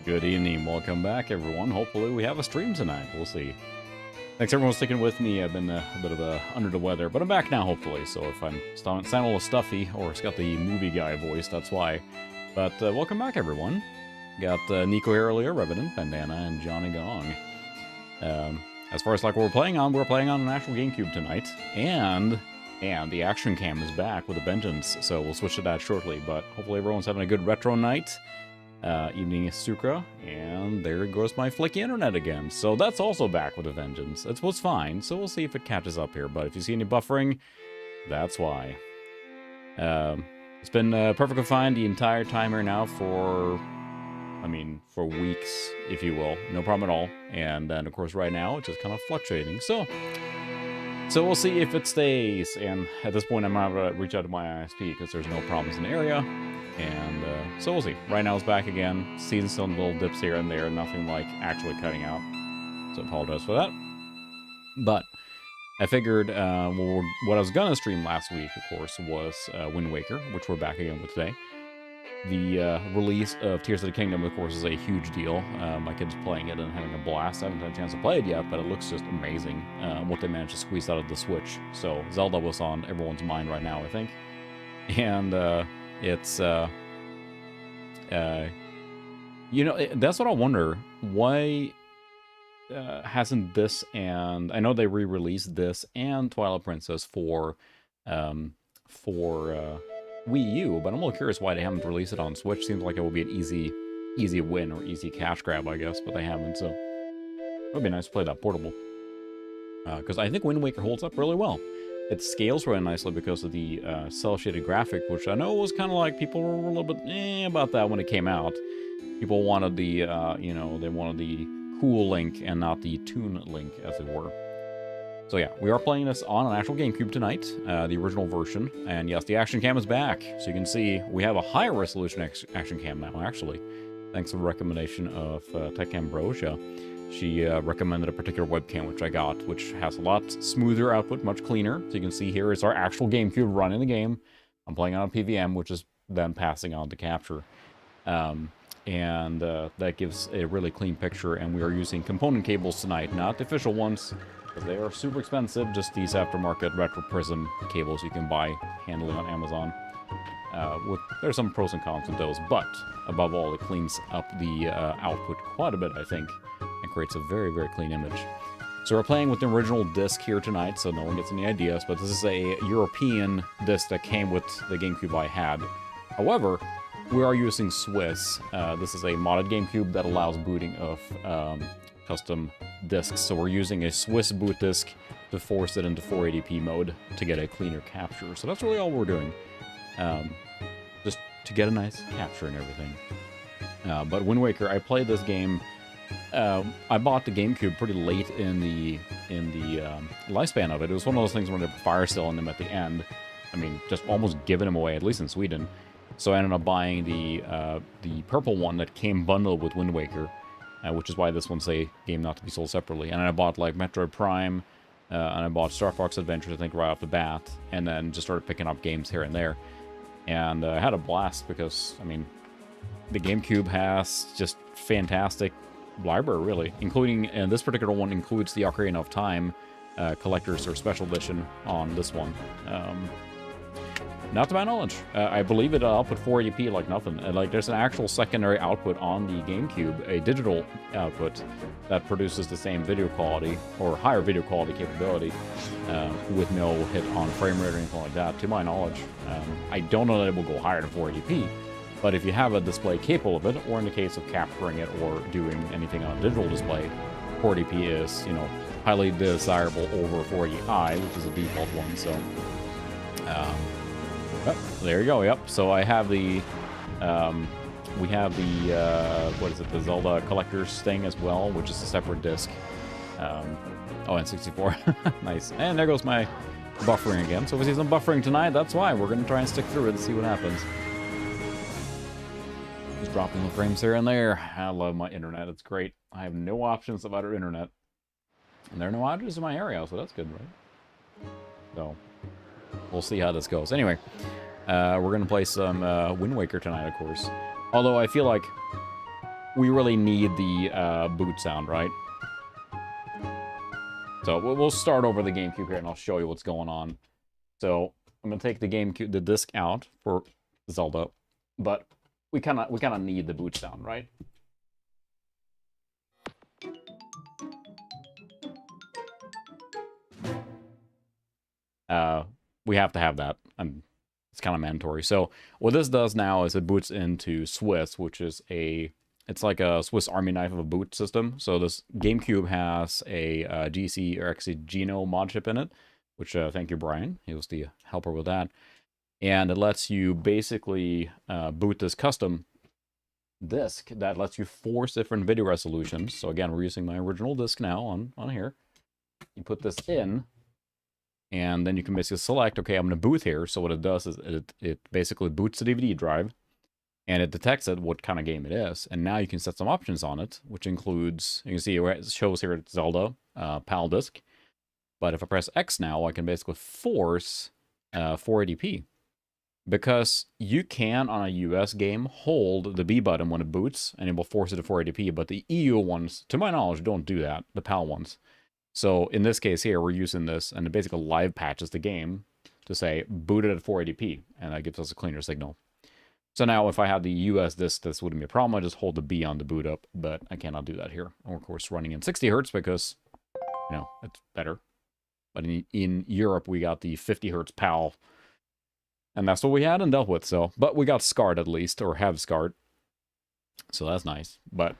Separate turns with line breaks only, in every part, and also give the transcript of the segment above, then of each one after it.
Good evening, welcome back everyone. Hopefully we have a stream tonight, we'll see. Thanks everyone for sticking with me. I've been a bit of under the weather, but I'm back now hopefully, so if I'm sound a little stuffy, or it's got the movie guy voice, that's why. But welcome back everyone. Got Nico here earlier, Revenant, Bandana, and Johnny Gong. As far as like what we're playing on an actual Gamecube tonight, and the action cam is back with a vengeance, so we'll switch to that shortly, but hopefully everyone's having a good retro night. Evening Sukra, and there goes my flicky internet again. So that's also back with a vengeance. It was fine, so we'll see if it catches up here, but if you see any buffering, that's why. It's been perfectly fine the entire time here now for weeks, if you will. No problem at all. And then, of course, right now, it's just kind of fluctuating. So we'll see if it stays, and at this point, I'm going to reach out to my ISP, because there's no problems in the area. And so we'll see. Right now it's back again. Seeing some little dips here and there. Nothing like actually cutting out. So I apologize for that. But I figured what I was going to stream last week, of course, was Wind Waker, which we're back again with today. The release of Tears of the Kingdom, of course, is a huge deal. My kid's playing it and having a blast. I haven't had a chance to play it yet, but it looks just amazing what they managed to squeeze out of the Switch. So Zelda was on everyone's mind right now, I think. And it's, you know, that's what I wonder. Why hasn't this, and I know they re-released this and Twilight Princess for Wii U, but I'm a little curious why they haven't released it on Switch. Seems like it would be an easy win or easy cash grab, I guess, but they haven't, so it would be nice to play that portable. Because I think Wind Waker holds up really well. It scales really nicely because of the cel-shaded graphic, which I know was kind of like people were a little bit about that when it came out. People wanted the, you know, they wanted the cool Link and not the Toon Link, as it were. So yeah, we are playing this on an actual GameCube tonight, the original version. And yes, the action cam is back. So you can see we have a higher resolution action cam now, actually. Thanks to the recommendation of Tech Ambrosia. She recommended a particular webcam, which I got, which has a lot smoother output, much cleaner. So you can see here is our actual GameCube running the game. I'm playing on a PVM, which is then passing on to capture. That gives a really clean picture, and we are using component cables tonight, not the official ones, because they are super expensive, just these aftermarket Retro Prism cables you can buy handily on Amazon. There's some pros and cons with those, but above all, it cleans up the output quite a bit, I think, and creates a very, very clean image. So we're playing with the original disc here tonight, so no one gets any ideas, but this is a European disc that came with the GameCube I had. However, we are using Swiss. This is a modded GameCube that allows booting of custom discs, so we're using a Swiss boot disc to force it into 480p mode to get a cleaner capture. So that's really all we're doing, just to get a nice capture and everything. But Wind Waker, I played this game. I bought the GameCube pretty late in the lifespan of it. It was one of those things where they were fire selling them at the end. I mean, just almost giving them away, at least in Sweden. So I ended up buying the purple one that came bundled with Wind Waker, which is why this one's a game not to be sold separately. And then I bought like Metroid Prime, and I bought Star Fox Adventures, I think, right off the bat, and then just started picking up games here and there. And I had a blast because, I mean, the GameCube has just fantastic library, really, including, and this particular one includes the Ocarina of Time collector's or special edition on this one. Not to my knowledge. I believe it output 480p like nothing. Like, there's an actual secondary output on the GameCube, a digital output that produces the same video quality or higher video quality capability with no hit on frame rate or anything like that, to my knowledge. I don't know that it will go higher than 480p, but if you have a display capable of it, or in the case of capturing it or doing anything on a digital display, 480p is, you know, highly desirable over 480i, which is a default one. So, there you go. Yep. So I have the, we have the, what is it, the Zelda collector's thing as well, which is a separate disc. Oh, and 64. Nice. And there goes my buffering again. So if we see some buffering tonight, that's why. We're going to try and stick through it and see what happens. Just dropping the frames here and there. I love my internet. It's great. I have no options of other internet. And there are no outages in my area, so that's good, right? So we'll see how this goes. Anyway, we're going to play some Wind Waker tonight, of course. Although I feel like we really need the boot sound, right? So we'll start over the GameCube here, and I'll show you what's going on. So I'm gonna take the GameCube, the disc out for Zelda, but we kind of need the boot sound, right? We have to have that. It's kind of mandatory. So what this does now is it boots into Swiss, which is it's like a Swiss Army knife of a boot system. So this GameCube has a GC, or actually Geno mod chip in it, which thank you, Brian. He was the helper with that. And it lets you basically boot this custom disc that lets you force different video resolutions. So again, we're using my original disc now on here. You put this in, and then you can basically select, okay, I'm going to boot here. So what it does is it basically boots the DVD drive, and it detects what kind of game it is. And now you can set some options on it, which includes, you can see it shows here it's Zelda, PAL disc. But if I press X now, I can basically force 480p. Because you can, on a US game, hold the B button when it boots, and it will force it to 480p. But the EU ones, to my knowledge, don't do that, the PAL ones. So in this case here, we're using this, and it basically live patches the game to say, boot it at 480p, and that gives us a cleaner signal. So now if I had the US disc, this wouldn't be a problem. I just hold the B on the boot up, but I cannot do that here. Or of course running in 60 hertz because, you know, it's better. But in Europe, we got the 50 hertz PAL, and that's what we had and dealt with. So, but we got scarred at least, or have scarred. So that's nice. But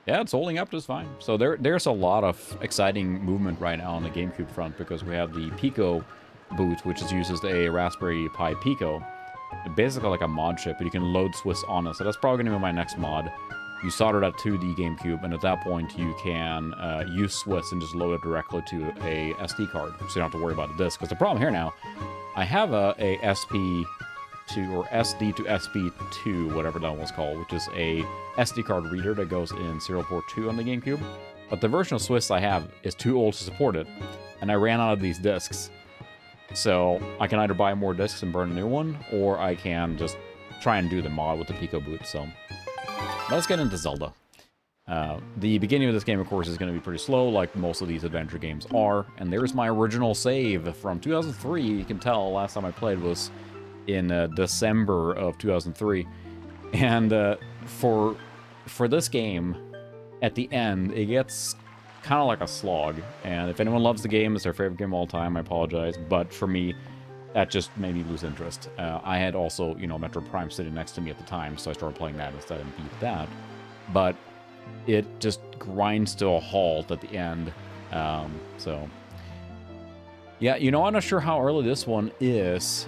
yeah, it's holding up just fine. So there's a lot of exciting movement right now on the GameCube front, because we have the Pico boot, which uses a Raspberry Pi Pico. Basically like a mod chip, but you can load Swiss on it. So that's probably going to be my next mod. You solder that to the GameCube, and at that point you can use Swiss and just load it directly to a SD card, so you don't have to worry about the disc. Because the problem here now, I have a SP2 or SD to SP2, whatever that was called, which is a SD card reader that goes in serial port 2 on the GameCube. But the version of Swiss I have is too old to support it, and I ran out of these discs. So I can either buy more discs and burn a new one, or I can just try and do the mod with the Pico boot. So let's get into Zelda. The beginning of this game, of course, is going to be pretty slow, like most of these adventure games are. And there's my original save from 2003. You can tell last time I played was in December of 2003. And for this game, at the end, it gets kind of like a slog. And if anyone loves the game, it's their favorite game of all time, I apologize. But for me, that just made me lose interest. I had also, you know, Metro Prime sitting next to me at the time, so I started playing that instead and beat that. But it just grinds to a halt at the end. So yeah, you know, I'm not sure how early this one is.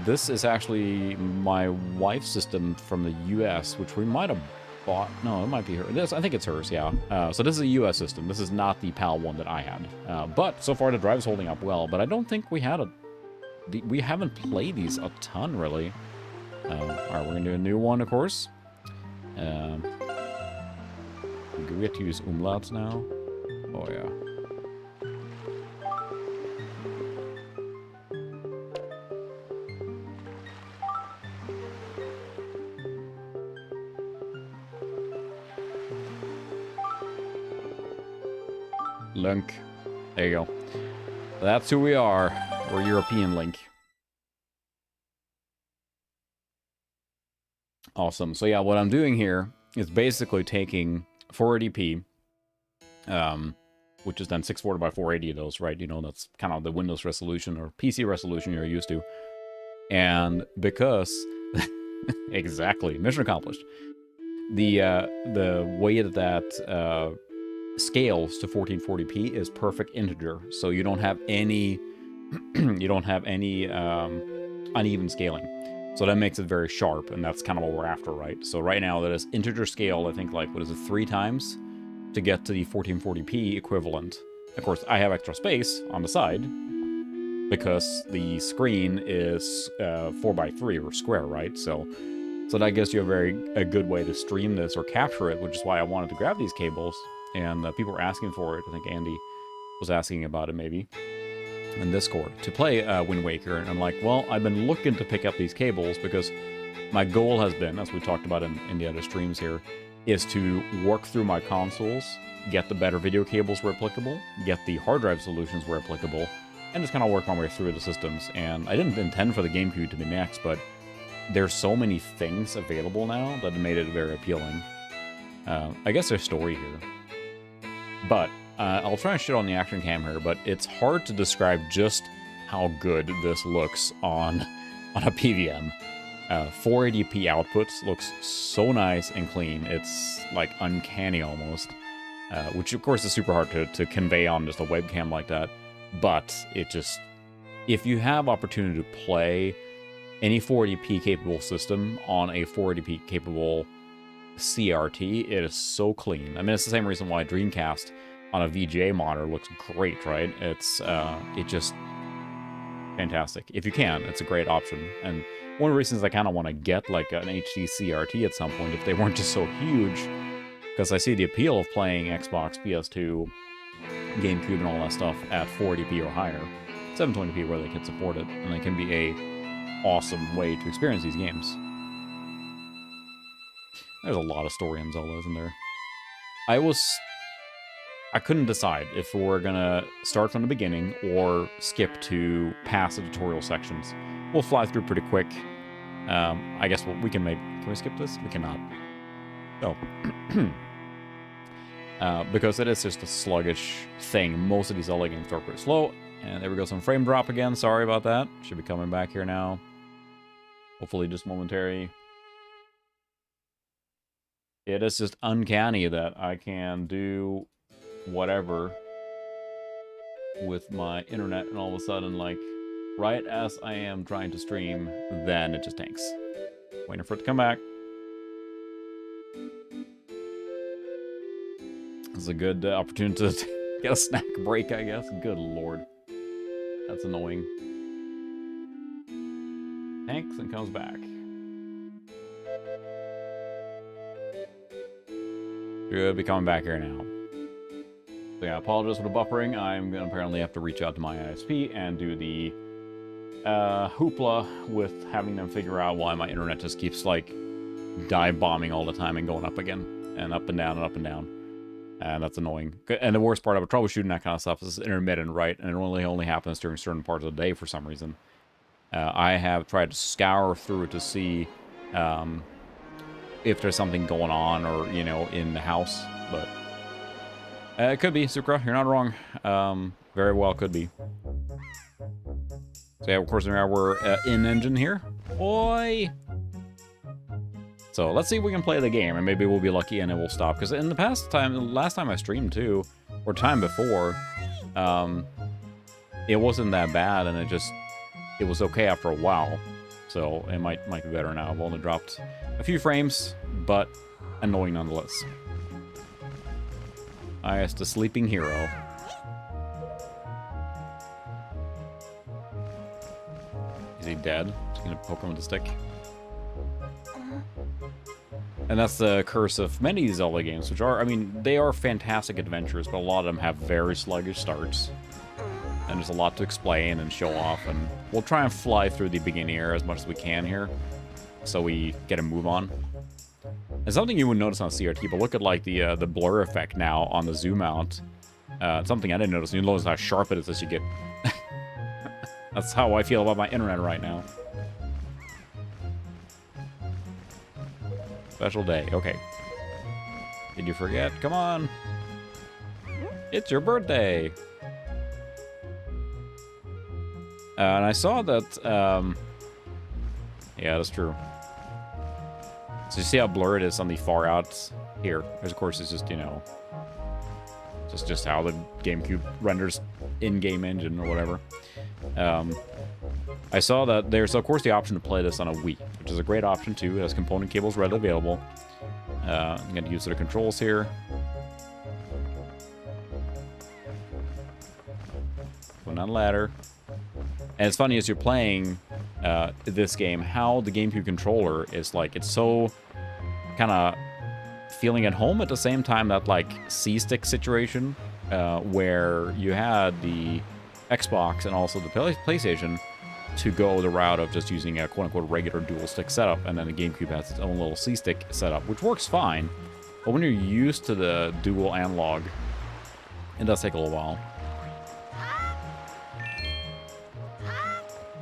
This is actually my wife's system from the US, which we might have bought. No, it might be her. I think it's hers, yeah. So this is a US system. This is not the PAL one that I had. But so far the drive's holding up well, but I don't think we had we haven't played these a ton, really. Alright, we're gonna do a new one, of course. Do we get to use umlauts now? Oh, yeah. Link. There you go. That's who we are. We're European Link. Awesome. So yeah, what I'm doing here is basically taking 480p, which is then 640 by 480 of those, right? You know, that's kind of the Windows resolution or PC resolution you're used to. And because, exactly, mission accomplished. The way that scales to 1440p is perfect integer, so you don't have any uneven scaling. So that makes it very sharp, and that's kind of what we're after, right? So right now that is integer scale, I think, like, what is it, 3 times to get to the 1440p equivalent. Of course, I have extra space on the side because the screen is 4x3 or square, right? So that gives you a good way to stream this or capture it, which is why I wanted to grab these cables, and people were asking for it. I think Andy was asking about it, maybe, in Discord, to play Wind Waker, and I'm like, well, I've been looking to pick up these cables because my goal has been, as we talked about in the other streams here, is to work through my consoles, get the better video cables where applicable, get the hard drive solutions where applicable, and just kind of work my way through the systems. And I didn't intend for the Gamecube to be next, but there's so many things available now that made it very appealing. I guess there's story here. But I'll try and shit on the action cam here, but it's hard to describe just how good this looks on a PVM. 480p outputs looks so nice and clean. It's like uncanny almost, which of course is super hard to convey on just a webcam like that. But it just, if you have opportunity to play any 480p capable system on a 480p capable CRT, it is so clean. I mean, it's the same reason why Dreamcast on a VGA monitor looks great, right? It's it just fantastic. If you can, it's a great option. And one of the reasons I kind of want to get like an HD CRT at some point, if they weren't just so huge, because I see the appeal of playing Xbox, PS2, GameCube, and all that stuff at 480p or higher. 720p where they can support it, and it can be a awesome way to experience these games. There's a lot of story in Zelda, isn't there? I couldn't decide if we're gonna start from the beginning or skip to past the tutorial sections. We'll fly through pretty quick. I guess we can maybe... Can we skip this? We cannot. Oh. Because it is just a sluggish thing. Most of these Zelda games start pretty slow. And there we go, some frame drop again. Sorry about that. Should be coming back here now. Hopefully just momentary. It is just uncanny that I can do whatever with my internet and all of a sudden, like, right as I am trying to stream, then it just tanks. Waiting for it to come back. This is a good opportunity to get a snack break, I guess. Good lord. That's annoying. Tanks and comes back. Should be coming back here now. So yeah, I apologize for the buffering. I'm gonna apparently have to reach out to my ISP and do the hoopla with having them figure out why my internet just keeps like dive bombing all the time and going up again and up and down and up and down. And that's annoying. And the worst part about troubleshooting that kind of stuff is it's intermittent, right? And it only happens during certain parts of the day for some reason. I have tried to scour through it to see if there's something going on or, you know, in the house. But it could be, Sukra. You're not wrong. Very well could be. So yeah, of course, we're in-engine here. Oi! So let's see if we can play the game, and maybe we'll be lucky and it will stop. Because in the last time I streamed too, or time before, it wasn't that bad, and it was okay after a while. So it might be better now. I've only dropped a few frames, but annoying nonetheless. I asked the sleeping hero. Is he dead? Just gonna poke him with a stick. And that's the curse of many of these Zelda games, which are, I mean, they are fantastic adventures, but a lot of them have very sluggish starts. And there's a lot to explain and show off, and we'll try and fly through the beginning area as much as we can here, so we get a move on. And something you would notice on CRT, but look at like the blur effect now on the zoom out. Something I didn't notice. You notice how sharp it is as you get. That's how I feel about my internet right now. Special day. Okay. Did you forget? Come on. It's your birthday. And I saw that, yeah, that's true. So you see how blurred it is on the far outs here. Of course, it's just, you know, just how the GameCube renders in-game engine or whatever. I saw that there's, of course, the option to play this on a Wii, which is a great option, too. It has component cables readily available. I'm going to use the controls here. Going on ladder. And it's funny, as you're playing this game, how the GameCube controller is like, it's so kind of feeling at home at the same time, that like C-stick situation where you had the Xbox and also the PlayStation to go the route of just using a quote-unquote regular dual-stick setup, and then the GameCube has its own little C-stick setup, which works fine. But when you're used to the dual analog, it does take a little while.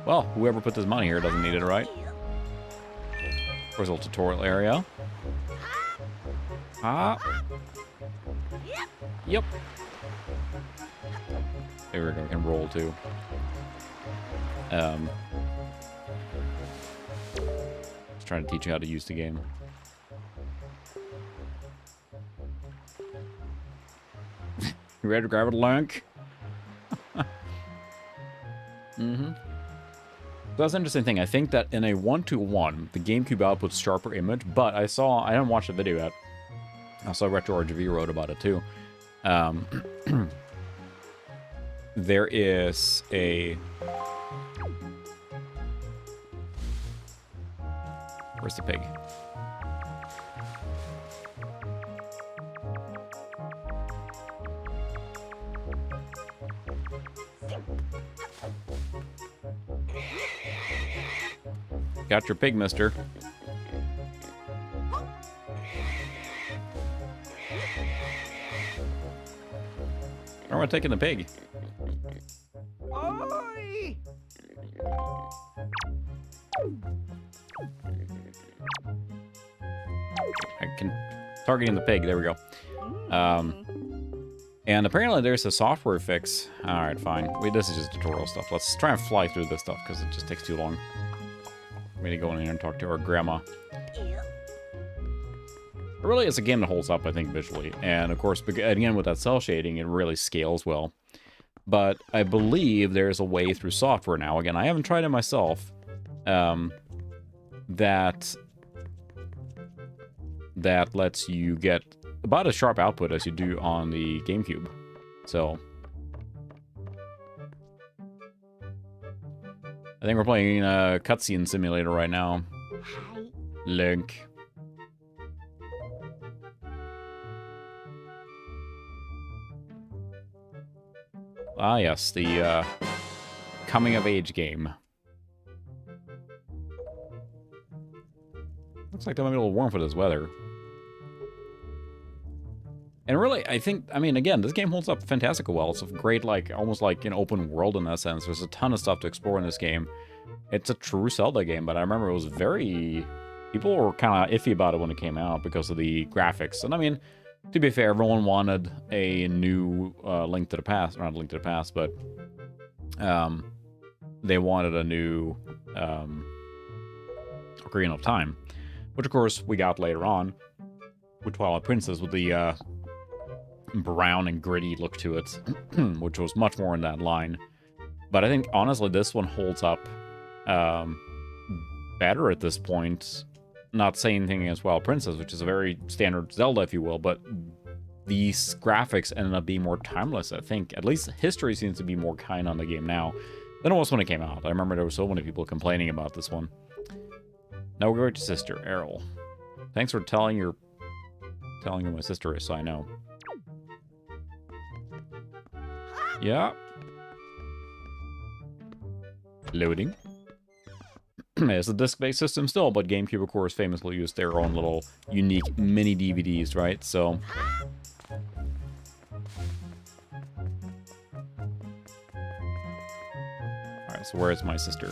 Well, whoever put this money here doesn't need it, right? There's a little tutorial area. Ah. Yep. There we go. We can roll too. Just trying to teach you how to use the game. You ready to grab a link? Mm-hmm. So that's an interesting thing. I think that in a 1-to-1, the GameCube outputs sharper image, but I didn't watch the video yet. I saw Retro RGV wrote about it too. There is a... Where's the pig? Got your pig, mister. Where am I taking the pig? Oi! I can targeting the pig. There we go. And apparently there's a software fix. All right, fine. This is just tutorial stuff. Let's try and fly through this stuff because it just takes too long. I'm gonna go in here and talk to our grandma. It really is a game that holds up, I think, visually. And of course, again, with that cell shading, it really scales well. But I believe there's a way through software now. Again, I haven't tried it myself. That lets you get about as sharp output as you do on the GameCube. So I think we're playing a cutscene simulator right now. Link. Ah, yes, the coming-of-age game. Looks like they might be a little warm for this weather. And really, I think, I mean, again, this game holds up fantastically well. It's a great, like, almost like an open world in that sense. There's a ton of stuff to explore in this game. It's a true Zelda game, but I remember it was very... People were kind of iffy about it when it came out because of the graphics. And I mean, to be fair, everyone wanted a new Link to the Past. Not Link to the Past, but they wanted a new Ocarina of Time. Which, of course, we got later on with Twilight Princess with the brown and gritty look to it, which was much more in that line. But I think, honestly, this one holds up better at this point. Not saying anything against Twilight Princess, which is a very standard Zelda, if you will, but these graphics ended up being more timeless, I think. At least history seems to be more kind on the game now than it was when it came out. I remember there were so many people complaining about this one. Now we're going to sister, Errol. Thanks for telling her who my sister is, so I know. Yeah. Loading. It's a disc-based system still, but GameCube, of course, famously used their own little unique mini DVDs, right? So... Alright, so where is my sister?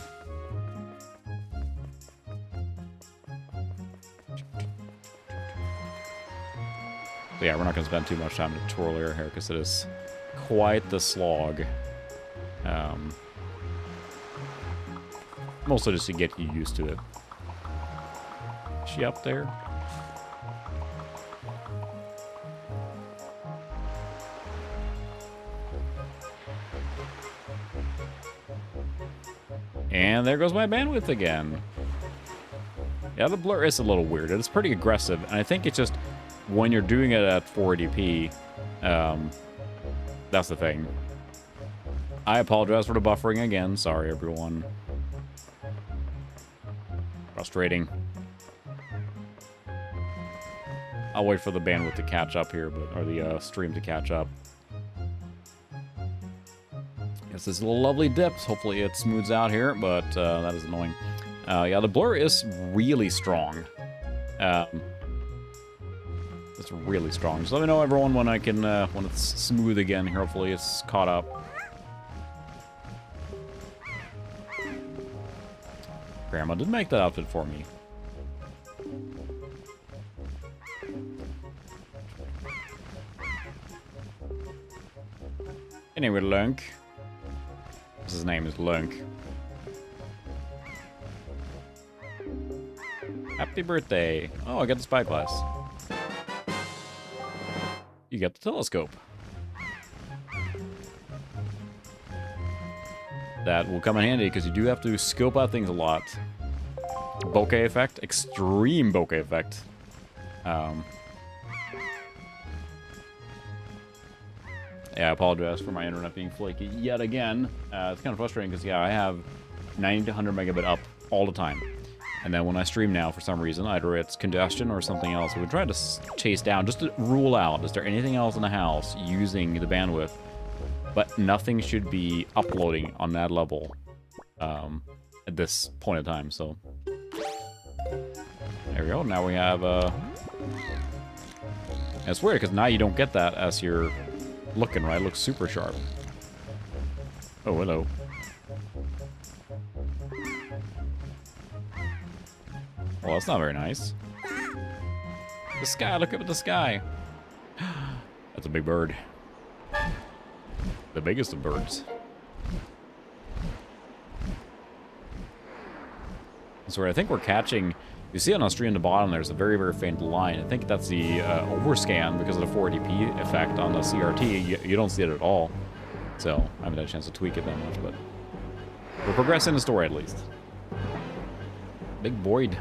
So yeah, we're not going to spend too much time in the tutorial area here, because it is quite the slog. Mostly just to get you used to it. Is she up there? And there goes my bandwidth again. Yeah, the blur is a little weird. It's pretty aggressive, and I think it's just when you're doing it at 480p, that's the thing. I apologize for the buffering again. Sorry, everyone. Frustrating. I'll wait for the bandwidth to catch up here, or the stream to catch up. This is a little lovely dips. Hopefully it smooths out here, but that is annoying. Yeah, the blur is really strong. It's really strong. Just let me know, everyone, when I can, when it's smooth again. Here, hopefully it's caught up. Grandma did make that outfit for me. Anyway, Lunk. His name is Lunk. Happy birthday. Oh, I got the spyglass. You got the telescope. That will come in handy because you do have to scope out things a lot. Bokeh effect. Extreme bokeh effect. Yeah, I apologize for my internet being flaky yet again. It's kind of frustrating because, yeah, I have 90 to 100 megabit up all the time. And then when I stream now, for some reason, either it's congestion or something else, we try to chase down, just to rule out, is there anything else in the house using the bandwidth? But nothing should be uploading on that level at this point in time, so. There we go, now we have, it's weird, because now you don't get that as you're looking, right? It looks super sharp. Oh, hello. Well, that's not very nice. The sky, look up at the sky. That's a big bird. The biggest of birds. So I think we're catching, you see on the stream at the bottom, there's a very, very faint line. I think that's the overscan because of the 480p effect on the CRT. You don't see it at all. So I haven't had a chance to tweak it that much, but we're progressing the story at least. Big Boyd.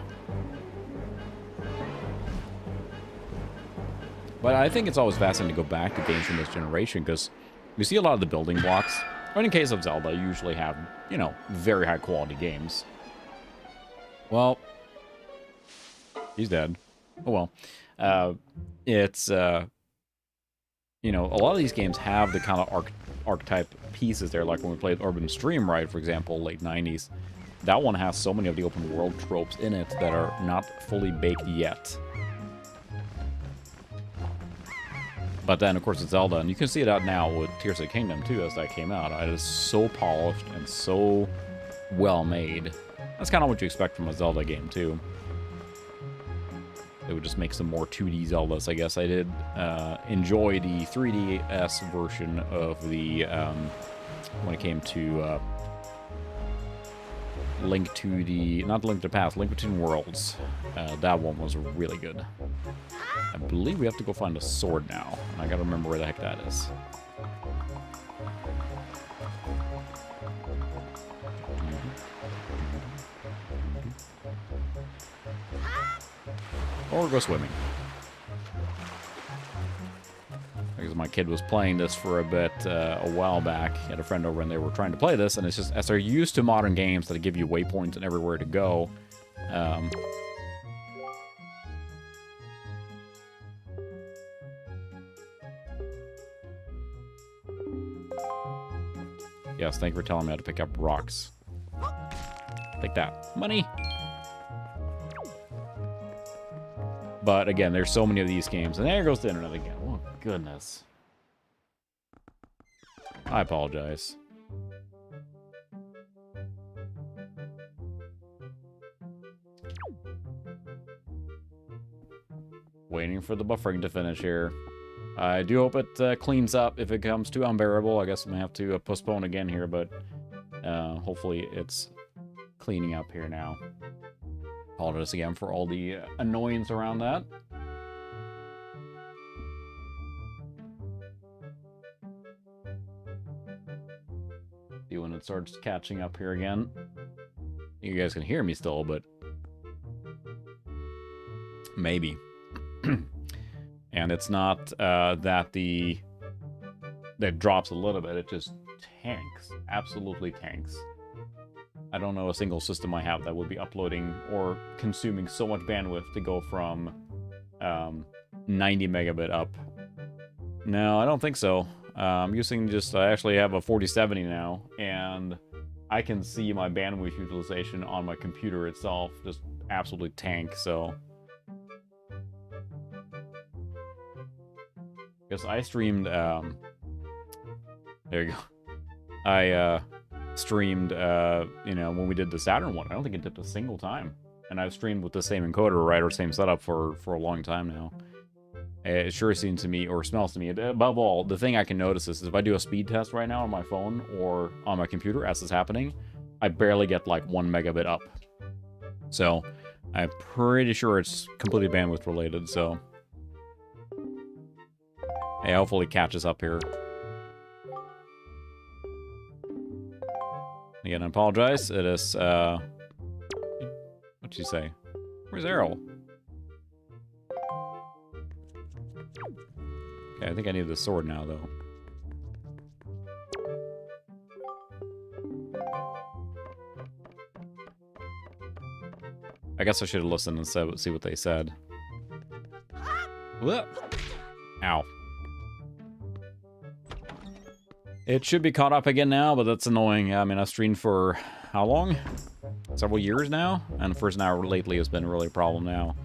But I think it's always fascinating to go back to games from this generation because you see a lot of the building blocks. But in case of Zelda, you usually have, you know, very high quality games. Well, he's dead. Oh well. It's, you know, a lot of these games have the kind of archetype pieces there, like when we played Urban Stream Ride, for example, late 90s. That one has so many of the open world tropes in it that are not fully baked yet. But then, of course, it's Zelda, and you can see it out now with Tears of the Kingdom, too, as that came out. It is so polished and so well made. That's kind of what you expect from a Zelda game, too. They would just make some more 2D Zeldas, I guess. I did enjoy the 3DS version of the, when it came to Link to the, not Link to the Past, Link Between Worlds. That one was really good. I believe we have to go find a sword now. And I gotta remember where the heck that is. Or go swimming. Because my kid was playing this for a bit a while back. He had a friend over and they were trying to play this. And it's just, as they're used to modern games that give you waypoints and everywhere to go, yes, thank you for telling me how to pick up rocks. Take that. Money! But again, there's so many of these games. And there goes the internet again. Oh, goodness. I apologize. Waiting for the buffering to finish here. I do hope it cleans up. If it comes too unbearable, I guess I'm going to have to postpone again here, but hopefully it's cleaning up here now. Apologize again for all the annoyance around that. See when it starts catching up here again. You guys can hear me still, but maybe. And it's not that that drops a little bit, it just tanks. Absolutely tanks. I don't know a single system I have that would be uploading or consuming so much bandwidth to go from 90 megabit up. No, I don't think so. I'm using just, I actually have a 4070 now, and I can see my bandwidth utilization on my computer itself just absolutely tank, so. Because I streamed, there you go. I streamed, you know, when we did the Saturn one. I don't think it dipped a single time. And I've streamed with the same encoder, right, or same setup for a long time now. It sure seems to me, or smells to me, above all, the thing I can notice is if I do a speed test right now on my phone or on my computer as it's happening, I barely get like 1 megabit up. So, I'm pretty sure it's completely bandwidth related, so. Hey, hopefully it catches up here. Again, I apologize. It is, what'd you say? Where's Errol? Okay, I think I need the sword now, though. I guess I should have listened and see what they said. What? Ow. It should be caught up again now, but that's annoying. I mean, I've streamed for how long? Several years now? And the first hour lately has been really a problem now.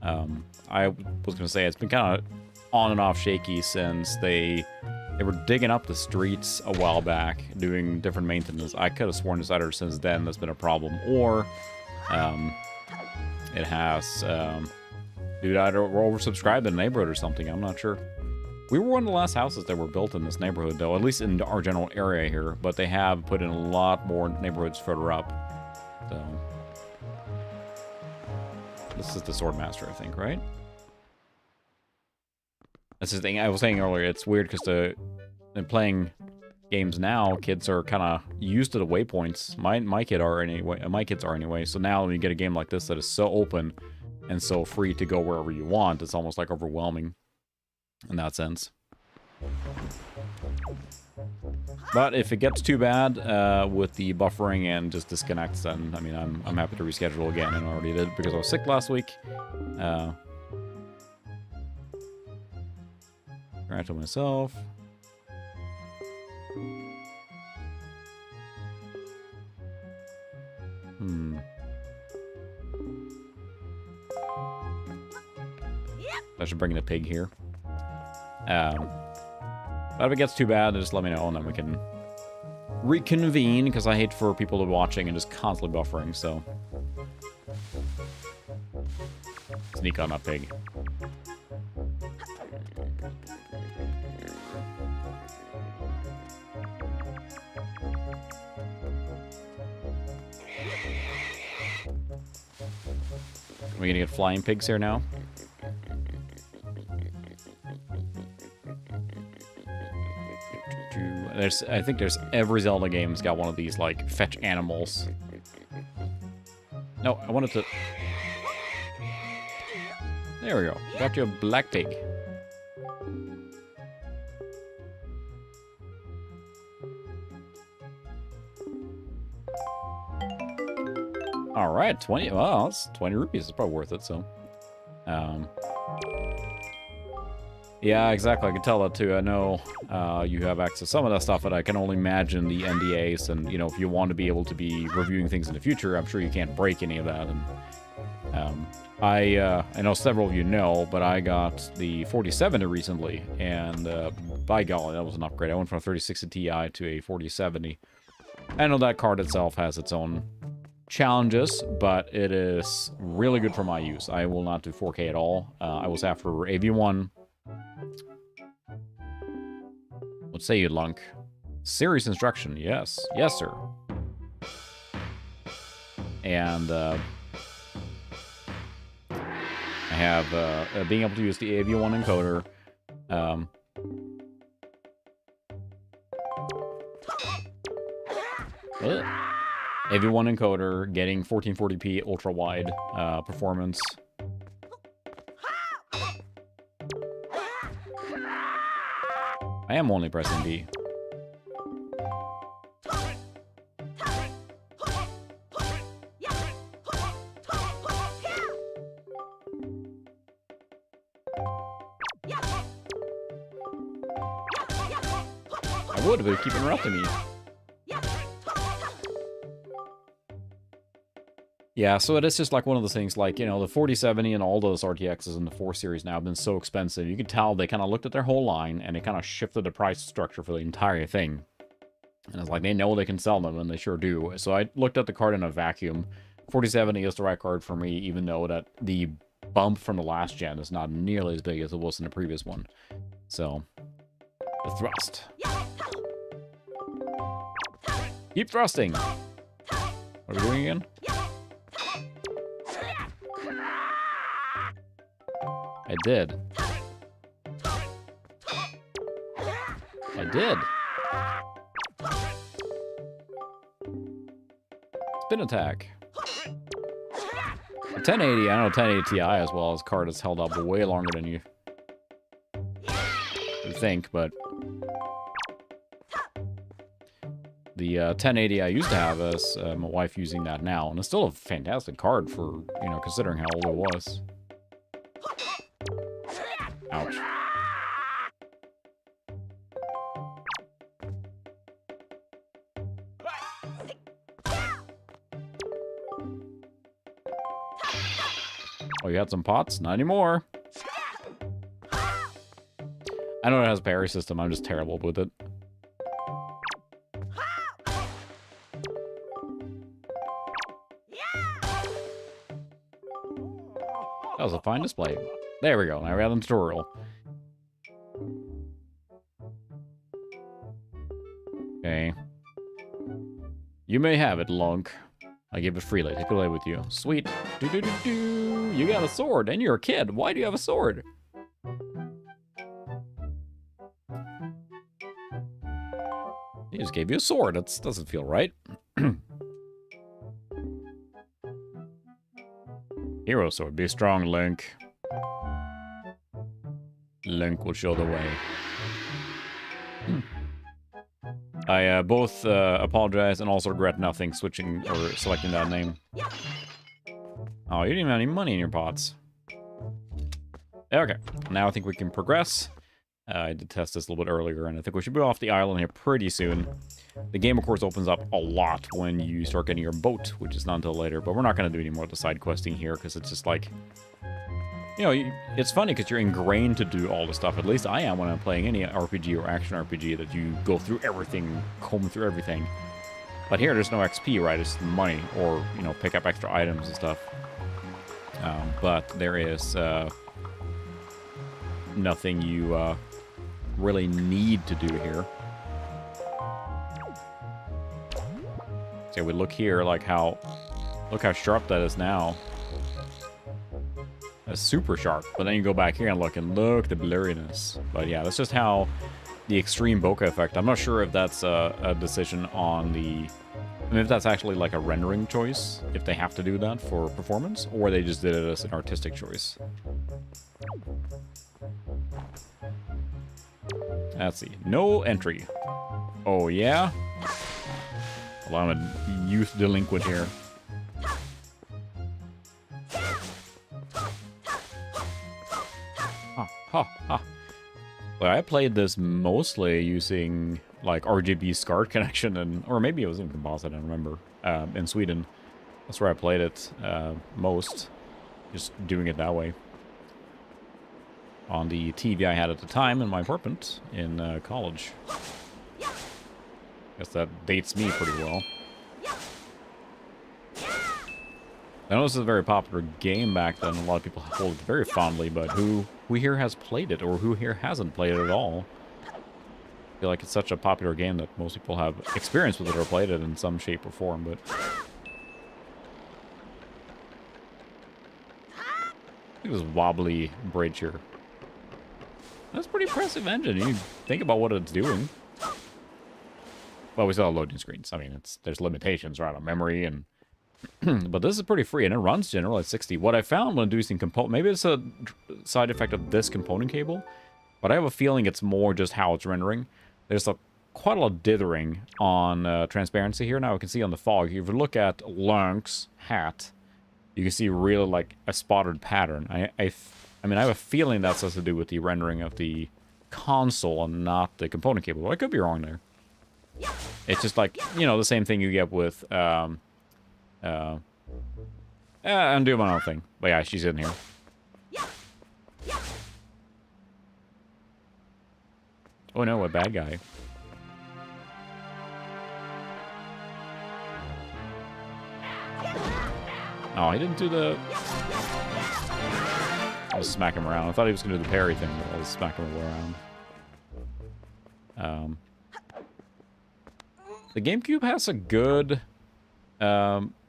I was going to say, it's been kind of on and off shaky since they were digging up the streets a while back, doing different maintenance. I could have sworn it's either since then that's been a problem, or it has, dude, either we're oversubscribed in the neighborhood or something. I'm not sure. We were one of the last houses that were built in this neighborhood, though, at least in our general area here, but they have put in a lot more neighborhoods further up, so. This is the Swordmaster, I think, right? That's the thing I was saying earlier. It's weird because in playing games now, kids are kind of used to the waypoints. My kids are anyway. So now when you get a game like this that is so open and so free to go wherever you want, it's almost like overwhelming in that sense. But if it gets too bad with the buffering and just disconnects, then I mean I'm happy to reschedule again, and I already did because I was sick last week. Right to myself. I should bring the pig here. But if it gets too bad, just let me know, and then we can reconvene, because I hate for people to be watching and just constantly buffering, so. Sneak on that pig. Are we gonna get flying pigs here now? I think there's every Zelda game's got one of these, like, fetch animals. No, I wanted to... There we go. Got you a black pig. Alright, 20... Well, that's 20 rupees. It's probably worth it, so... Yeah, exactly. I can tell that too. I know you have access to some of that stuff, but I can only imagine the NDAs, and you know, if you want to be able to be reviewing things in the future, I'm sure you can't break any of that. And I know several of you know, but I got the 4070 recently, and by golly, that was an upgrade. I went from a 3060 Ti to a 4070. I know that card itself has its own challenges, but it is really good for my use. I will not do 4K at all. I was after AV1. What say you, Lunk? Serious instruction, yes. Yes, sir. And, I have, being able to use the AV1 encoder, AV1 encoder, getting 1440p ultra-wide, performance. I am only pressing B. would, but you keep interrupting me. Yeah, so it is just like one of those things, like, you know, the 4070 and all those RTXs in the 4 series now have been so expensive. You can tell they kind of looked at their whole line, and they kind of shifted the price structure for the entire thing. And it's like, they know they can sell them, and they sure do. So I looked at the card in a vacuum. 4070 is the right card for me, even though that the bump from the last gen is not nearly as big as it was in the previous one. So, the thrust. Keep thrusting! What are we doing again? I did. I did. Spin attack. The 1080, I know 1080 Ti as well as card has held up way longer than you think, but the 1080 I used to have is my wife using that now, and it's still a fantastic card for, you know, considering how old it was. Ouch. Oh, you had some pots? Not anymore. I know it has a parry system, I'm just terrible with it. That was a fine display. There we go, now we have the tutorial. Okay. You may have it, Lunk. I give it freely. Take it away with you. Sweet. Do-do-do-do. You got a sword, and you're a kid. Why do you have a sword? He just gave you a sword. That doesn't feel right. Hero sword. Be strong, Link. Link will show the way. I both apologize and also regret nothing switching or selecting that name. Oh, you didn't even have any money in your pots. Okay, now I think we can progress. I did test this a little bit earlier, and I think we should be off the island here pretty soon. The game, of course, opens up a lot when you start getting your boat, which is not until later, but we're not going to do any more of the side questing here, because it's just like... You know, it's funny because you're ingrained to do all the stuff. At least I am when I'm playing any RPG or action RPG, that you go through everything, comb through everything. But here, there's no XP, right? It's money, or, you know, pick up extra items and stuff. But there is nothing you really need to do here. So we look here, like look how sharp that is now. That's super sharp, but then you go back here and look the blurriness. But yeah, that's just how the extreme bokeh effect. I'm not sure if that's a decision on the... I mean, if that's actually like a rendering choice, if they have to do that for performance, or they just did it as an artistic choice. Let's see. No entry. Oh, yeah? Well, I'm a youth delinquent here. Well, I played this mostly using like RGB SCART connection, and or maybe it was even composite, I don't remember. In Sweden, that's where I played it most, just doing it that way on the TV I had at the time in my apartment in college. Guess that dates me pretty well. I know this is a very popular game back then. A lot of people hold it very fondly, but who here has played it, or who here hasn't played it at all? I feel like it's such a popular game that most people have experience with it or played it in some shape or form, but... Look at this wobbly bridge here. That's a pretty impressive engine. You think about what it's doing. Well, we still have loading screens. I mean, there's limitations, right, on memory and... but this is pretty free, and it runs generally at 60. What I found when using component... Maybe it's a side effect of this component cable, but I have a feeling it's more just how it's rendering. There's quite a lot of dithering on transparency here. Now we can see on the fog. If you look at Lunk's hat, you can see really like a spotted pattern. I mean, I have a feeling that has to do with the rendering of the console and not the component cable. But I could be wrong there. It's just like, you know, the same thing you get with, I'm doing my own thing. But yeah, she's in here. Oh no, a bad guy. Oh, he didn't do the... I'll just smack him around. I thought he was going to do the parry thing, but I'll just smack him around. The GameCube has a good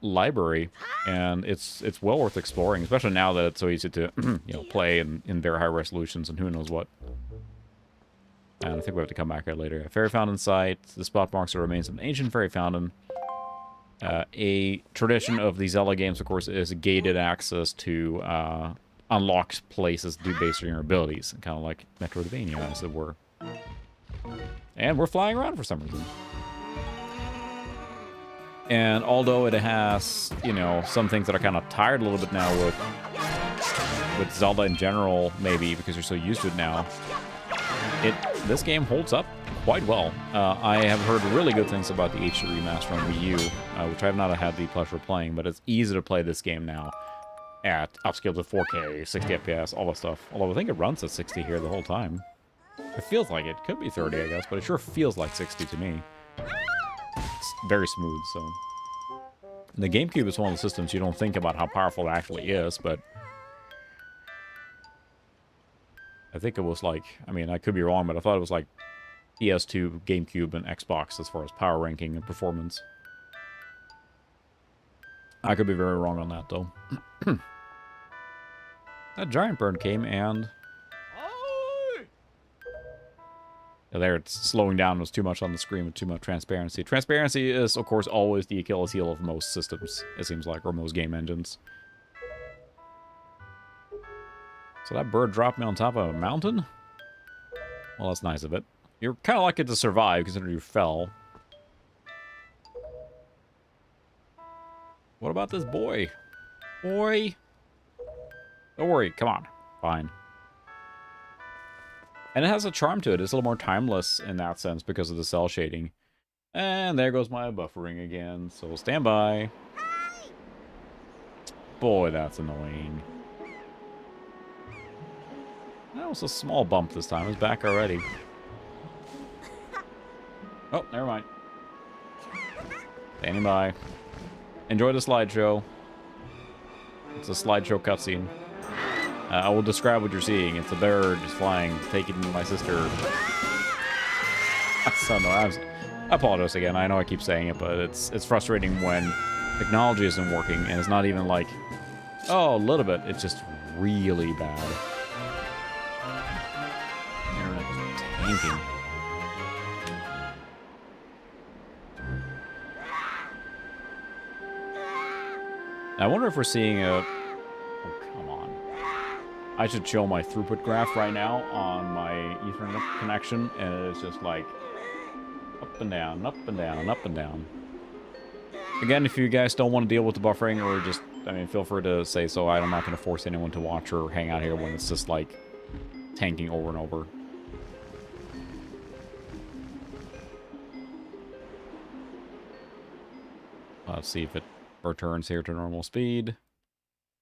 library, and it's well worth exploring, especially now that it's so easy to you know, play in very high resolutions and who knows what. And I think we have to come back here later. A fairy fountain site. The spot marks the remains of an ancient fairy fountain. A tradition of these Zelda games, of course, is gated access to unlock places due based on your abilities. Kind of like Metroidvania, as it were. And we're flying around for some reason. And although it has, you know, some things that are kind of tired a little bit now with Zelda in general, maybe, because you're so used to it now, this game holds up quite well. I have heard really good things about the HD remaster on Wii U, which I have not had the pleasure of playing, but it's easy to play this game now at upscaled to 4K, 60 FPS, all that stuff. Although I think it runs at 60 here the whole time. It feels like it. Could be 30, I guess, but it sure feels like 60 to me. It's very smooth, so... The GameCube is one of the systems you don't think about how powerful it actually is, but... I think it was like... I mean, I could be wrong, but I thought it was like PS2, GameCube, and Xbox as far as power ranking and performance. I could be very wrong on that, though. That giant bird came and... Yeah, there, it's slowing down. It was too much on the screen with too much transparency. Transparency is, of course, always the Achilles heel of most systems, it seems like, or most game engines. So that bird dropped me on top of a mountain? Well, that's nice of it. You're kind of lucky to survive, considering you fell. What about this boy? Boy! Don't worry, come on. Fine. And it has a charm to it. It's a little more timeless in that sense because of the cell shading. And there goes my buffering again, so stand by. Boy, that's annoying. That was a small bump this time. It's back already. Oh, never mind. Standing by. Enjoy the slideshow. It's a slideshow cutscene. I will describe what you're seeing. It's a bird just flying, taking my sister. So no, I apologize again. I know I keep saying it, but it's frustrating when technology isn't working, and it's not even like, oh, a little bit. It's just really bad. The internet is tanking. I wonder if we're seeing a... Oh, come on. I should show my throughput graph right now on my Ethernet connection, and it's just like up and down, up and down, up and down. Again, if you guys don't want to deal with the buffering, or just, I mean, feel free to say so. I'm not going to force anyone to watch or hang out here when it's just like tanking over and over. Let's see if it returns here to normal speed.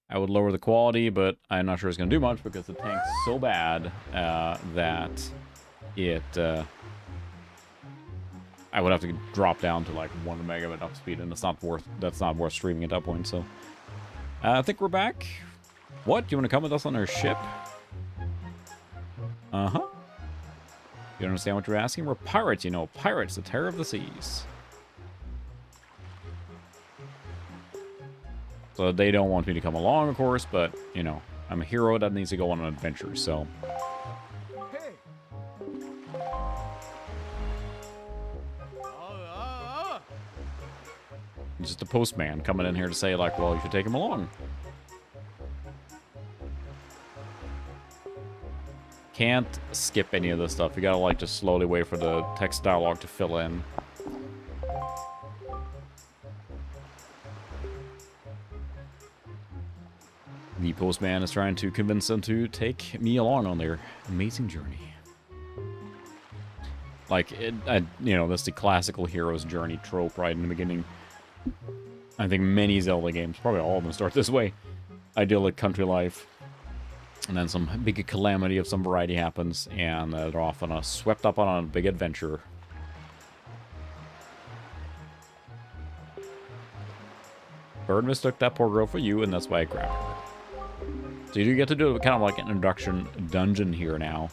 I would lower the quality, but I'm not sure it's going to do much because the tank's so bad that it... I would have to drop down to like 1 megabit up speed, and that's not worth streaming at that point, so... I think we're back. What? Do you want to come with us on our ship? Uh-huh. You don't understand what you're asking? We're pirates, you know. Pirates, the terror of the seas. So they don't want me to come along, of course, but, you know, I'm a hero that needs to go on an adventure, so... Just a postman coming in here to say, like, well, you should take him along. Can't skip any of this stuff. You gotta, like, just slowly wait for the text dialogue to fill in. The postman is trying to convince them to take me along on their amazing journey. Like, you know, that's the classical hero's journey trope right in the beginning. I think many Zelda games, probably all of them, start this way. Idyllic country life. And then some big calamity of some variety happens, and they're off on swept up on a big adventure. Bird mistook that poor girl for you, and that's why I grabbed her. So you do get to do kind of like an introduction dungeon here now.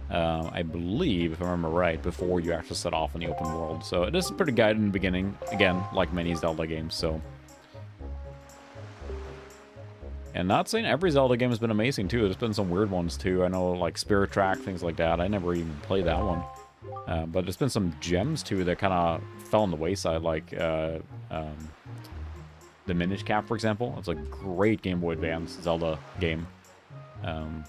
I believe, if I remember right, before you actually set off in the open world. So it is pretty guided in the beginning, again, like many Zelda games, so. And not saying every Zelda game has been amazing, too. There's been some weird ones, too. I know, like, Spirit Track, things like that. I never even played that one. But there's been some gems, too, that kind of fell on the wayside, like the Minish Cap, for example. It's a great Game Boy Advance Zelda game. And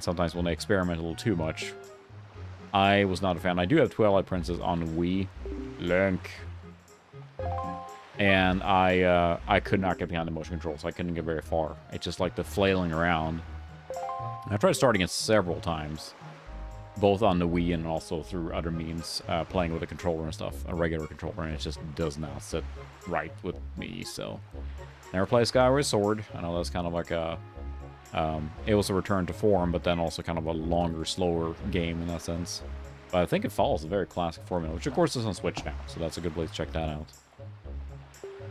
sometimes when they experiment a little too much, I was not a fan. I do have Twilight Princess on Wii. Link. And I could not get behind the motion control, so I couldn't get very far. It's just like the flailing around. I tried starting it several times, both on the Wii and also through other means, playing with a controller and stuff, a regular controller, and it just does not sit right with me, so. Never play Skyward Sword. I know that's kind of like a, it was a return to form, but then also kind of a longer, slower game in that sense. But I think it follows a very classic formula, which of course is on Switch now, so that's a good place to check that out.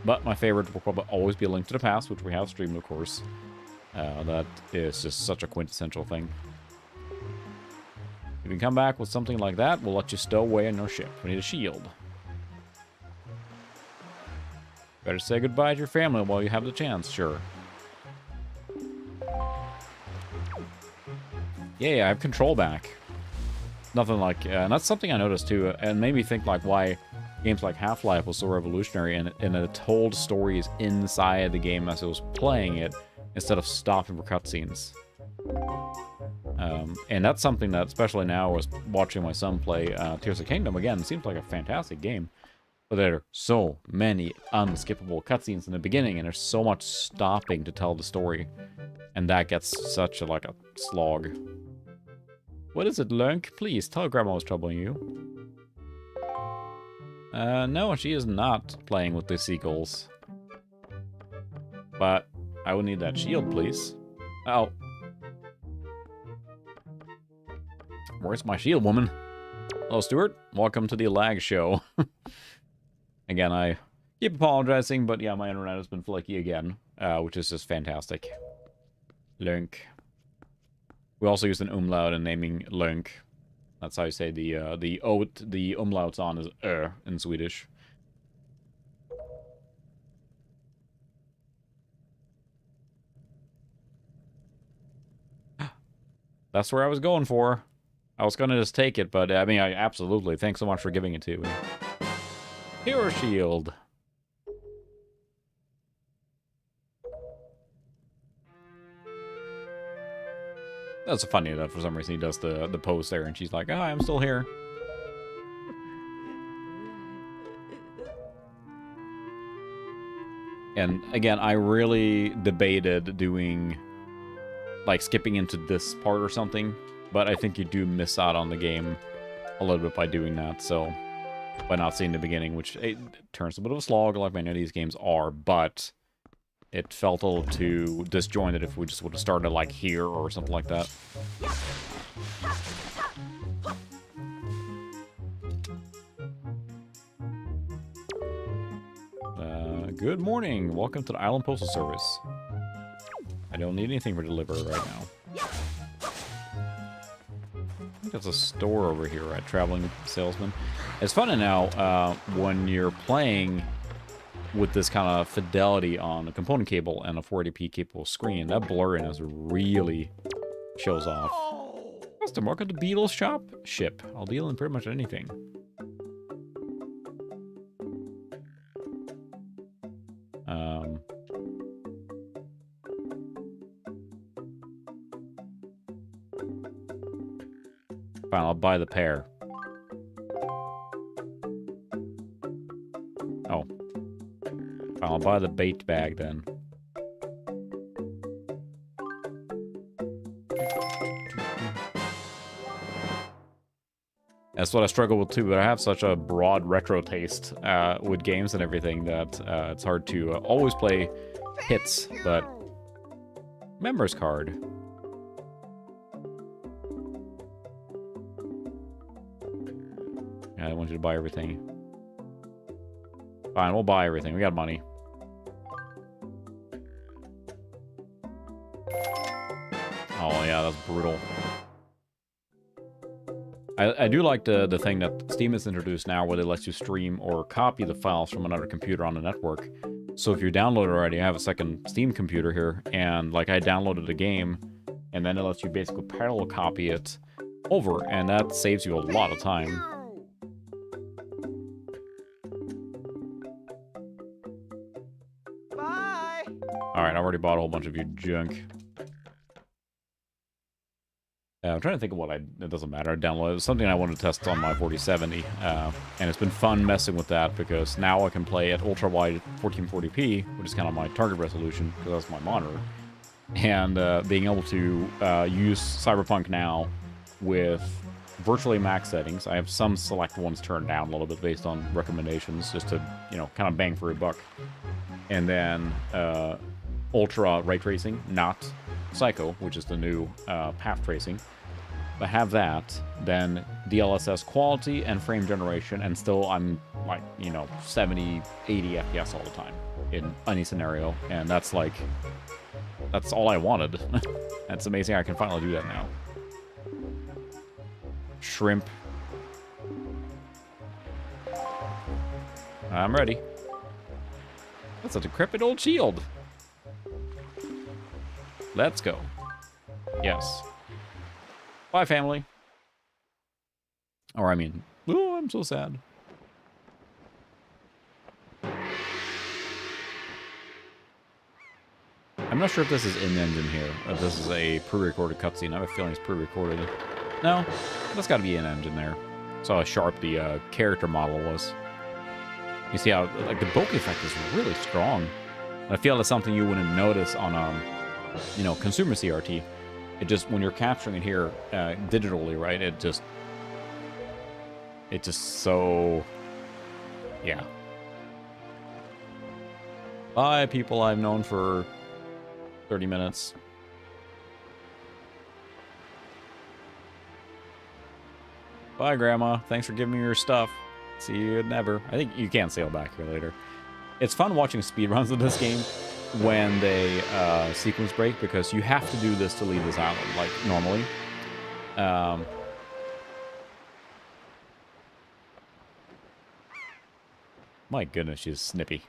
But my favorite will probably always be A Link to the Past, which we have streamed, of course. That is just such a quintessential thing. If you can come back with something like that, we'll let you stow away on your ship. We need a shield. Better say goodbye to your family while you have the chance, sure. Yeah, I have control back. Nothing like... and that's something I noticed, too, and made me think, like, why games like Half-Life was so revolutionary, and it told stories inside the game as it was playing it, instead of stopping for cutscenes. And that's something that, especially now, I was watching my son play Tears of the Kingdom again. It seems like a fantastic game. But there are so many unskippable cutscenes in the beginning, and there's so much stopping to tell the story. And that gets such a, like, a slog. What is it, Lunk? Please, tell Grandma what's troubling you. No, she is not playing with the seagulls. But I would need that shield, please. Oh. Where's my shield, woman? Hello, Stuart. Welcome to the lag show. Again, I keep apologizing, but yeah, my internet has been flaky again, which is just fantastic. Lunk. We also use an umlaut in naming Lunk. That's how you say the umlaut's on is in Swedish. That's where I was going for. I was gonna just take it, but I mean, absolutely. Thanks so much for giving it to me. Hero Shield. That's funny that for some reason he does the pose there, and she's like, "Ah, I'm still here." And again, I really debated doing, like, skipping into this part or something, but I think you do miss out on the game a little bit by doing that, so by not seeing the beginning, which it turns a bit of a slog, like many of these games are, but it felt a little too disjointed if we just would have started, like, here or something like that. Good morning. Welcome to the Island Postal Service. I don't need anything for delivery right now. I think there's a store over here, right? Traveling salesman. It's funny now, when you're playing with this kind of fidelity on a component cable and a 480p capable screen, that blurriness really shows off. Custom, welcome to Beatles ship. I'll deal in pretty much anything. Fine, I'll buy the pair. Oh. Fine, I'll buy the bait bag then. That's what I struggle with too, but I have such a broad retro taste with games and everything that it's hard to always play hits, but... Members card. Yeah, I want you to buy everything. Fine, we'll buy everything. We got money. Oh, yeah, that's brutal. I do like the thing that Steam has introduced now where it lets you stream or copy the files from another computer on the network. So if you download it already, I have a second Steam computer here, and like I downloaded a game, and then it lets you basically parallel copy it over, and that saves you a lot of time.
Bye.
Alright, I already bought a whole bunch of your junk. I'm trying to think of what it doesn't matter. I downloaded something I wanted to test on my 4070, and it's been fun messing with that because now I can play at ultra-wide 1440p, which is kind of my target resolution because that's my monitor, and being able to use Cyberpunk now with virtually max settings. I have some select ones turned down a little bit based on recommendations, just to, you know, kind of bang for a buck. And then ultra ray tracing, not Psycho, which is the new path tracing. But have that, then DLSS quality and frame generation, and still I'm like, you know, 70, 80 FPS all the time in any scenario. And that's like, that's all I wanted. That's amazing I can finally do that now. Shrimp. I'm ready. That's a decrepit old shield. Let's go. Yes. Bye, family. Or, I mean, oh, I'm so sad. I'm not sure if this is in-engine here, or if this is a pre-recorded cutscene. I have a feeling it's pre-recorded. No, that's got to be in-engine there. Saw how sharp the character model was. You see how, like, the bokeh effect is really strong. I feel that's something you wouldn't notice on, you know, consumer CRT. It just, when you're capturing it here digitally, right, it just so, yeah. Bye, people I've known for 30 minutes. Bye, Grandma. Thanks for giving me your stuff. See you never. I think you can sail back here later. It's fun watching speedruns of this game when they sequence break, because you have to do this to leave this island, like, normally. My goodness, she's snippy.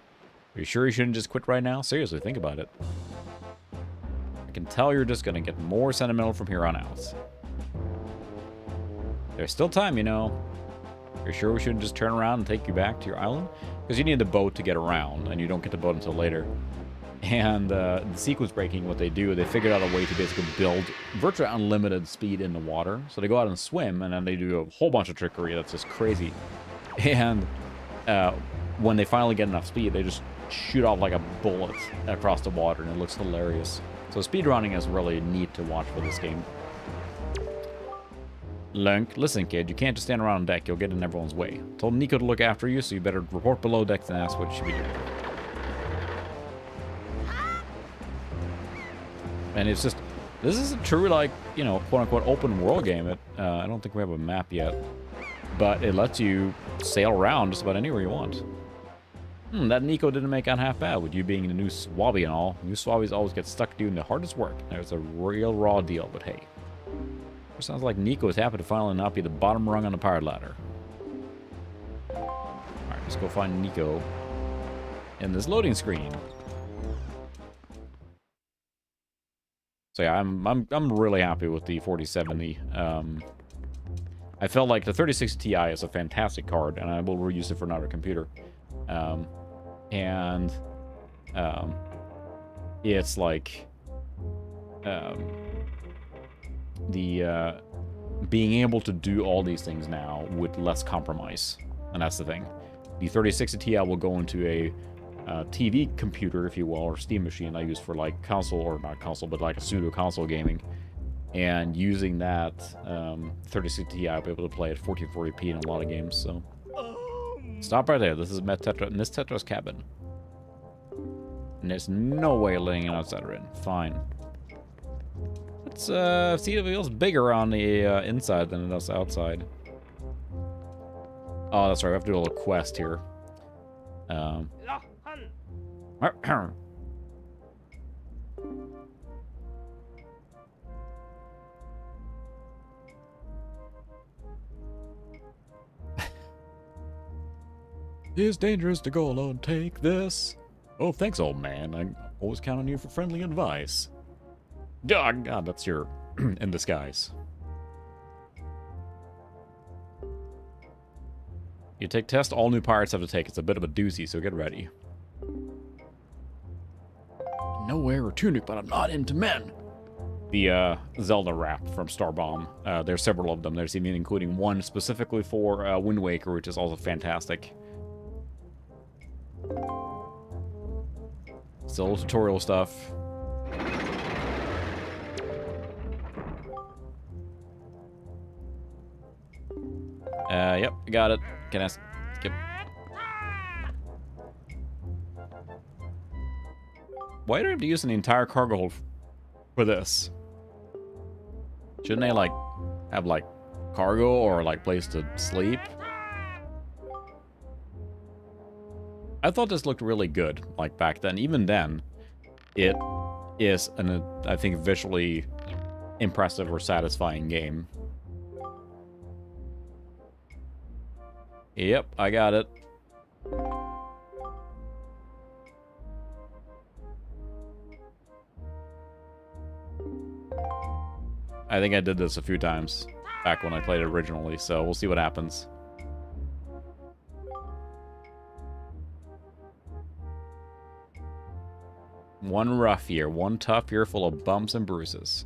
Are you sure you shouldn't just quit right now? Seriously, think about it. I can tell you're just gonna get more sentimental from here on out. There's still time, you know. Are you sure we shouldn't just turn around and take you back to your island? Because you need a boat to get around, and you don't get the boat until later. And the sequence breaking, what they do, they figured out a way to basically build virtually unlimited speed in the water. So they go out and swim, and then they do a whole bunch of trickery that's just crazy. And when they finally get enough speed, they just shoot off like a bullet across the water, and it looks hilarious. So speedrunning is really neat to watch for this game. Lunk, listen, kid, you can't just stand around on deck. You'll get in everyone's way. Told Nico to look after you, so you better report below deck and ask what you should be doing. And it's just, this is a true, like, you know, quote-unquote open world game. I don't think we have a map yet, but it lets you sail around just about anywhere you want. That Nico didn't make out half bad with you being the new swabby and all. New swabbies always get stuck doing the hardest work. There's a real raw deal, but hey. It sounds like Nico is happy to finally not be the bottom rung on the pirate ladder. Alright, let's go find Nico in this loading screen. So yeah, I'm really happy with the 4070. I felt like the 3060 Ti is a fantastic card, and I will reuse it for another computer. It's like being able to do all these things now with less compromise, and that's the thing. The 3060 Ti will go into a TV computer, if you will, or Steam machine I use for like console, or not console, but like a pseudo console gaming. And using that 3060 Ti, I'll be able to play at 1440p in a lot of games. So stop right there. This is Miss Tetra's cabin. And there's no way of letting an outsider in. Fine. Let's see if it feels bigger on the inside than it does outside. Oh, that's right. We have to do a little quest here. It's dangerous to go alone. Take this. Oh, thanks, old man. I always count on you for friendly advice. God, that's your in disguise. You take test all new pirates have to take. It's a bit of a doozy, so get ready. No air or tunic, but I'm not into men. The Zelda rap from Starbomb. There's several of them. There's even including one specifically for Wind Waker, which is also fantastic. Still tutorial stuff. Yep, got it. Can I skip? Why do I have to use an entire cargo hold for this? Shouldn't they, like, have, like, cargo or, like, place to sleep? I thought this looked really good, like, back then. Even then, it is, I think, visually impressive or satisfying game. Yep, I got it. I think I did this a few times back when I played it originally, so we'll see what happens. One rough year, one tough year full of bumps and bruises.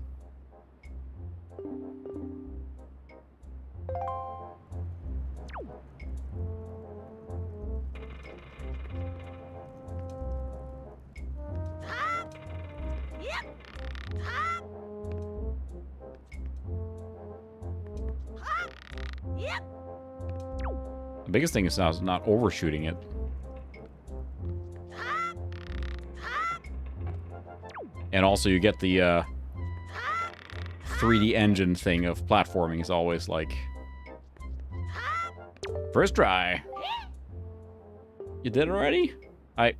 The biggest thing is now is not overshooting it. And also you get the 3D engine thing of platforming is always like... First try. You did it already? I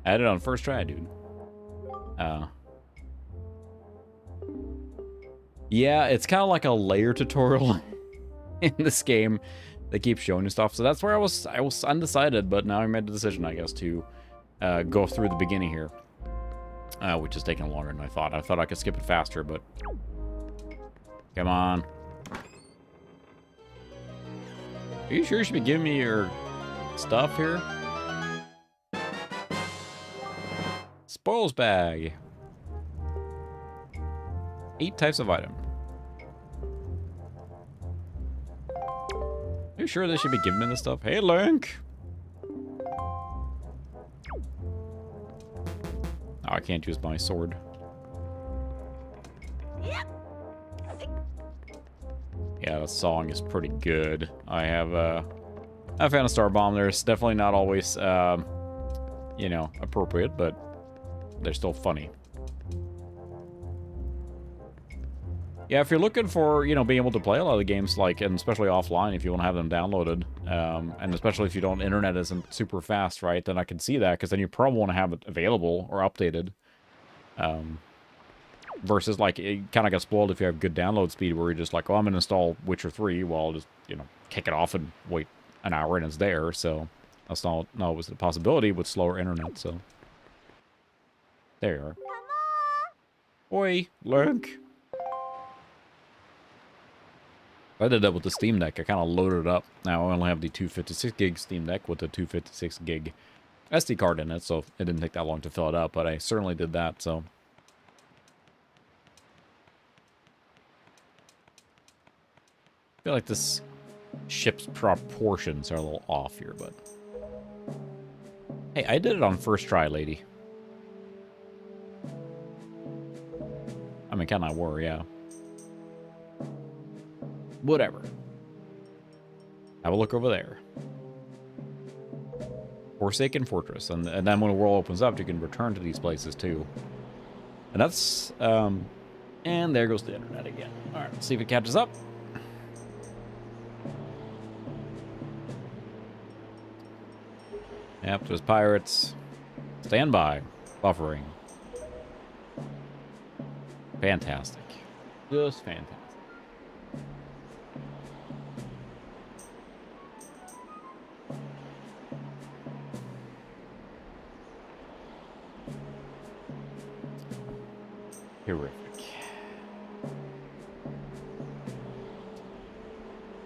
did it on first try, dude. Yeah, it's kind of like a layer tutorial in this game. They keep showing you stuff, so that's where I was undecided, but now I made the decision, I guess, to go through the beginning here, which is taking longer than I thought. I thought I could skip it faster, but come on. Are you sure you should be giving me your stuff here? Spoils bag. 8 types of item. Are you sure they should be giving me this stuff? Hey, Link! Oh, I can't use my sword. Yeah, the song is pretty good. I found a star bomb. There's definitely not always, you know, appropriate, but they're still funny. Yeah, if you're looking for, you know, being able to play a lot of the games, like, and especially offline, if you want to have them downloaded, and especially if you don't, internet isn't super fast, right, then I can see that, because then you probably want to have it available or updated. Versus, like, it kind of got spoiled if you have good download speed, where you're just like, oh, I'm going to install Witcher 3, well, I'll just, you know, kick it off and wait an hour and it's there, so that's not always the possibility with slower internet, so. There you are. Oi, Link. I did that with the Steam Deck. I kind of loaded it up. Now I only have the 256 gig Steam Deck with the 256 gig SD card in it, so it didn't take that long to fill it up, but I certainly did that, so. I feel like this ship's proportions are a little off here, but. Hey, I did it on first try, lady. I mean, kind of were, yeah. Whatever. Have a look over there. Forsaken Fortress. And then when the world opens up, you can return to these places, too. And that's, and there goes the internet again. All right, let's see if it catches up. Yep, there's pirates. Stand by. Buffering. Fantastic. Just fantastic. Terrific.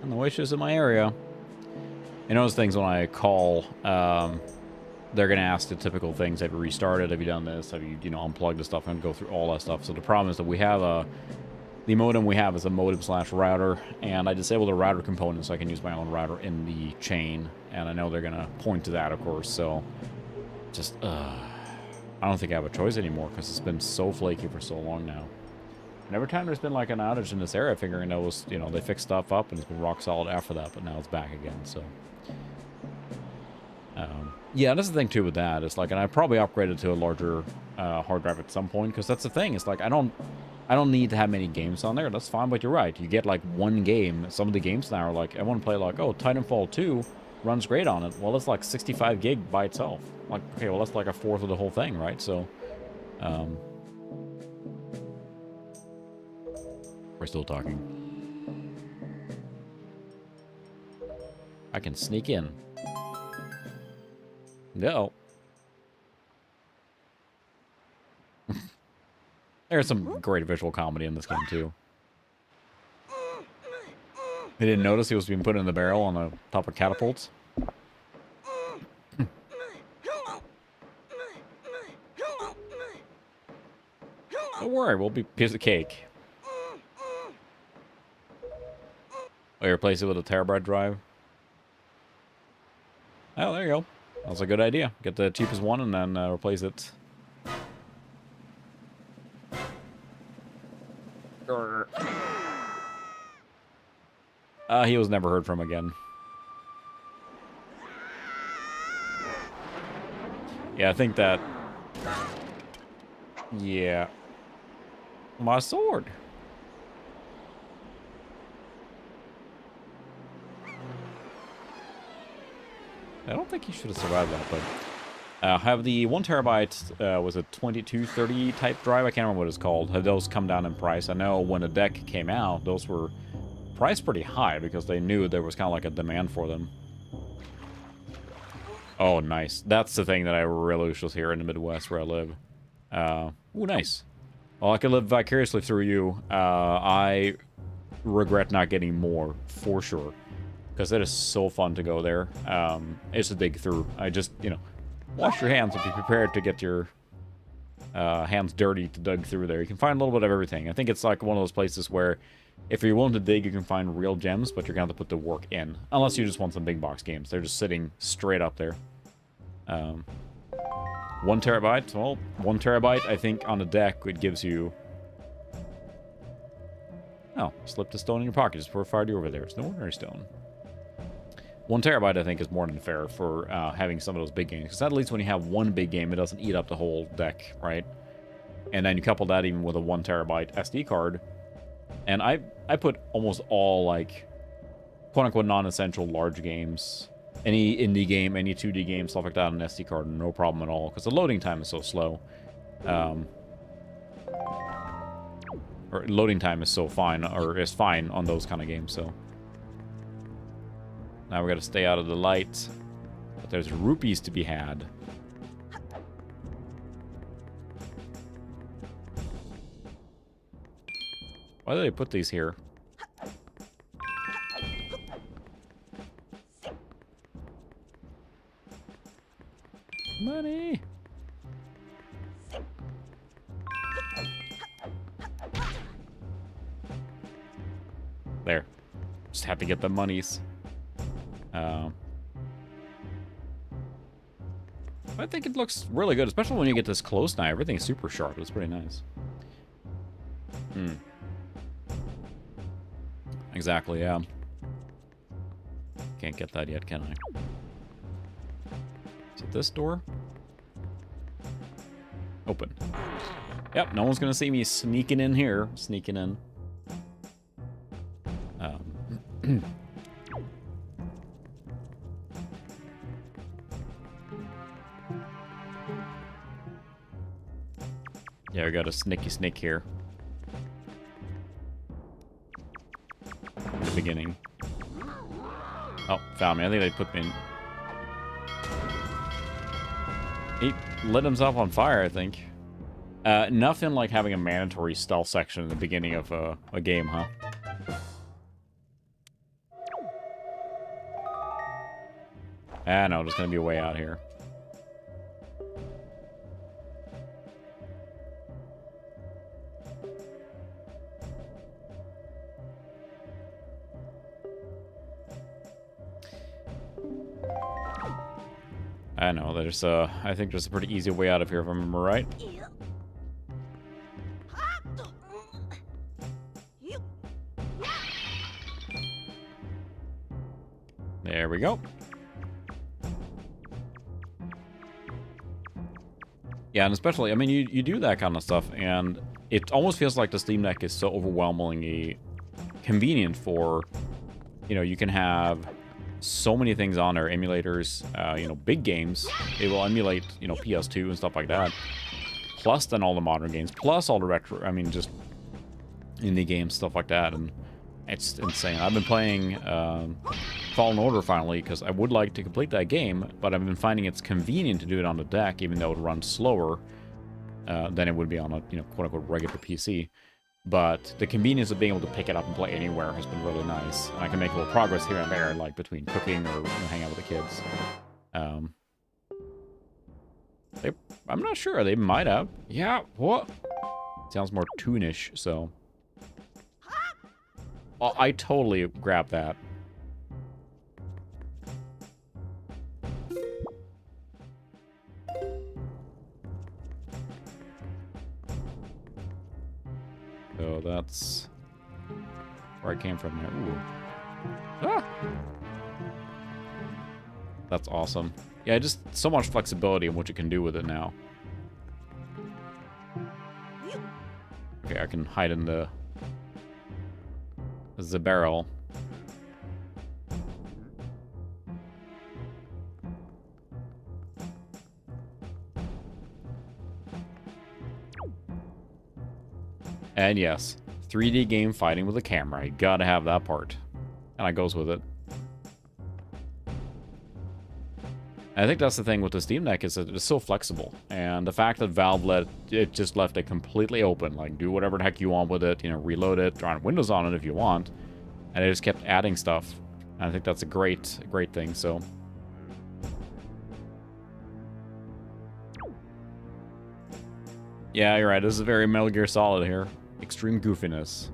And the wishes in my area. You know those things when I call, they're going to ask the typical things. Have you restarted? Have you done this? Have you know, unplugged the stuff and go through all that stuff? So the problem is that we have the modem we have is a modem/router, and I disabled the router component so I can use my own router in the chain. And I know they're going to point to that, of course. So just, I don't think I have a choice anymore because it's been so flaky for so long now. And every time there's been like an outage in this area, figuring it was, you know, they fixed stuff up and it's been rock solid after that, but now it's back again, so. Yeah, that's the thing too with that. It's like, and I probably upgraded to a larger hard drive at some point, because that's the thing. It's like, I don't need to have many games on there. That's fine, but you're right. You get like one game. Some of the games now are like, I want to play like, oh, Titanfall 2 runs great on it. Well, it's like 65 gig by itself. Like, okay, well, that's like a fourth of the whole thing, right? So, we're still talking. I can sneak in. No. There's some great visual comedy in this game, too. They didn't notice he was being put in the barrel on the top of catapults. Don't worry, we'll be a piece of cake. Oh, you replace it with a terabyte drive? Oh, there you go. That's a good idea. Get the cheapest one and then replace it. He was never heard from again. Yeah, I think that... Yeah. My sword. I don't think he should have survived that, but... have the 1 terabyte, was a 2230 type drive? I can't remember what it's called. Have those come down in price? I know when the deck came out, those were priced pretty high because they knew there was kind of like a demand for them. Oh, nice. That's the thing that I really wish was here in the Midwest where I live. Ooh, nice. Well, I could live vicariously through you. I regret not getting more, for sure. Because it is so fun to go there. It's a dig through. I just, you know, wash your hands and be prepared to get your hands dirty to dig through there. You can find a little bit of everything. I think it's like one of those places where if you're willing to dig, you can find real gems, but you're going to have to put the work in. Unless you just want some big box games. They're just sitting straight up there. 1 terabyte? Well, 1 terabyte, I think, on the deck, it gives you... Oh, slipped a stone in your pocket. Just fired you over there. It's no ordinary stone. 1 terabyte, I think, is more than fair for having some of those big games. Because at least when you have one big game, it doesn't eat up the whole deck, right? And then you couple that even with a 1 terabyte SD card. And I put almost all, like, quote-unquote non-essential large games. Any indie game, any 2D game, stuff like that on an SD card, no problem at all. Because the loading time is so slow. Or loading time is so fine, or is fine on those kind of games, so... Now we gotta stay out of the light. But there's rupees to be had. Why did they put these here? Money! There. Just have to get the monies. I think it looks really good, especially when you get this close now. Everything's super sharp. It's pretty nice. Hmm. Exactly, yeah. Can't get that yet, can I? Is it this door? Open. Yep, no one's gonna see me sneaking in here. Sneaking in. Yeah, we got a sneaky snake here. At the beginning. Oh, found me. I think they put me in. He lit himself on fire, I think. Nothing like having a mandatory stealth section in the beginning of a game, huh? Ah, no, there's gonna be a way out here. I know, there's I think there's a pretty easy way out of here if I remember right. There we go. Yeah, and especially, I mean, you do that kind of stuff, and it almost feels like the Steam Deck is so overwhelmingly convenient for, you know, you can have so many things on there, emulators, you know, big games. It will emulate, you know, PS2 and stuff like that. Plus then all the modern games, plus all the retro, I mean, just indie games, stuff like that, and it's insane. I've been playing Fallen Order finally, because I would like to complete that game, but I've been finding it's convenient to do it on the deck, even though it runs slower than it would be on a, you know, quote-unquote regular PC. But the convenience of being able to pick it up and play anywhere has been really nice. And I can make a little progress here and there, like between cooking or, you know, hang out with the kids. I'm not sure. They might have. Yeah, what? Sounds more toonish, so. Oh, I totally grabbed that. So that's where I came from there. Ooh. Ah! That's awesome. Yeah, just so much flexibility in what you can do with it now. Okay, I can hide in the barrel. And yes, 3D game fighting with a camera. You gotta have that part. And it goes with it. I think that's the thing with the Steam Deck, is that it's so flexible. And the fact that Valve just left it completely open. Like, do whatever the heck you want with it. You know, reload it, run Windows on it if you want. And they just kept adding stuff. And I think that's a great thing, so. Yeah, you're right. This is very Metal Gear Solid here. Extreme goofiness.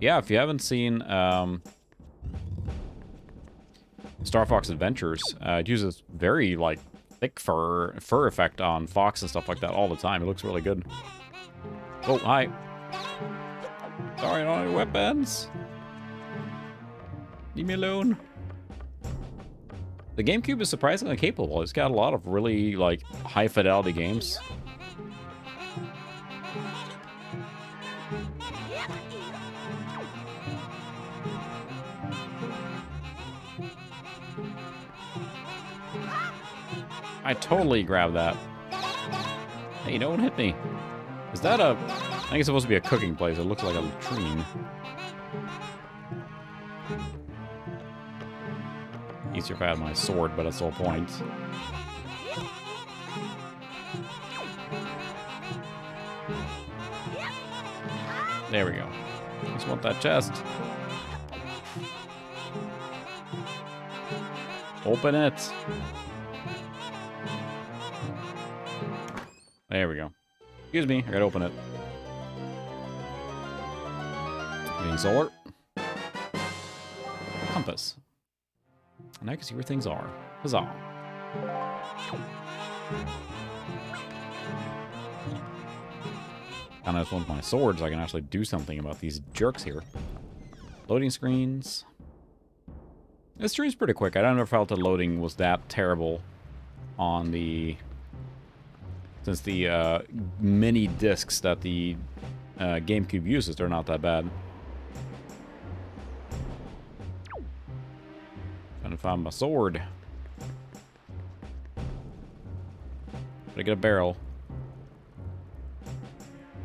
Yeah, if you haven't seen Star Fox Adventures, it uses very, like, thick fur effect on Fox and stuff like that all the time. It looks really good. Oh, hi. Sorry, I don't have any weapons. Leave me alone. The Gamecube is surprisingly capable. It's got a lot of really, like, high-fidelity games. I totally grabbed that. Hey, don't hit me. Is that a... I think it's supposed to be a cooking place. It looks like a latrine. Easier if I had my sword, but that's the whole point. There we go. Just want that chest. Open it. There we go. Excuse me, I gotta open it. Getting solar. Compass. And I can see where things are. Huzzah. And I just want my sword so I can actually do something about these jerks here. Loading screens. This stream's pretty quick. I don't know if I felt the loading was that terrible on the... Since the mini discs that the Gamecube uses, they're not that bad. Trying to find my sword. Gotta get a barrel.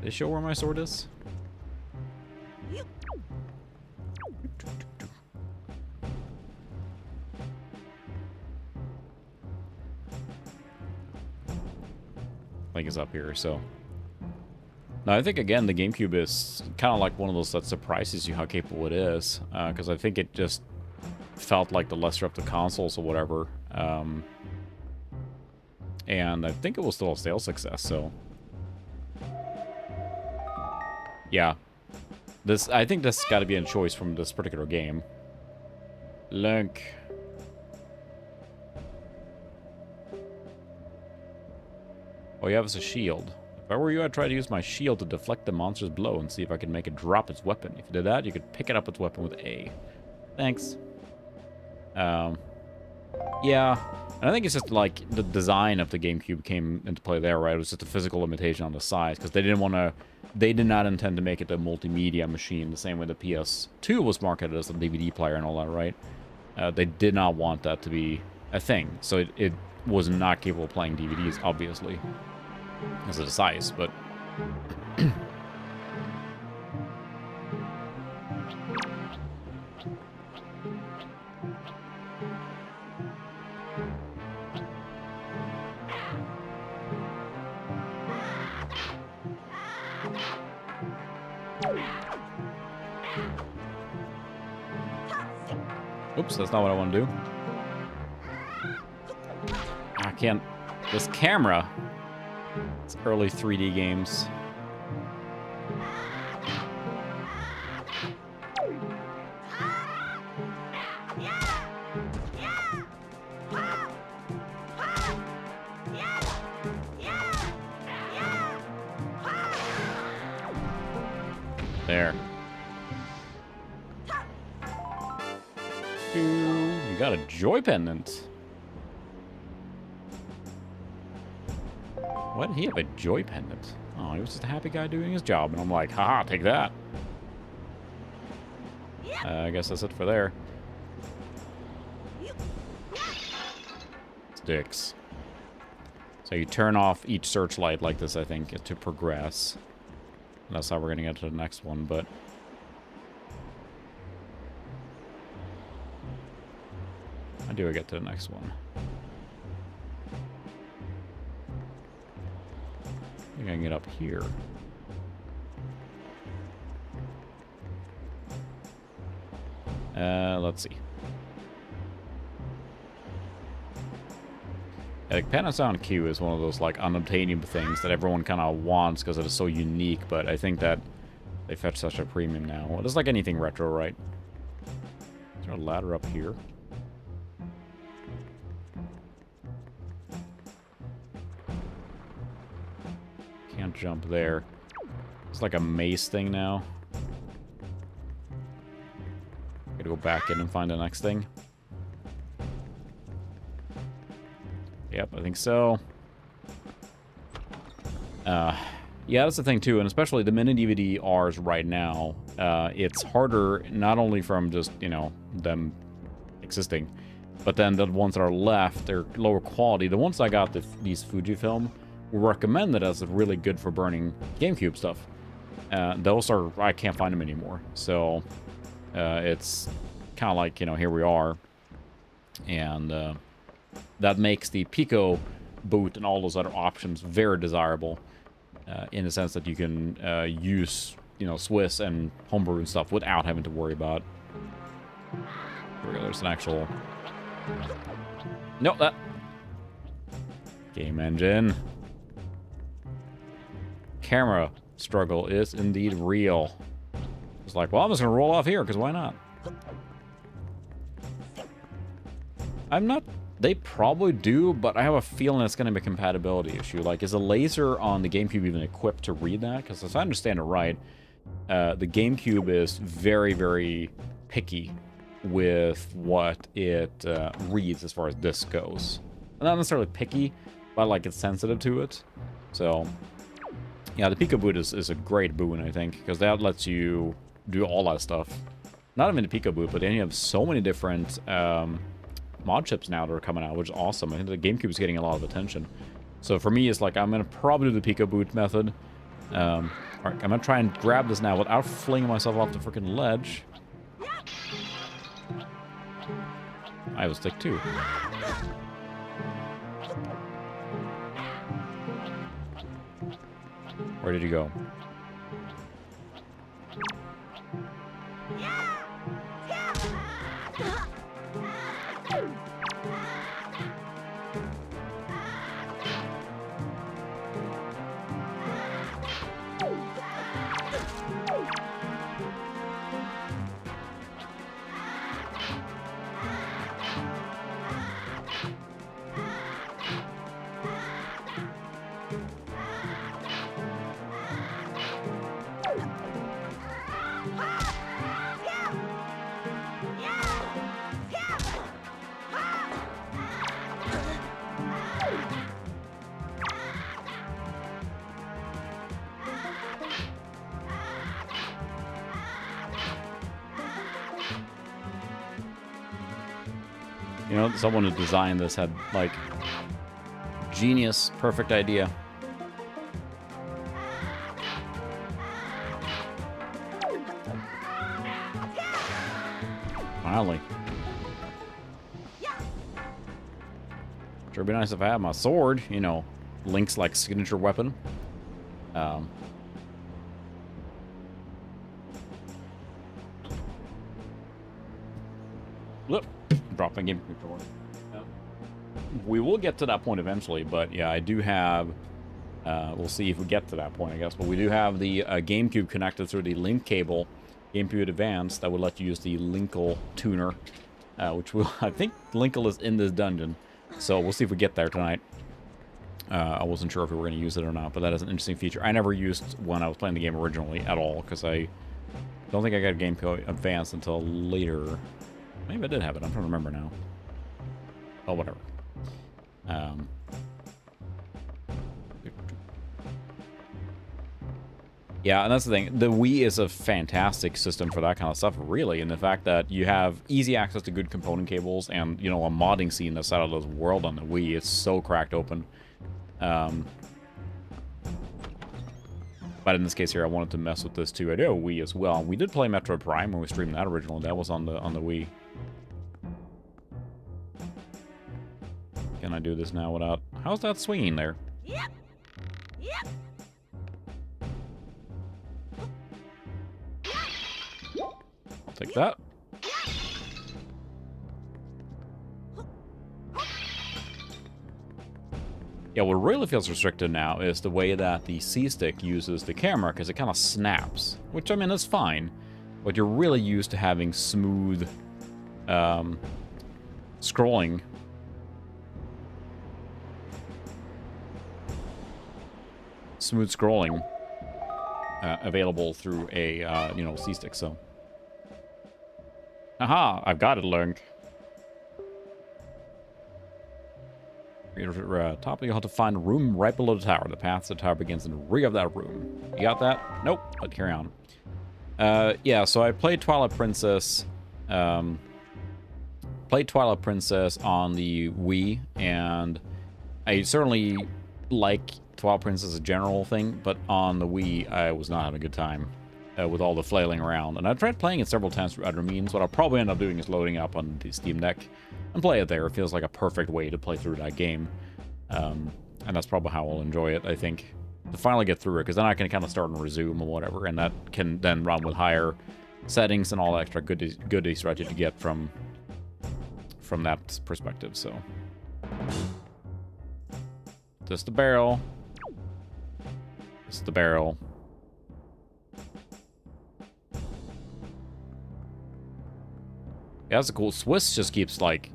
Did they show where my sword is? I think it's up here, so... Now, I think, again, the GameCube is kind of like one of those that surprises you how capable it is. Because I think it just felt like the lesser of the consoles or whatever. And I think it was still a sales success, so... Yeah. I think this got to be a choice from this particular game. Link. Oh, you have us a shield. If I were you, I'd try to use my shield to deflect the monster's blow and see if I can make it drop its weapon. If you did that, you could pick it up its weapon with A. Thanks. Yeah. And I think it's just like the design of the GameCube came into play there, right? It was just a physical limitation on the size because they didn't want to... They did not intend to make it a multimedia machine the same way the PS2 was marketed as a DVD player and all that, right? They did not want that to be a thing. So it was not capable of playing DVDs, obviously, because of the size, but... Oops, that's not what I want to do. I can't... This camera... It's early 3D games. There. You got a joy pendant. Why did he have a joy pendant? Oh, he was just a happy guy doing his job, and I'm like, haha, take that. I guess that's it for there. Sticks. So you turn off each searchlight like this, I think, to progress. And that's how we're gonna get to the next one, but... How do I get to the next one? I think I can get up here. Let's see. Yeah, like Panasonic Q is one of those like unobtainium things that everyone kind of wants because it is so unique, but I think that they fetch such a premium now. Well, it's like anything retro, right? Is there a ladder up here? Can't jump there. It's like a maze thing now. Gotta go back in and find the next thing. Yep, I think so. Yeah, that's the thing too, and especially the mini DVD-Rs right now, it's harder not only from just, you know, them existing, but then the ones that are left, they're lower quality. The ones I got, these Fujifilm, were recommended as really good for burning GameCube stuff. Those are, I can't find them anymore. So, it's kind of like, you know, here we are. And that makes the Pico boot and all those other options very desirable. In the sense that you can use, you know, Swiss and homebrew and stuff without having to worry about... Here we go, there's an actual... Nope, that... Game engine. Camera struggle is indeed real. It's like, well, I'm just gonna roll off here, because why not? I'm not They probably do, but I have a feeling it's going to be a compatibility issue. Like, is a laser on the GameCube even equipped to read that? Because as I understand it right, the GameCube is very, very picky with what it reads as far as disc goes. Not necessarily picky, but like it's sensitive to it. So, yeah, the Pico boot is a great boon, I think, because that lets you do all that stuff. Not even the Pico boot, but then you have so many different mod chips now that are coming out, which is awesome. I think the GameCube is getting a lot of attention. So for me, it's like I'm going to probably do the Pico boot method. All right, I'm going to try and grab this now without flinging myself off the freaking ledge. I have a stick too. Where did you go? You know, someone who designed this had, like, genius, perfect idea. Finally. Sure would be nice if I had my sword, you know, Link's, like, signature weapon. Whoop. Drop my game controller. We will get to that point eventually, but yeah, I do have... we'll see if we get to that point, I guess. But we do have the GameCube connected through the link cable, GameCube Advance, that would let you use the Linkle tuner, which will... I think Linkle is in this dungeon, so we'll see if we get there tonight. I wasn't sure if we were going to use it or not, but that is an interesting feature. I never used when I was playing the game originally at all, because I don't think I got GameCube Advance until later. Maybe I did have it. I'm trying to remember now. Oh, whatever. Yeah, and that's the thing. The Wii is a fantastic system for that kind of stuff, really. And the fact that you have easy access to good component cables and, you know, a modding scene that's out of this world on the Wii. It's so cracked open. But in this case here, I wanted to mess with this too. I do have a Wii as well. We did play Metroid Prime when we streamed that originally. That was on the Wii. Can I do this now without... How's that swinging there? Yep. Yep. I'll take that. Yeah, what really feels restricted now is the way that the C-Stick uses the camera, because it kind of snaps. Which, I mean, is fine. But you're really used to having smooth scrolling. Smooth scrolling available through a, you know, C-Stick, so. Aha! I've got it, Link. Top, you'll have to find a room right below the tower. The path to the tower begins in the rear of that room. You got that? Nope, but carry on. Yeah, so I played Twilight Princess. Played Twilight Princess on the Wii, and I certainly like Twilight Princess as a general thing, but on the Wii, I was not having a good time with all the flailing around. And I tried playing it several times through other means. What I'll probably end up doing is loading up on the Steam Deck and play it there. It feels like a perfect way to play through that game. And that's probably how I'll enjoy it, I think, to finally get through it, because then I can kind of start and resume or whatever, and that can then run with higher settings and all the extra goodies right, that you get from that perspective, so. Just the barrel. Just the barrel. Yeah, that's cool. Swiss just keeps, like,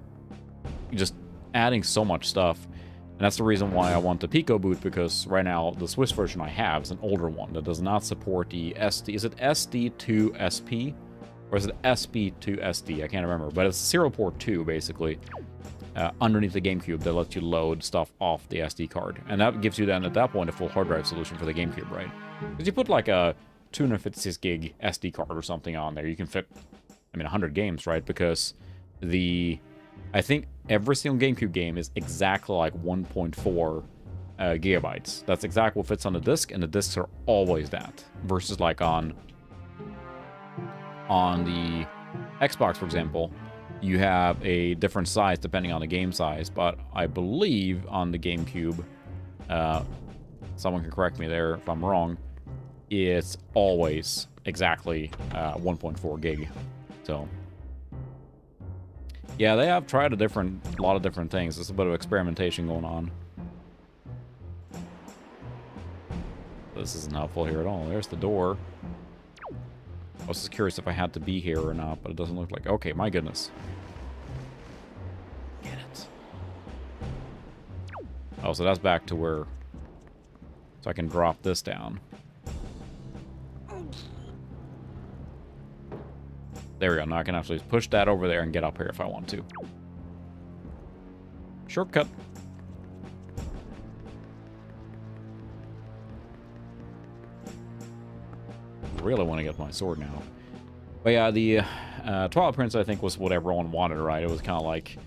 just adding so much stuff. And that's the reason why I want the Pico boot, because right now the Swiss version I have is an older one that does not support the SD. Is it SD to SP? Or is it SP to SD? I can't remember. But it's serial port 2, basically, underneath the GameCube that lets you load stuff off the SD card. And that gives you then, at that point, a full hard drive solution for the GameCube, right? Because you put like a 256 gig SD card or something on there, you can fit, I mean, 100 games, right? Because I think every single GameCube game is exactly like 1.4 gigabytes. That's exactly what fits on the disc, and the discs are always that. Versus like on the Xbox, for example, you have a different size depending on the game size. But I believe on the GameCube, someone can correct me there if I'm wrong, it's always exactly 1.4 gig. So yeah, they have tried a lot of different things. There's a bit of experimentation going on. This isn't helpful here at all. There's the door. I was just curious if I had to be here or not, but it doesn't look like... Okay, my goodness. Get it. Oh, so that's back to where... So I can drop this down. There we go. Now I can actually push that over there and get up here if I want to. Shortcut. Really want to get my sword now. But yeah, the Twilight Prince, I think, was what everyone wanted, right? It was kind of like,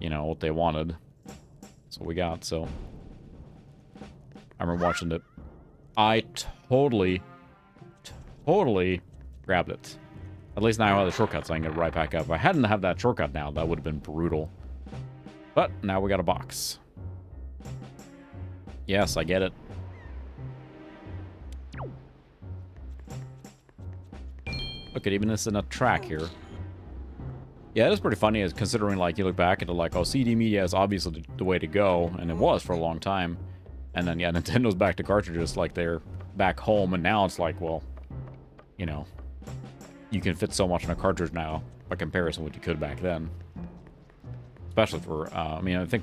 you know, what they wanted. That's what we got, so. I remember watching it. I totally grabbed it. At least now I have the shortcut, so I can get right back up. If I hadn't have that shortcut now, that would have been brutal. But now we got a box. Yes, I get it. Look at even this in a track here. Yeah, it is pretty funny, as considering like you look back at it like, oh, CD media is obviously the way to go, and it was for a long time. And then yeah, Nintendo's back to cartridges like they're back home, and now it's like, well, you know, you can fit so much in a cartridge now by comparison to what you could back then. Especially for, I mean, I think,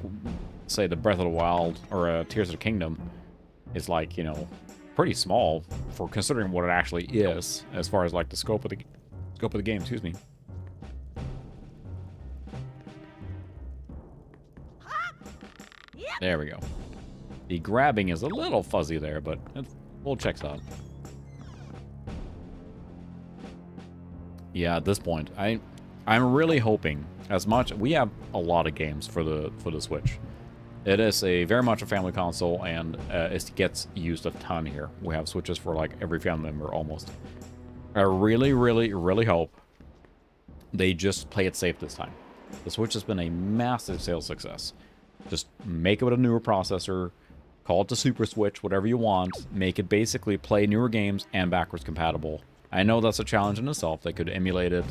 say, the Breath of the Wild or Tears of the Kingdom is like, you know, pretty small for considering what it actually is as far as like the scope of the game. Excuse me. There we go. The grabbing is a little fuzzy there, but we'll check that out. Yeah, at this point, I'm really hoping as much. We have a lot of games for the Switch. It is very much a family console, and it gets used a ton here. We have Switches for like every family member almost. I really, really, really hope they just play it safe this time. The Switch has been a massive sales success. Just make it with a newer processor, call it the Super Switch, whatever you want. Make it basically play newer games and backwards compatible. I know that's a challenge in itself. They could emulate it.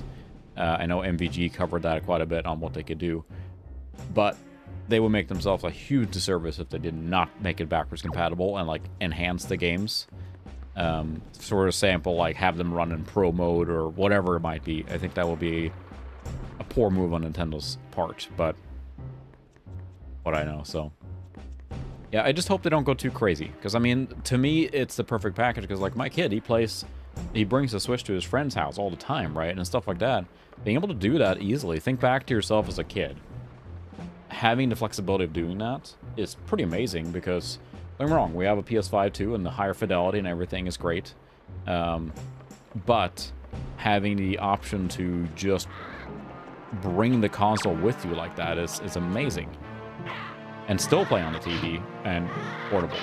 I know MVG covered that quite a bit on what they could do. But they would make themselves a huge disservice if they did not make it backwards compatible and like enhance the games. Sort of sample, like have them run in pro mode or whatever it might be. I think that would be a poor move on Nintendo's part, but what I know, so. Yeah, I just hope they don't go too crazy. Because, I mean, to me, it's the perfect package. Because, like, my kid, he brings the Switch to his friend's house all the time, right? And stuff like that. Being able to do that easily. Think back to yourself as a kid. Having the flexibility of doing that is pretty amazing. Because, don't get me wrong, we have a PS5 too, and the higher fidelity and everything is great. But having the option to just bring the console with you like that is amazing. And still play on the TV and portable.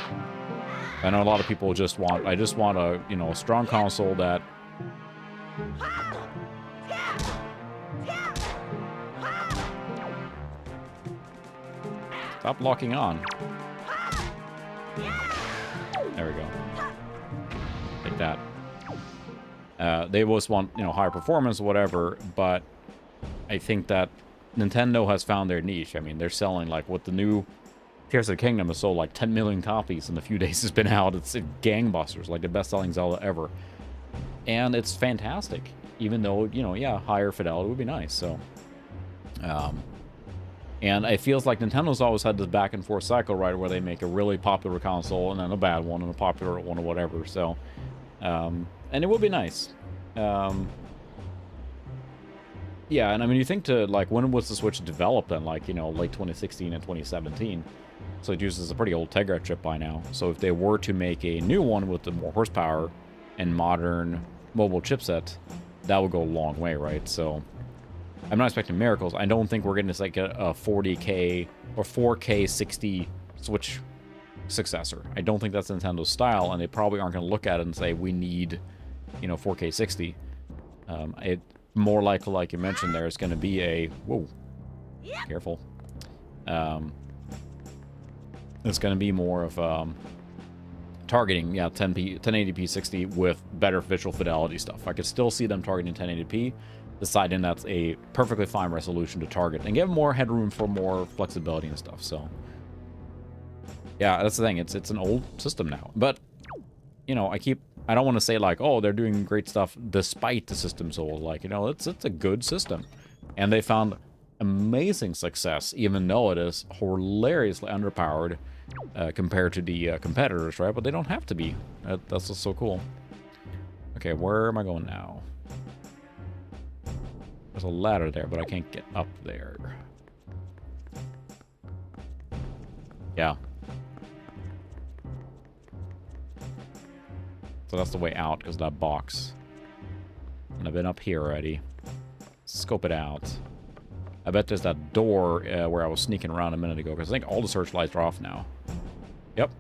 I know a lot of people just want, I just want a, you know, a strong console that... Stop locking on. There we go. Like that. They always want, you know, higher performance or whatever, but I think that Nintendo has found their niche. I mean, they're selling, like, with the new Tears of the Kingdom has sold, like, 10 million copies in the few days it's been out. It's gangbusters, like the best-selling Zelda ever. And it's fantastic, even though, you know, yeah, higher fidelity would be nice, so. And it feels like Nintendo's always had this back and forth cycle, right, where they make a really popular console and then a bad one and a popular one or whatever. So, and it would be nice. Yeah, and I mean, you think to, like, when was the Switch developed then? Like, you know, late 2016 and 2017. So it uses a pretty old Tegra chip by now. So if they were to make a new one with the more horsepower and modern mobile chipset, that would go a long way, right? So I'm not expecting miracles. I don't think we're getting like a 40K or 4K 60 Switch successor. I don't think that's Nintendo's style, and they probably aren't going to look at it and say, we need, you know, 4K 60. It more likely, like you mentioned there, is going to be a... Whoa. Careful. It's going to be more of targeting, yeah, 1080p 60 with better visual fidelity stuff. I could still see them targeting 1080p, deciding that's a perfectly fine resolution to target, and give more headroom for more flexibility and stuff. So, yeah, that's the thing. It's an old system now. But, you know, I don't want to say, like, oh, they're doing great stuff despite the system's old. Like, you know, it's a good system. And they found amazing success, even though it is hilariously underpowered compared to the competitors, right? But they don't have to be. That's what's so cool. Okay, where am I going now? There's a ladder there, but I can't get up there. Yeah. So that's the way out, because of that box. And I've been up here already. Scope it out. I bet there's that door where I was sneaking around a minute ago, because I think all the searchlights are off now. Yep.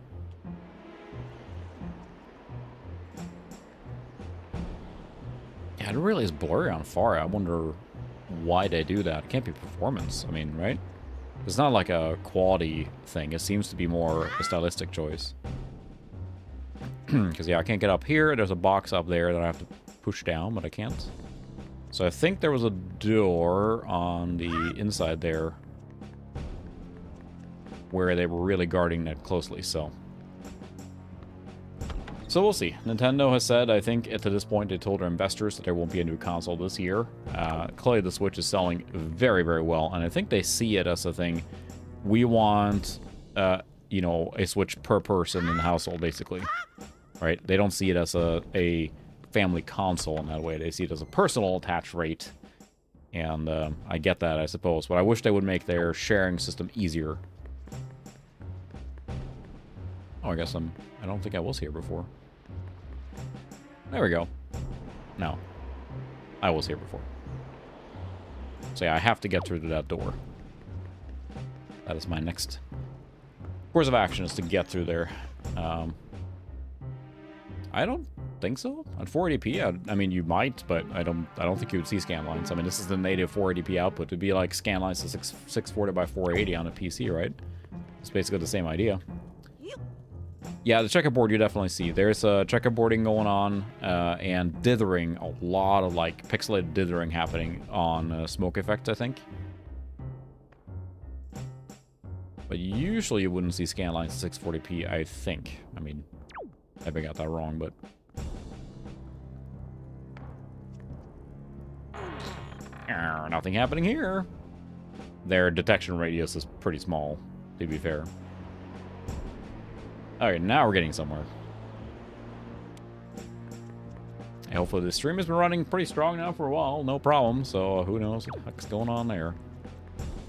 Yeah, it really is blurry on far. I wonder why they do that. It can't be performance, I mean, right? It's not like a quality thing. It seems to be more a stylistic choice. Because, yeah, I can't get up here. There's a box up there that I have to push down, but I can't. So I think there was a door on the inside there where they were really guarding that closely, so we'll see. Nintendo has said, I think, to this point, they told their investors that there won't be a new console this year. Clearly, the Switch is selling very, very well, and I think they see it as a thing. We want, you know, a Switch per person in the household, basically. Right? They don't see it as a family console in that way. They see it as a personal attach rate. And I get that, I suppose. But I wish they would make their sharing system easier. Oh, I guess I don't think I was here before. There we go. No. I was here before. So yeah, I have to get through to that door. That is my next course of action, is to get through there. I don't think so. On 480p, I mean, you might, but I don't think you would see scan lines. I mean, this is the native 480p output. It'd be like scan lines to 640 by 480 on a PC, right? It's basically the same idea. Yeah, the checkerboard you definitely see. There's checkerboarding going on, and dithering, a lot of like pixelated dithering happening on smoke effects, I think. But usually you wouldn't see scan lines to 640p, I think. I mean, maybe I got that wrong, but... Nothing happening here. Their detection radius is pretty small, to be fair. Alright, now we're getting somewhere. And hopefully the stream has been running pretty strong now for a while, no problem, so who knows what the heck's going on there.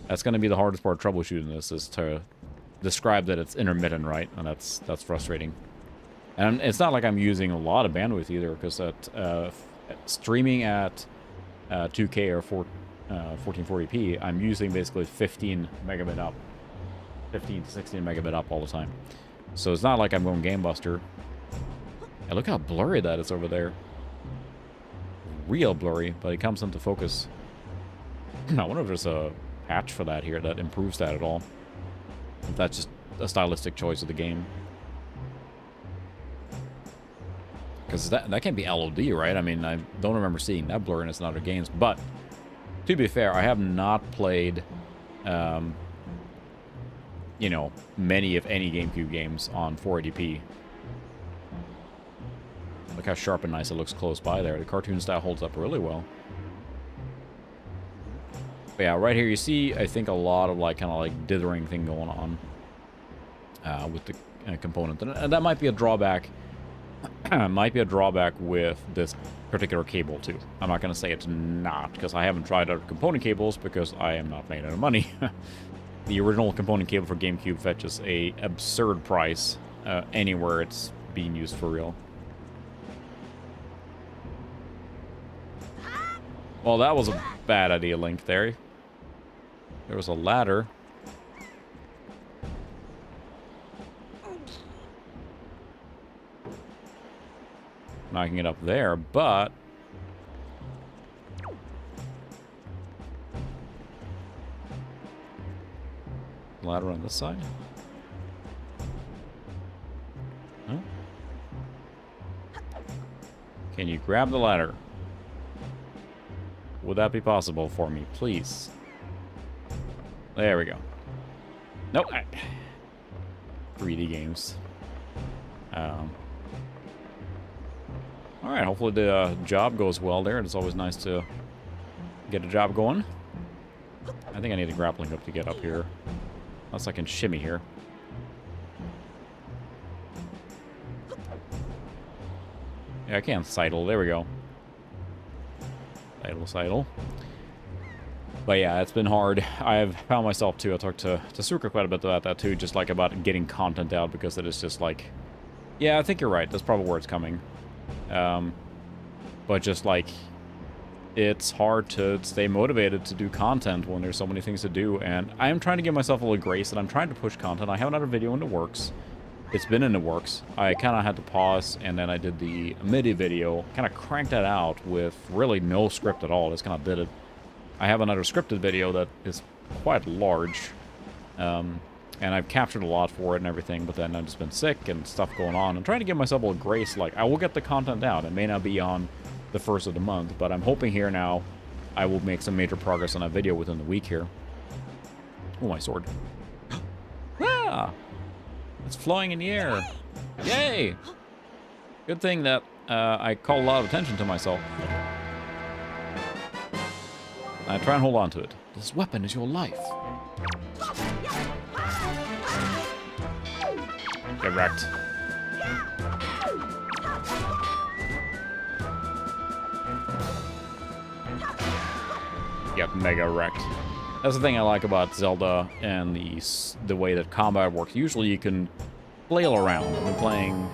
That's going to be the hardest part of troubleshooting this, is to describe that it's intermittent, right? And that's frustrating. And it's not like I'm using a lot of bandwidth either, because streaming at 2K or 1440p, I'm using basically 15 megabit up. 15 to 16 megabit up all the time. So it's not like I'm going Gamebuster. And look how blurry that is over there. Real blurry, but it comes into focus. I wonder if there's a patch for that here that improves that at all. If that's just a stylistic choice of the game. Because that can't be LOD, right? I mean, I don't remember seeing that blurriness in other games. But, to be fair, I have not played, you know, many, if any, GameCube games on 480p. Look how sharp and nice it looks close by there. The cartoon style holds up really well. But yeah, right here you see, I think, a lot of like kind of like dithering thing going on with the component. And that might be a drawback. Might be a drawback with this particular cable too. I'm not going to say it's not, because I haven't tried other component cables because I am not made any money. The original component cable for GameCube fetches a absurd price anywhere it's being used for real. Well, that was a bad idea, Link, there. There was a ladder. Now I can get up there, but... ladder on this side? Huh? Can you grab the ladder? Would that be possible for me, please? There we go. Nope. 3D games. Alright, hopefully the job goes well there. It's always nice to get a job going. I think I need a grappling hook to get up here. Unless I can shimmy here. Yeah, I can sidle. There we go. Sidle. But yeah, it's been hard. I've found myself too. I talked to Suka quite a bit about that too, just like about getting content out, because it is just like, yeah, I think you're right. That's probably where it's coming. But just like, it's hard to stay motivated to do content when there's so many things to do, and I am trying to give myself a little grace, and I'm trying to push content. I have another video in the works. It's been in the works. I kind of had to pause, and then I did the MIDI video, kind of cranked that out with really no script at all. Just kind of did it. I have another scripted video that is quite large, and I've captured a lot for it and everything, but then I've just been sick and stuff going on. I'm trying to give myself a little grace, like, I will get the content out. It may not be on the first of the month, but I'm hoping here now I will make some major progress on that video within the week here. Oh, my sword. Ah! It's flying in the air. Yay! Good thing that I call a lot of attention to myself. I try and hold on to it. This weapon is your life. Get wrecked. Get mega wrecked. That's the thing I like about Zelda and the way that combat works. Usually you can flail around. I've been playing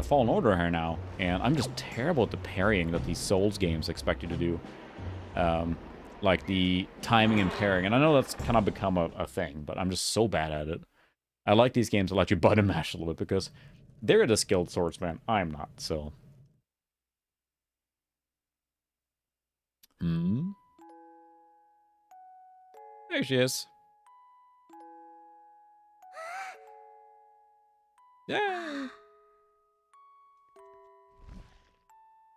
Fallen Order here now, and I'm just terrible at the parrying that these Souls games expect you to do. Like the timing and parrying. And I know that's kind of become a thing, but I'm just so bad at it. I like these games that let you button mash a little bit, because they're the skilled swordsman. I'm not, so... There she is. Yay!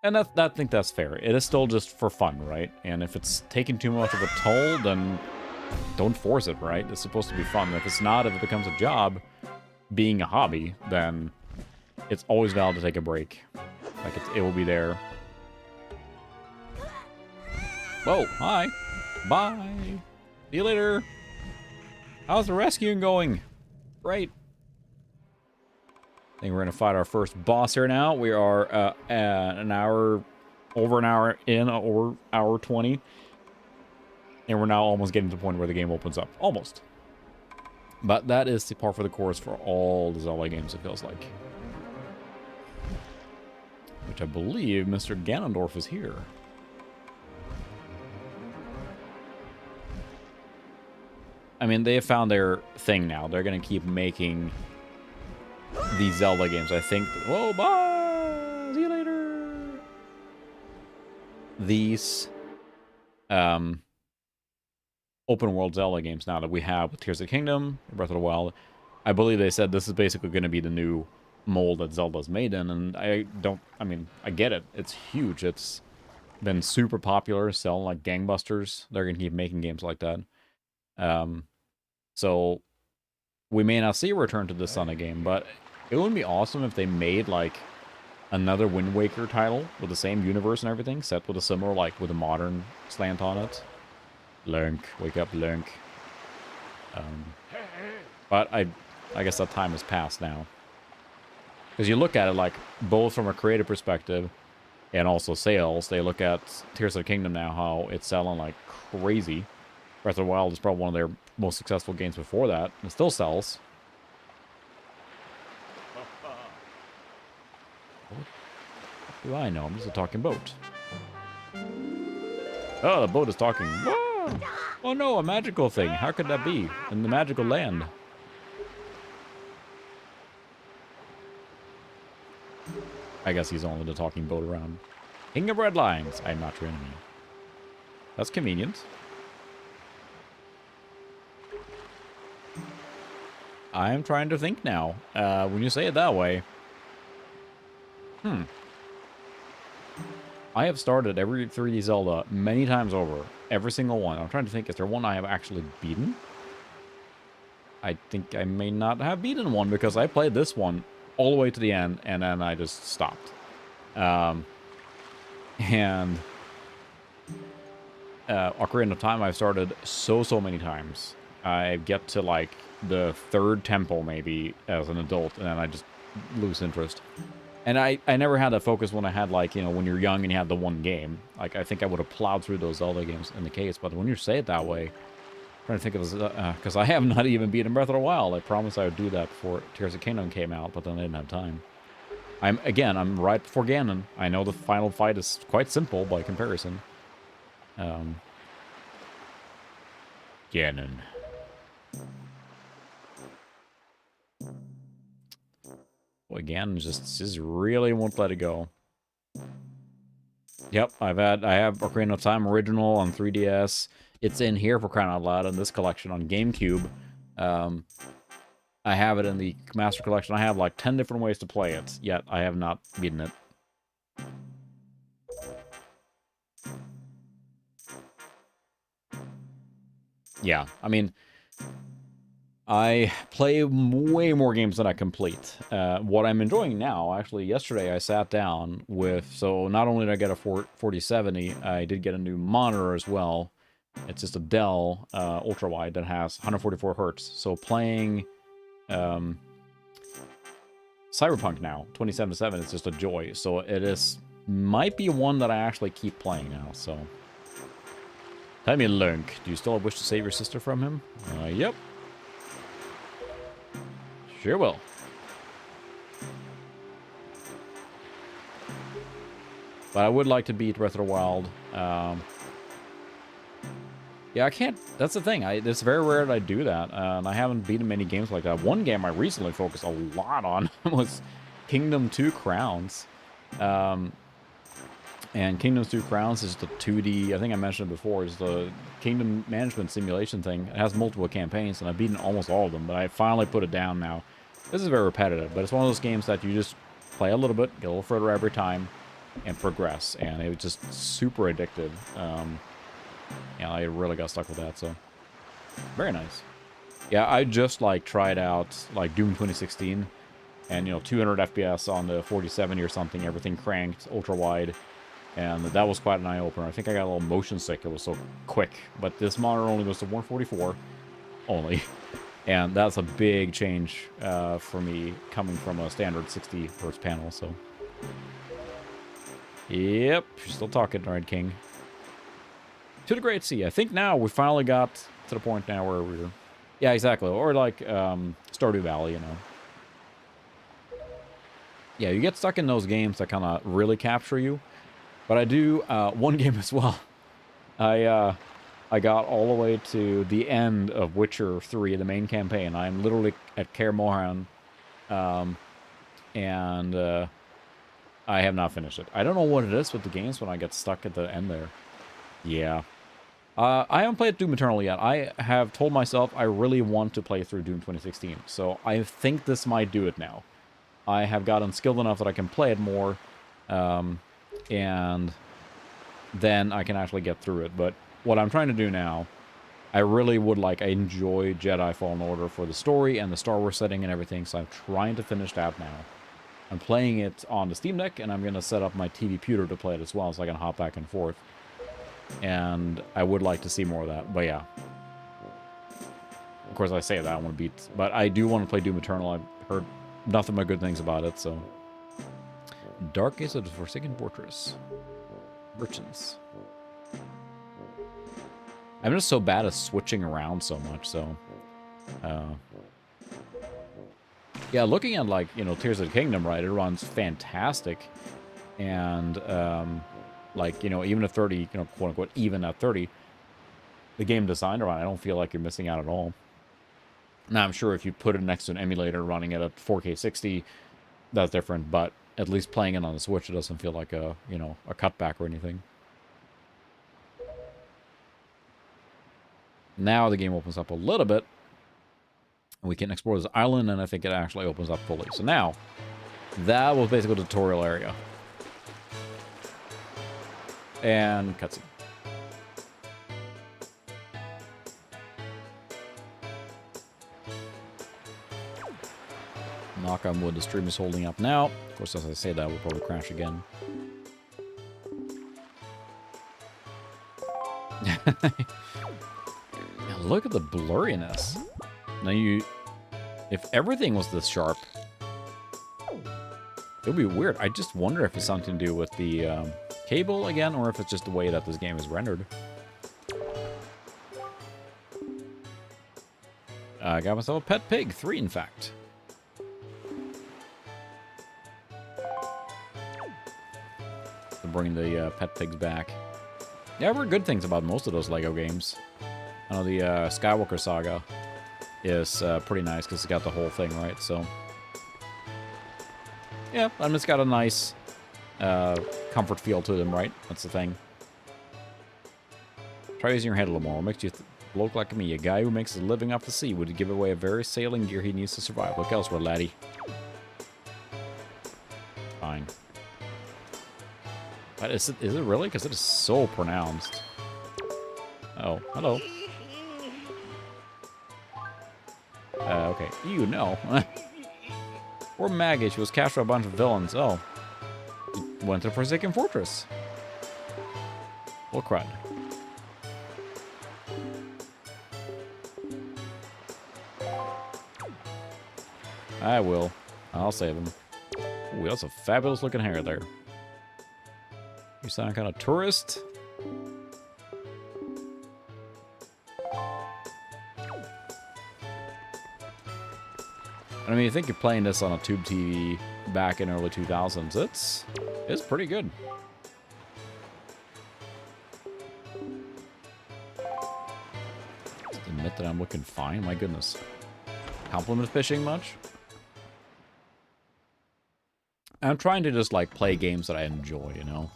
And I think that's fair. It is still just for fun, right? And if it's taking too much of a toll, then don't force it, right? It's supposed to be fun. If it's not, if it becomes a job, being a hobby, then it's always valid to take a break. Like, it will be there. Whoa, hi. Bye. See you later. How's the rescuing going? Great. I think we're going to fight our first boss here now. We are over an hour in, or hour 20. And we're now almost getting to the point where the game opens up. Almost. But that is the par for the course for all the Zelda games, it feels like. Which I believe Mr. Ganondorf is here. I mean, they have found their thing now. They're going to keep making these Zelda games, I think. Whoa, bye! See you later! These open world Zelda games now that we have with Tears of the Kingdom, Breath of the Wild, I believe they said this is basically going to be the new mold that Zelda's made in, and I get it. It's huge. It's been super popular, selling like gangbusters. They're going to keep making games like that. So we may not see a return to the Sonic game, but it would be awesome if they made like another Wind Waker title with the same universe and everything, set with a similar, like, with a modern slant on it. Link, wake up, Link. But I guess that time has passed now. Because you look at it, like, both from a creative perspective and also sales. They look at Tears of the Kingdom now, how it's selling like crazy. Breath of the Wild is probably one of their most successful games before that. And it still sells. What do I know? I'm just a talking boat. Oh, the boat is talking. Whoa! Oh no, a magical thing. How could that be? In the magical land. I guess he's only the talking boat around. King of Red Lines. I'm not your enemy. That's convenient. I'm trying to think now. When you say it that way. I have started every 3D Zelda many times over. Every single one. I'm trying to think, is there one I have actually beaten? I think I may not have beaten one because I played this one all the way to the end and then I just stopped. And Ocarina of Time I've started so many times. I get to like the third temple maybe as an adult and then I just lose interest. And I never had that focus when I had, like, you know, when you're young and you have the one game. Like, I think I would have plowed through those Zelda games in the case. But when you say it that way, I'm trying to think of it, because I have not even beaten Breath of the Wild. I promised I would do that before Tears of the Kingdom came out, but then I didn't have time. I'm right before Ganon. I know the final fight is quite simple by comparison. Ganon. Again, just really won't let it go. Yep, I have Ocarina of Time original on 3DS. It's in here for crying out loud in this collection on Gamecube. I have it in the Master Collection. I have like 10 different ways to play it, yet I have not beaten it. Yeah, I mean, I play way more games than I complete. What I'm enjoying now, actually, yesterday I sat down with, so not only did I get a 4070, I did get a new monitor as well. It's just a Dell ultra-wide that has 144 hertz. So playing Cyberpunk now, 2077, is just a joy. So it might be one that I actually keep playing now, so. Tell me, Link, do you still wish to save your sister from him? Yep. Sure will. But I would like to beat Breath of the Wild. Yeah, I can't. That's the thing. It's very rare that I do that. And I haven't beaten many games like that. One game I recently focused a lot on was Kingdom 2 Crowns. And Kingdom 2 Crowns is the 2D, I think I mentioned it before, is the kingdom management simulation thing. It has multiple campaigns, and I've beaten almost all of them, but I finally put it down now. This is very repetitive, but it's one of those games that you just play a little bit, get a little further every time, and progress. And it was just super addictive. Yeah, I really got stuck with that, so very nice. Yeah, I just like tried out like Doom 2016, and 200 FPS on the 4070 or something, everything cranked, ultra wide, and that was quite an eye opener. I think I got a little motion sick. It was so quick, but this monitor only goes to 144 only. And that's a big change for me, coming from a standard 60 hertz panel, so. Yep, you're still talking, Red King. To the Great Sea. I think now we finally got to the point now where we're... Yeah, exactly. Or like Stardew Valley, Yeah, you get stuck in those games that kind of really capture you. But I do one game as well. I got all the way to the end of Witcher 3, the main campaign. I'm literally at Kaer Morhen, and I have not finished it. I don't know what it is with the games when I get stuck at the end there. Yeah. I haven't played Doom Eternal yet. I have told myself I really want to play through Doom 2016, so I think this might do it now. I have gotten skilled enough that I can play it more, and then I can actually get through it, but what I'm trying to do now, I really would I enjoy Jedi Fallen Order for the story and the Star Wars setting and everything, so I'm trying to finish that now. I'm playing it on the Steam Deck, and I'm going to set up my TV pewter to play it as well, so I can hop back and forth. And I would like to see more of that. But yeah. Of course, I say that I want to beat... But I do want to play Doom Eternal. I've heard nothing but good things about it, so... Dark Gates of the Forsaken Fortress. Merchants. I'm just so bad at switching around so much, so... yeah, looking at, like, you know, Tears of the Kingdom, right, it runs fantastic. And, like, you know, even at 30, you know, quote-unquote, even at 30, the game designed around, I don't feel like you're missing out at all. Now, I'm sure if you put it next to an emulator running it at 4K 60, that's different, but at least playing it on the Switch, it doesn't feel like a, you know, a cutback or anything. Now the game opens up a little bit. We can explore this island, and I think it actually opens up fully. So now, that was basically the tutorial area. And cutscene. Knock on wood, the stream is holding up now. Of course, as I say that, we'll probably crash again. Now look at the blurriness. Now if everything was this sharp, it would be weird. I just wonder if it's something to do with the cable again, or if it's just the way that this game is rendered. I got myself a pet pig, 3 in fact. To bring the pet pigs back. Yeah, I've heard good things about most of those LEGO games. I know the Skywalker Saga is pretty nice because it's got the whole thing, right? So, yeah, I mean, it's got a nice comfort feel to them, right? That's the thing. Try using your head a little more. What makes you look like me? A guy who makes his living off the sea would give away a very sailing gear he needs to survive. Look elsewhere, laddie. Fine. But is it really? Because it is so pronounced. Oh, hello. Okay. You know. Poor Maggie, she was captured by a bunch of villains. Oh. Went to the Forsaken Fortress. Well, crud. I will. I'll save him. Ooh, that's a fabulous looking hair there. You sound kind of tourist. I mean, you think you're playing this on a tube TV back in early 2000s. It's pretty good. Just admit that I'm looking fine. My goodness. Compliment fishing much? I'm trying to just, like, play games that I enjoy, you know?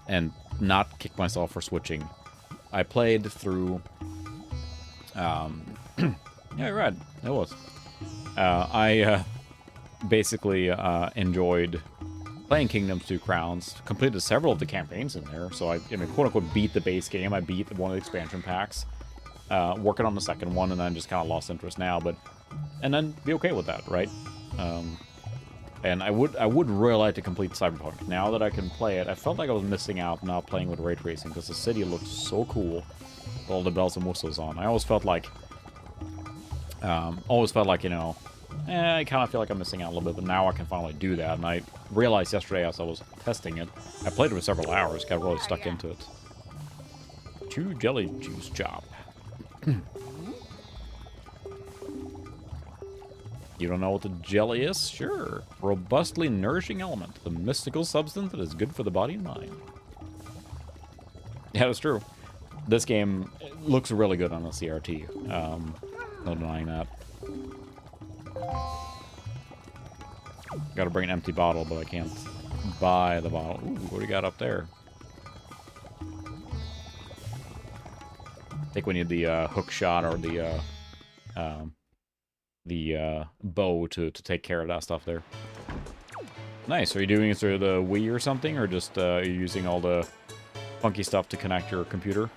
And not kick myself for switching. I played through... yeah, right. It was. I basically enjoyed playing Kingdoms 2 Crowns. Completed several of the campaigns in there. So I mean, quote-unquote, beat the base game. I beat one of the expansion packs. Working on the second one, and then just kind of lost interest now. And then be okay with that, right? And I would really like to complete Cyberpunk. Now that I can play it, I felt like I was missing out not playing with ray tracing because the city looked so cool with all the bells and whistles on. I always felt like, you know, I kind of feel like I'm missing out a little bit, but now I can finally do that. And I realized yesterday as I was testing it, I played it for several hours, got really stuck into it. 2 jelly juice chop. You don't know what the jelly is? Sure. Robustly nourishing element. The mystical substance that is good for the body and mind. Yeah, that's true. This game looks really good on a CRT. No denying that. Gotta bring an empty bottle, but I can't buy the bottle. Ooh, what do you got up there? I think we need the hook shot or the bow to take care of that stuff there. Nice. Are you doing it through the Wii or something, or just are you using all the funky stuff to connect your computer?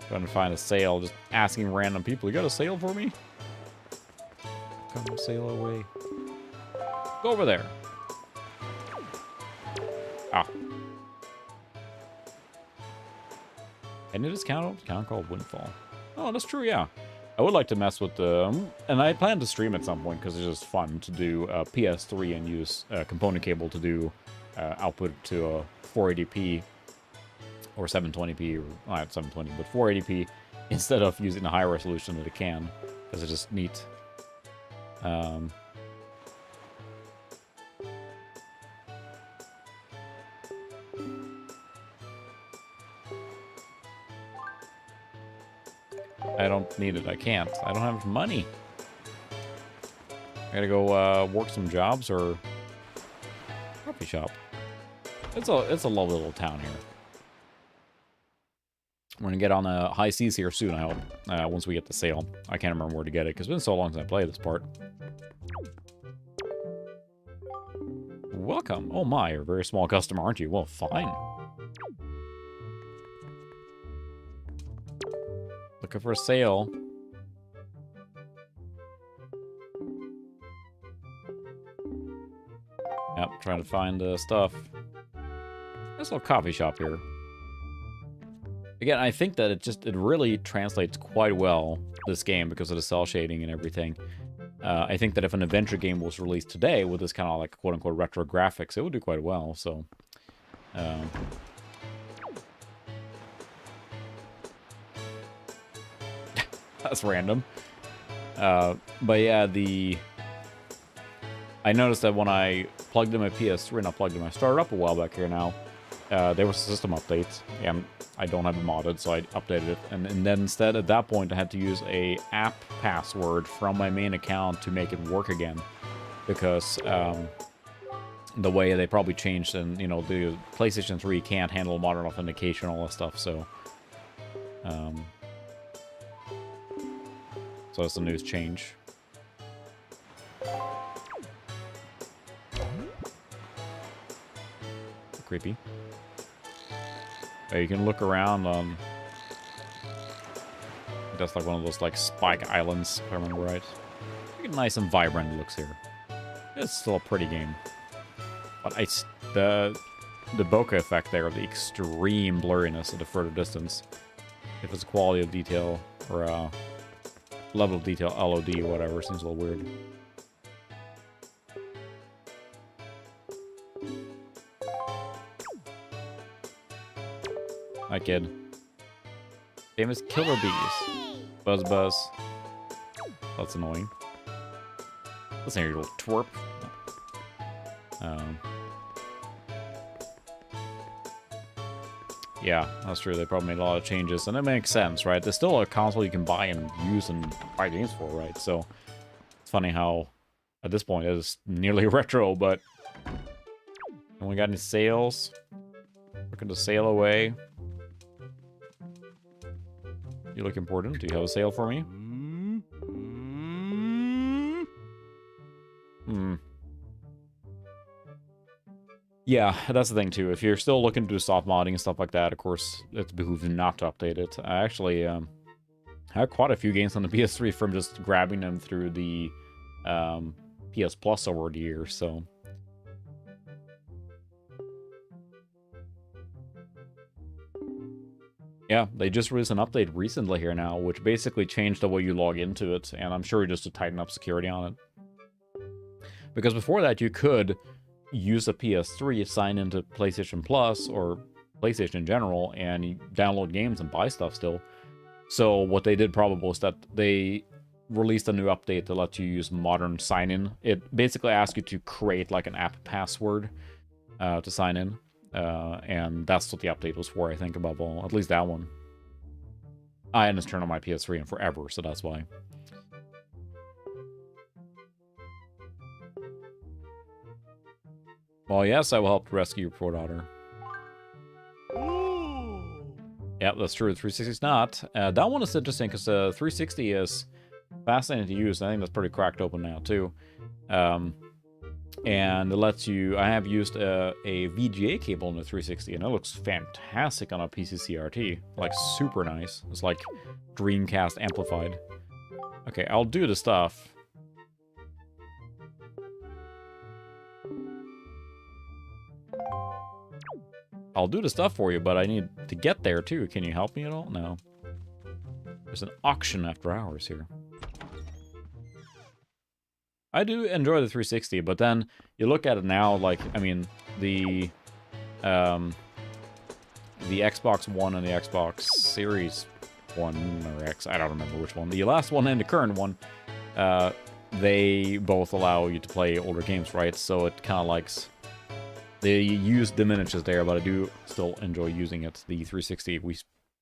Trying to find a sale, just asking random people, you got a sale for me? Sail away. Go over there. Ah. And it is count called Windfall. Oh, that's true, yeah. I would like to mess with the... and I plan to stream at some point because it's just fun to do PS3 and use component cable to do output to a 480p or 720p, or not 720, but 480p instead of using a higher resolution that it can, because it's just neat. I don't need it. I can't. I don't have money. I gotta go work some jobs or coffee shop. It's a lovely little town here. We're gonna get on the high seas here soon, I hope. Once we get the sail. I can't remember where to get it because it's been so long since I played this part. Welcome. Oh my, you're a very small customer, aren't you? Well, fine. Looking for a sale. Yep, trying to find stuff. There's a little coffee shop here. Again, I think that it really translates quite well, this game, because of the cell shading and everything. I think that if an adventure game was released today with this kind of like quote-unquote retro graphics, it would do quite well, so... That's random. But yeah, I noticed that when I plugged in my PS3 and I plugged in my started up a while back here now, there was a system update, and I don't have it modded, so I updated it. And then instead, at that point, I had to use a app password from my main account to make it work again. Because the way they probably changed, and, you know, the PlayStation 3 can't handle modern authentication and all that stuff, so... So that's the news change. Creepy. You can look around. That's like one of those like spike islands, if I remember right. Look at nice and vibrant it looks here. It's still a pretty game, but the bokeh effect there, the extreme blurriness at the further distance. If it's quality of detail or level of detail, LOD or whatever, seems a little weird. Hi, kid. Famous killer bees. Buzz buzz. That's annoying. Listen here, you little twerp. Yeah, that's true. They probably made a lot of changes, and it makes sense, right? There's still a console you can buy and use and buy games for, right? So it's funny how, at this point, it's nearly retro, but... And we got any sales? Looking to sail away. You look important. Do you have a sale for me? Yeah, that's the thing too. If you're still looking to do soft modding and stuff like that, of course, it behooves you not to update it. I actually have quite a few games on the PS3 from just grabbing them through the PS Plus over the years, so... Yeah, they just released an update recently here now, which basically changed the way you log into it, and I'm sure just to tighten up security on it. Because before that, you could use a PS3, sign into PlayStation Plus, or PlayStation in general, and you download games and buy stuff still. So what they did probably was that they released a new update to let you use modern sign-in. It basically asks you to create like an app password to sign in. And that's what the update was for, I think, above all. At least that one. I hadn't turned on my PS3 in forever, so that's why. Well, yes, I will help rescue your poor daughter. Yep, that's true. 360 is not. That one is interesting because 360 is fascinating to use. I think that's pretty cracked open now, too. And it lets you... I have used a VGA cable in the 360, and it looks fantastic on a PC CRT. Like, super nice. It's like Dreamcast amplified. Okay, I'll do the stuff. I'll do the stuff for you, but I need to get there too. Can you help me at all? No. There's an auction after hours here. I do enjoy the 360, but then you look at it now, like, I mean, the Xbox One and the Xbox Series One or X, I don't remember which one. The last one and the current one, they both allow you to play older games, right? So it kind of likes, the use diminishes there, but I do still enjoy using it. The 360,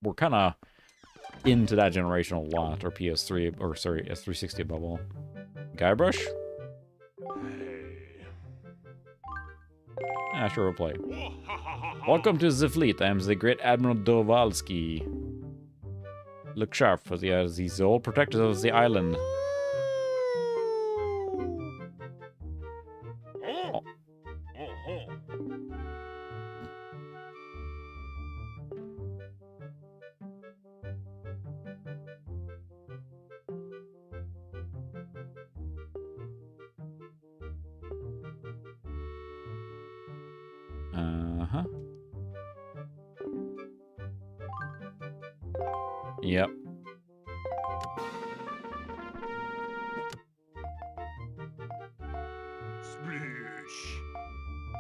we're kind of into that generation a lot, or PS3, or sorry, S360 above all. Guybrush? Ah, sure, we'll play. Welcome to the fleet. I am the great Admiral Dovalsky. Look sharp for the sole protectors of the island. Oh. Uh-huh. Yep.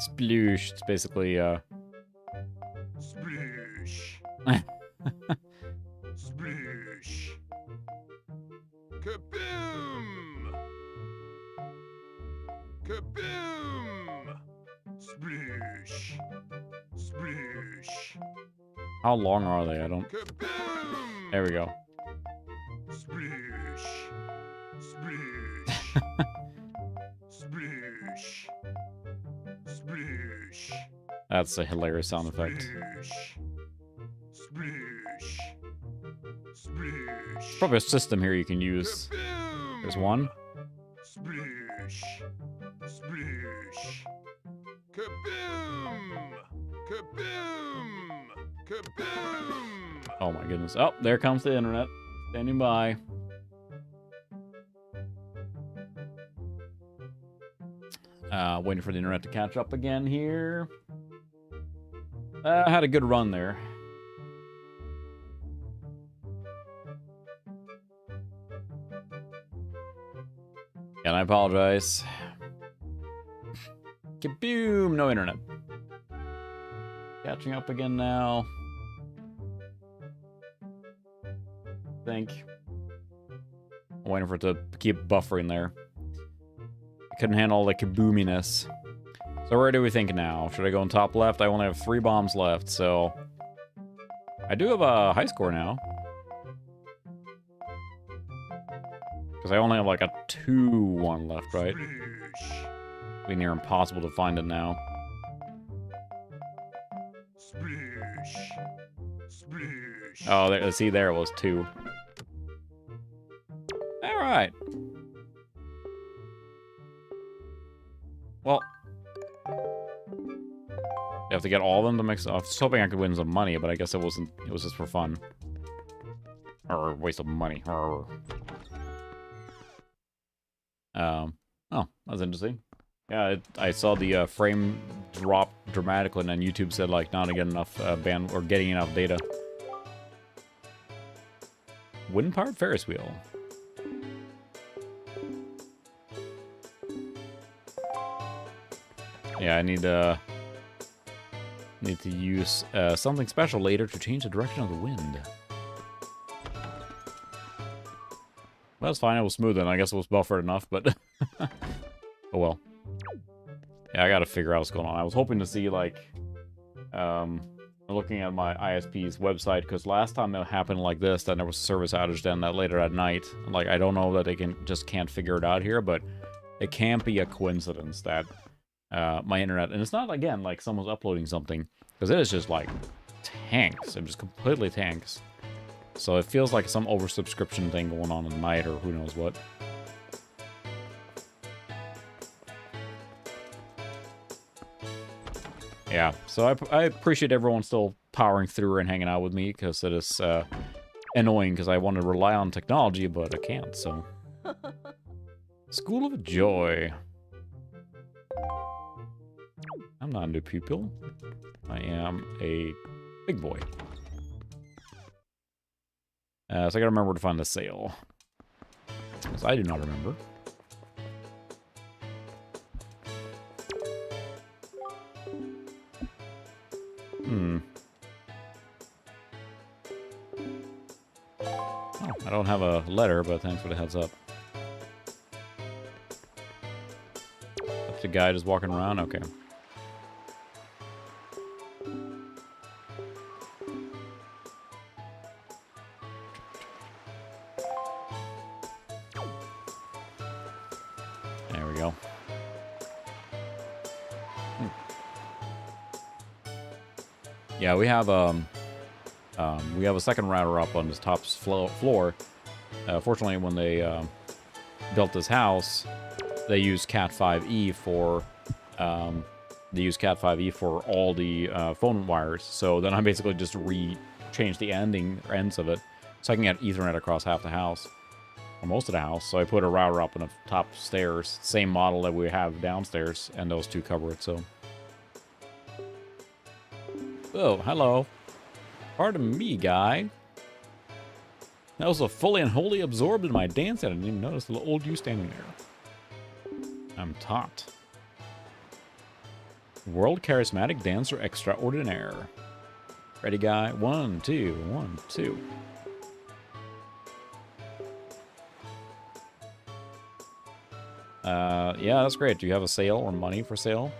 Sploosh. It's basically,
Sploosh. Sploosh. Kaboom! Kaboom! Sploosh. Sploosh.
How long are they? I don't...
Kaboom!
There we go.
Sploosh. Sploosh. Sploosh. Sploosh.
That's a hilarious sound effect.
Sploosh. Sploosh.
Probably a system here you can use.
Kaboom!
There's one.
Sploosh. Sploosh. Kaboom! Kaboom! Kaboom!
Oh my goodness. Oh, there comes the internet. Standing by. Waiting for the internet to catch up again here. I had a good run there. And I apologize. Kaboom! No internet. Catching up again now. I'm waiting for it to keep buffering there. I couldn't handle the kaboominess. So where do we think now? Should I go on top left? I only have 3 bombs left, so... I do have a high score now. Because I only have like a 2-1 left, right? It'll be near impossible to find it now. Oh, there, see, there it was 2. Alright. Well, you have to get all of them to mix. I was hoping I could win some money, but I guess it wasn't. It was just for fun. Or waste of money. Oh, that's interesting. Yeah, I saw the frame drop dramatically, and then YouTube said like not to get enough band or getting enough data. Wind-powered Ferris wheel. Yeah, I need to use something special later to change the direction of the wind. Well, that's fine. It was smooth, and I guess it was buffered enough, but oh well. Yeah, I gotta figure out what's going on. I was hoping to see like, looking at my ISP's website, because last time it happened like this, then there was a service outage then that later at night. Like, I don't know that they can't figure it out here, but it can't be a coincidence that my internet, and it's not again like someone's uploading something, because it is just like tanks. It just completely tanks. So it feels like some oversubscription thing going on at night, or who knows what. Yeah, so I appreciate everyone still powering through and hanging out with me, because it is annoying, because I want to rely on technology, but I can't, so. School of Joy. I'm not a new pupil. I am a big boy. So I gotta remember where to find the sale. Because I do not remember. Oh, I don't have a letter, but thanks for the heads up. That's the guy just walking around? Okay. There we go. Yeah, we have a second router up on this top floor. Fortunately, when they built this house, they used Cat 5e for all the phone wires. So then I basically just changed the ends of it, so I can get Ethernet across half the house, or most of the house. So I put a router up on the top stairs, same model that we have downstairs, and those two cover it. So, oh, hello. Pardon me, guy. I was so fully and wholly absorbed in my dance, I didn't even notice the little old you standing there. I'm taught. World charismatic dancer extraordinaire. Ready, guy? 1, 2, 1, 2. Yeah, that's great. Do you have a sale or money for sale?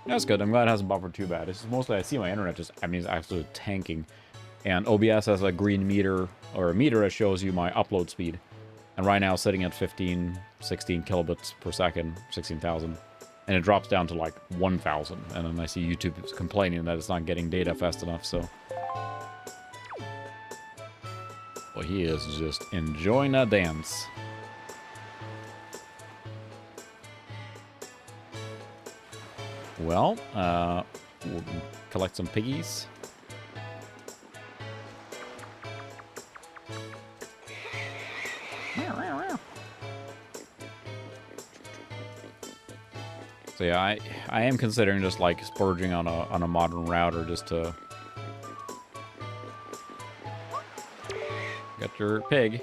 That's good. I'm glad it hasn't buffered too bad. It's just mostly I see my internet just, I mean, it's absolutely tanking. And OBS has a green meter, or a meter that shows you my upload speed. And right now it's sitting at 16 kilobits per second, 16,000. And it drops down to like 1,000. And then I see YouTube is complaining that it's not getting data fast enough, so. Well, he is just enjoying that dance. Well, we'll collect some piggies. So yeah, I am considering just like splurging on a modern router just to get your pig.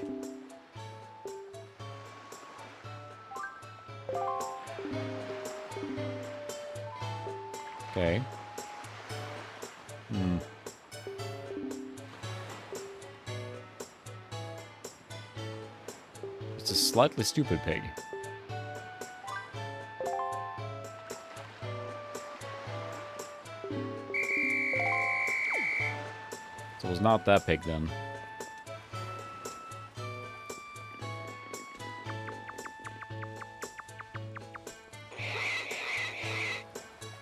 Okay. It's a slightly stupid pig. So it's not that pig then.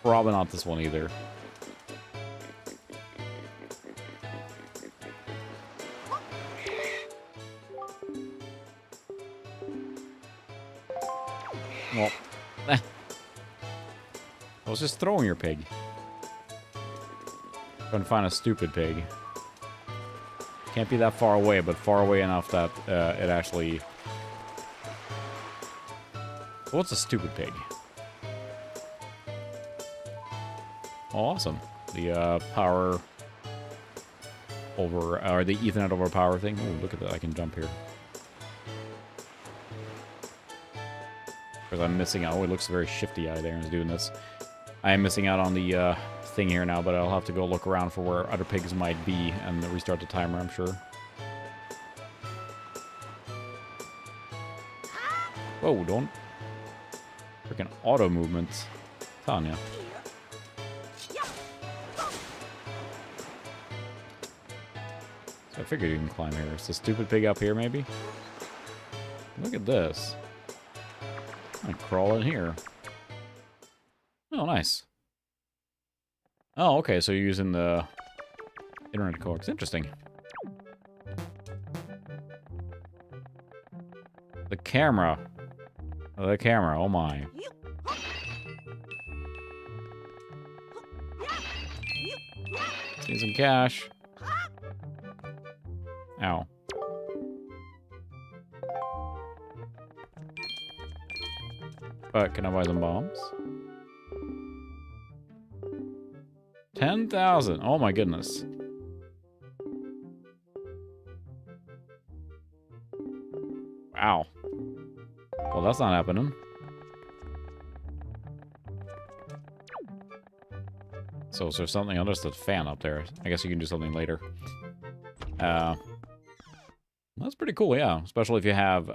Probably not this one either. Well, I was just throwing your pig. Trying to find a stupid pig. Can't be that far away, but far away enough that it actually... What's a stupid pig? Oh, awesome. The power over, or the Ethernet over power thing. Oh, look at that. I can jump here. Because I'm missing out. Oh, it looks very shifty out there and is doing this. I am missing out on the thing here now, but I'll have to go look around for where other pigs might be and restart the timer, I'm sure. Whoa, don't. Freaking auto movements. Tanya. I figured you can climb here. It's a stupid pig up here, maybe? Look at this. I'm gonna crawl in here. Oh, nice. Oh, okay, so you're using the internet coax. Interesting. The camera. The camera, oh my. Need some cash. Ow. But can I buy some bombs? 10,000. Oh my goodness. Wow. Well, that's not happening. So is there something? Oh, there's the fan up there. I guess you can do something later. That's pretty cool, yeah. Especially if you have,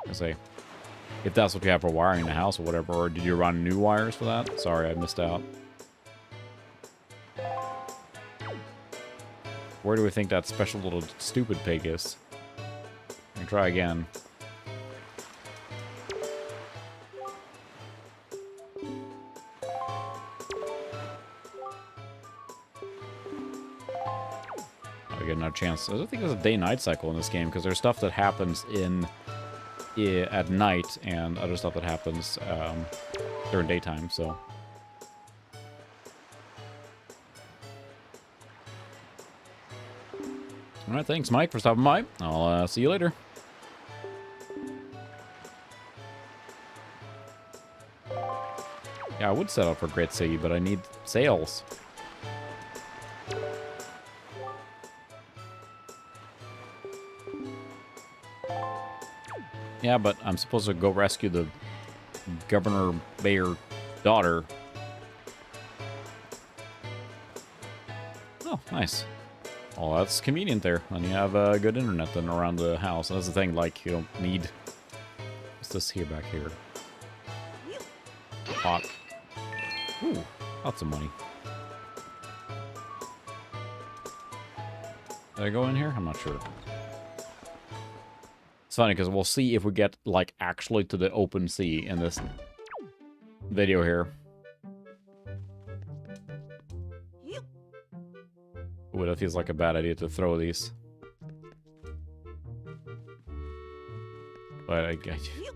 let's say, if that's what you have for wiring the house or whatever. Or did you run new wires for that? Sorry, I missed out. Where do we think that special little stupid pig is? I can try again. I get another chance. I think there's a day-night cycle in this game because there's stuff that happens at night and other stuff that happens during daytime. So. All right, thanks, Mike, for stopping by. I'll see you later. Yeah, I would set up for Great City, but I need sales. Yeah, but I'm supposed to go rescue the governor mayor daughter. Oh, nice. Well, that's convenient there. And you have good internet then around the house. And that's the thing, like, you don't need... What's this here back here? Pot. Ooh, lots of money. Did I go in here? I'm not sure. It's funny, because we'll see if we get, like, actually to the open sea in this video here. Ooh, that feels like a bad idea to throw these. But I get you.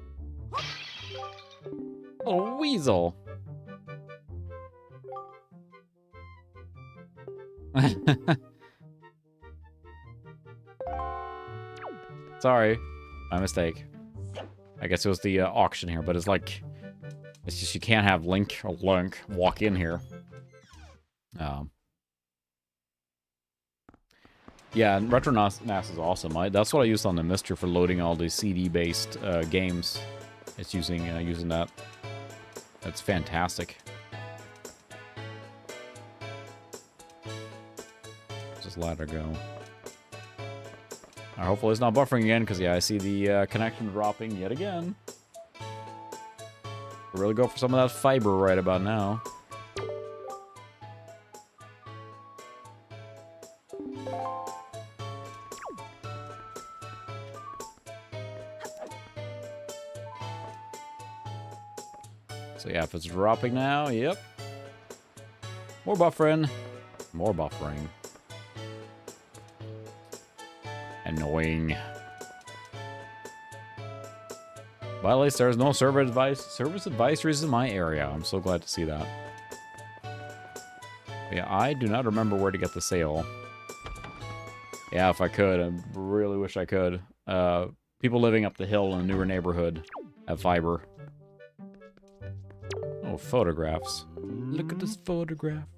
Oh, weasel! Sorry. My mistake. I guess it was the auction here, but it's like... It's just you can't have Link walk in here. Yeah, and RetroNAS is awesome. That's what I used on the Mister for loading all the CD-based games. It's using that. That's fantastic. Just let her go. Hopefully it's not buffering again, because yeah, I see the connection dropping yet again. We'll really go for some of that fiber right about now. So yeah, if it's dropping now, yep. More buffering. More buffering. Annoying. But at least there's no service advisories in my area. I'm so glad to see that. But yeah, I do not remember where to get the sale. Yeah, if I could, I really wish I could. People living up the hill in a newer neighborhood have fiber. Oh, photographs. Look at this photograph.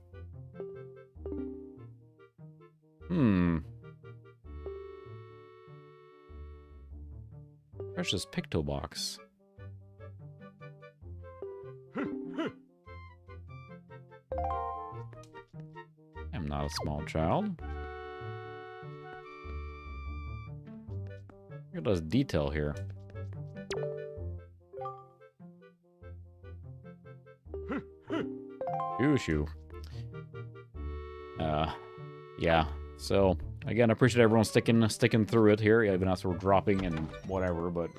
Precious Picto Box. I'm not a small child. Look at this detail here. Shoo. Yeah. So again, I appreciate everyone sticking through it here, even as we're dropping and whatever. But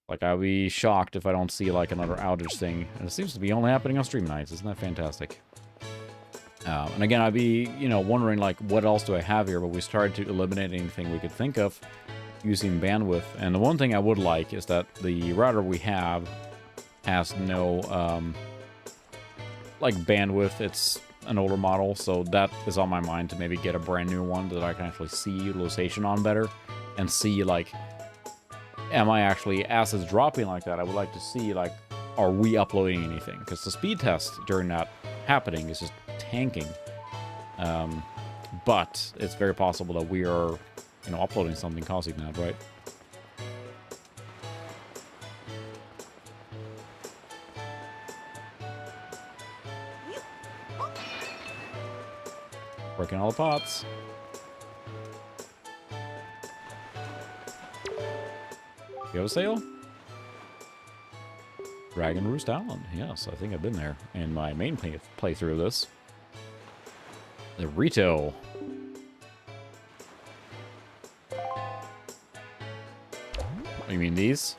like, I'll be shocked if I don't see like another outage thing. And it seems to be only happening on stream nights. Isn't that fantastic? And again, I'd be wondering like, what else do I have here? But we started to eliminate anything we could think of using bandwidth. And the one thing I would like is that the router we have has no like bandwidth. It's an older model, so that is on my mind to maybe get a brand new one that I can actually see utilization on better and see like, am I actually, as it's dropping like that, I would like to see like are we uploading anything? Because the speed test during that happening is just tanking. But it's very possible that we are, you know, uploading something causing that, right? Breaking all the pots. You have a sale? Dragon Roost Island. Yes, I think I've been there in my main playthrough of this. The Rito. You mean these?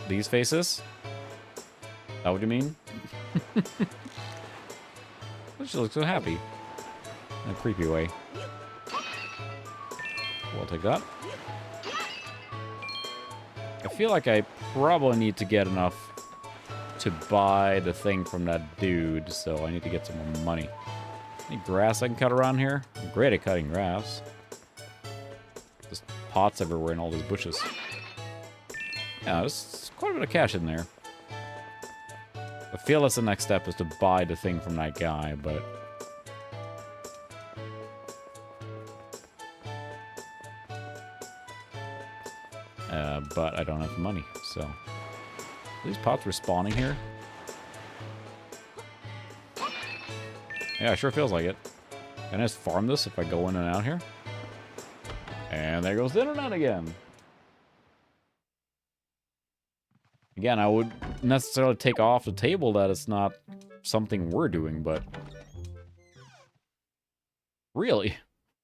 These faces? Is that what you mean? She looks so happy. In a creepy way. We'll take that. I feel like I probably need to get enough to buy the thing from that dude, so I need to get some more money. Any grass I can cut around here? I'm great at cutting grass. Just pots everywhere in all these bushes. Yeah, there's quite a bit of cash in there. I feel that's the next step is to buy the thing from that guy, but... but I don't have the money, so... Are these pots respawning here? Yeah, it sure feels like it. Can I just farm this if I go in and out here? And there goes the internet again. Again, I would necessarily take off the table that it's not something we're doing, but... Really?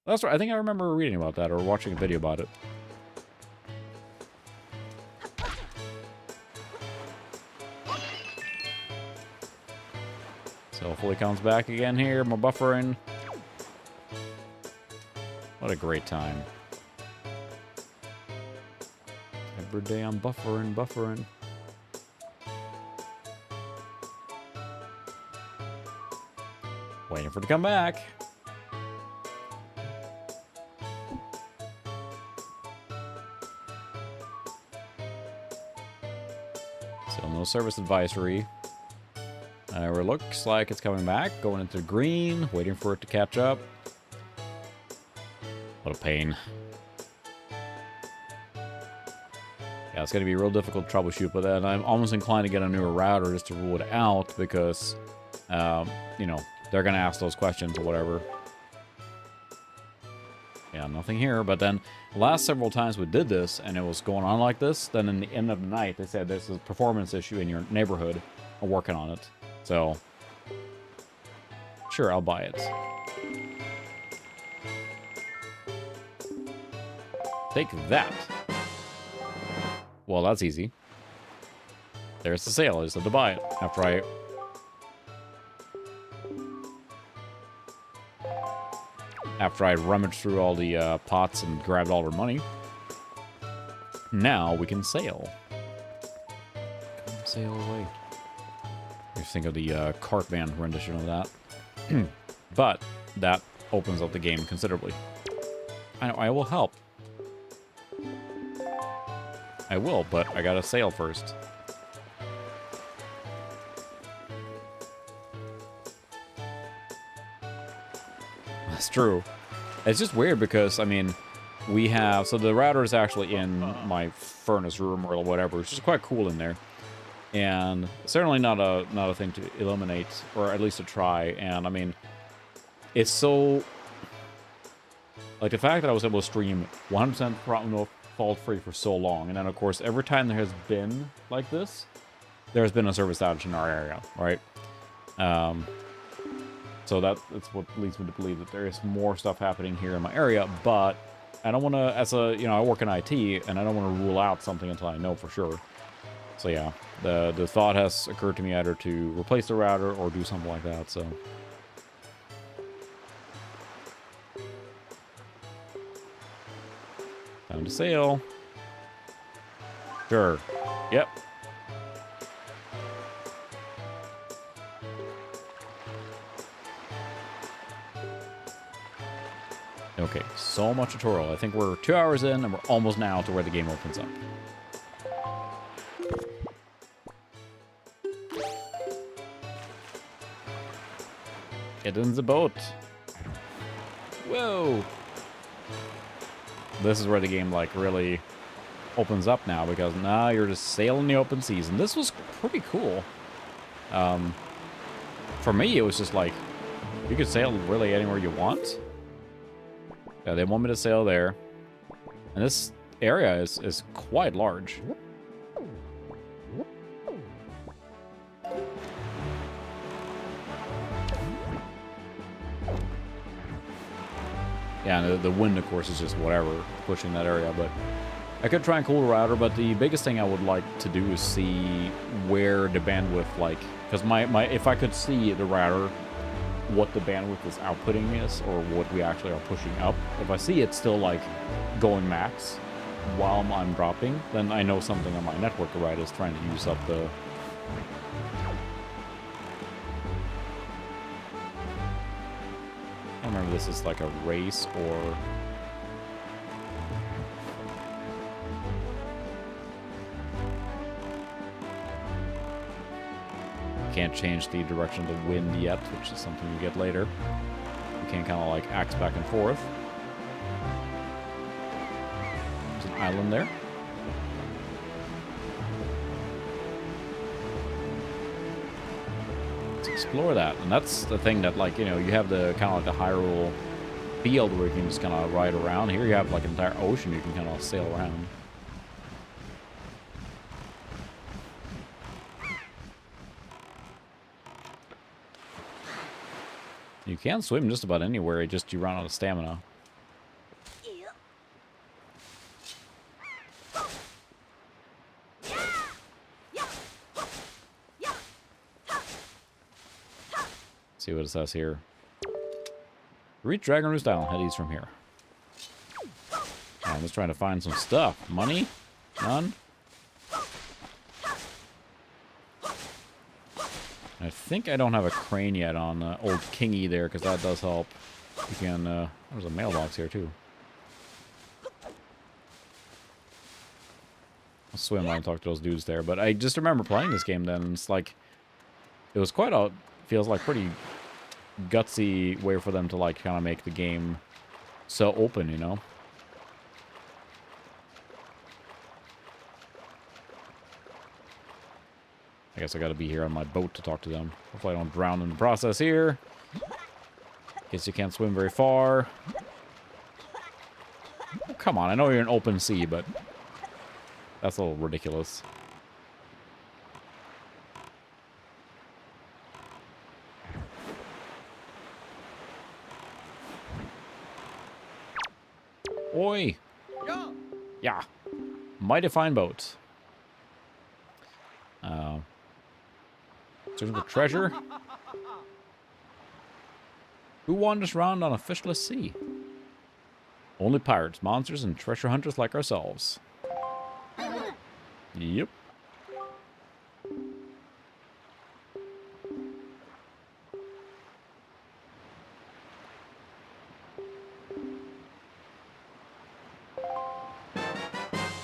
That's right, I think I remember reading about that or watching a video about it. So hopefully it comes back again here, more buffering. What a great time. Every day I'm buffering. Waiting for it to come back. Still no service advisory. It looks like it's coming back, going into green, waiting for it to catch up. What a pain. Yeah, it's going to be real difficult to troubleshoot, but then I'm almost inclined to get a newer router just to rule it out because, you know, they're going to ask those questions or whatever. Yeah, nothing here, but then the last several times we did this and it was going on like this, then in the end of the night they said there's a performance issue in your neighborhood. I'm working on it. So, sure, I'll buy it. Take that. Well, that's easy. There's the sale. I just had to buy it after I rummaged through all the pots and grabbed all their money. Now we can sail. Sail away. Just think of the cart band rendition of that. But that opens up the game considerably. I will help. I will, but I gotta sail first. That's true. It's just weird because, I mean, we have... So the router is actually in my furnace room or whatever, which is quite cool in there. And certainly not a thing to eliminate, or at least to try. And, I mean, it's so... Like, the fact that I was able to stream 100% fault-free for so long, and then, of course, every time there has been like this, there's been a service outage in our area, right? So that's what leads me to believe that there is more stuff happening here in my area, but I don't want to, as a, you know, I work in IT, and I don't want to rule out something until I know for sure. So yeah, the thought has occurred to me either to replace the router or do something like that, so. Time to sail. Sure. Yep. Okay, so much tutorial. I think we're 2 hours in, and we're almost now to where the game opens up. Get in the boat. Whoa. This is where the game, like, really opens up now, because now you're just sailing the open seas. And this was pretty cool. For me, it was just like, you could sail really anywhere you want. Yeah, they want me to sail there. And this area is quite large. Yeah, and the wind, of course, is just whatever, pushing that area, but I could try and cool the router, but the biggest thing I would like to do is see where the bandwidth, like, because if I could see the router, what the bandwidth is outputting is, or what we actually are pushing up. If I see it still, like, going max while I'm dropping, then I know something on my network right is trying to use up the... I don't remember if this is like a race or... Can't change the direction of the wind yet, which is something you get later. You can kind of like axe back and forth. There's an island there. Let's explore that. And that's the thing that, like, you know, you have the kind of like the Hyrule field where you can just kind of ride around. Here you have like an entire ocean you can kind of sail around. You can swim just about anywhere, it just you run out of stamina. See what it says here. Reach Dragon Roost Island, head east from here. I'm just trying to find some stuff. Money? None? I think I don't have a crane yet on Old Kingy there, because that does help. You can, there's a mailbox here too. I'll swim by and talk to those dudes there. But I just remember playing this game then, and it's like, it was quite a, feels like pretty gutsy way for them to like kind of make the game so open, you know? I guess I gotta be here on my boat to talk to them. Hopefully I don't drown in the process here. Guess you can't swim very far. Oh, come on, I know you're in open sea, but that's a little ridiculous. Oi! Yeah. Mighty fine boat. Searching for treasure? Who wanders around on a fishless sea? Only pirates, monsters, and treasure hunters like ourselves. Yep.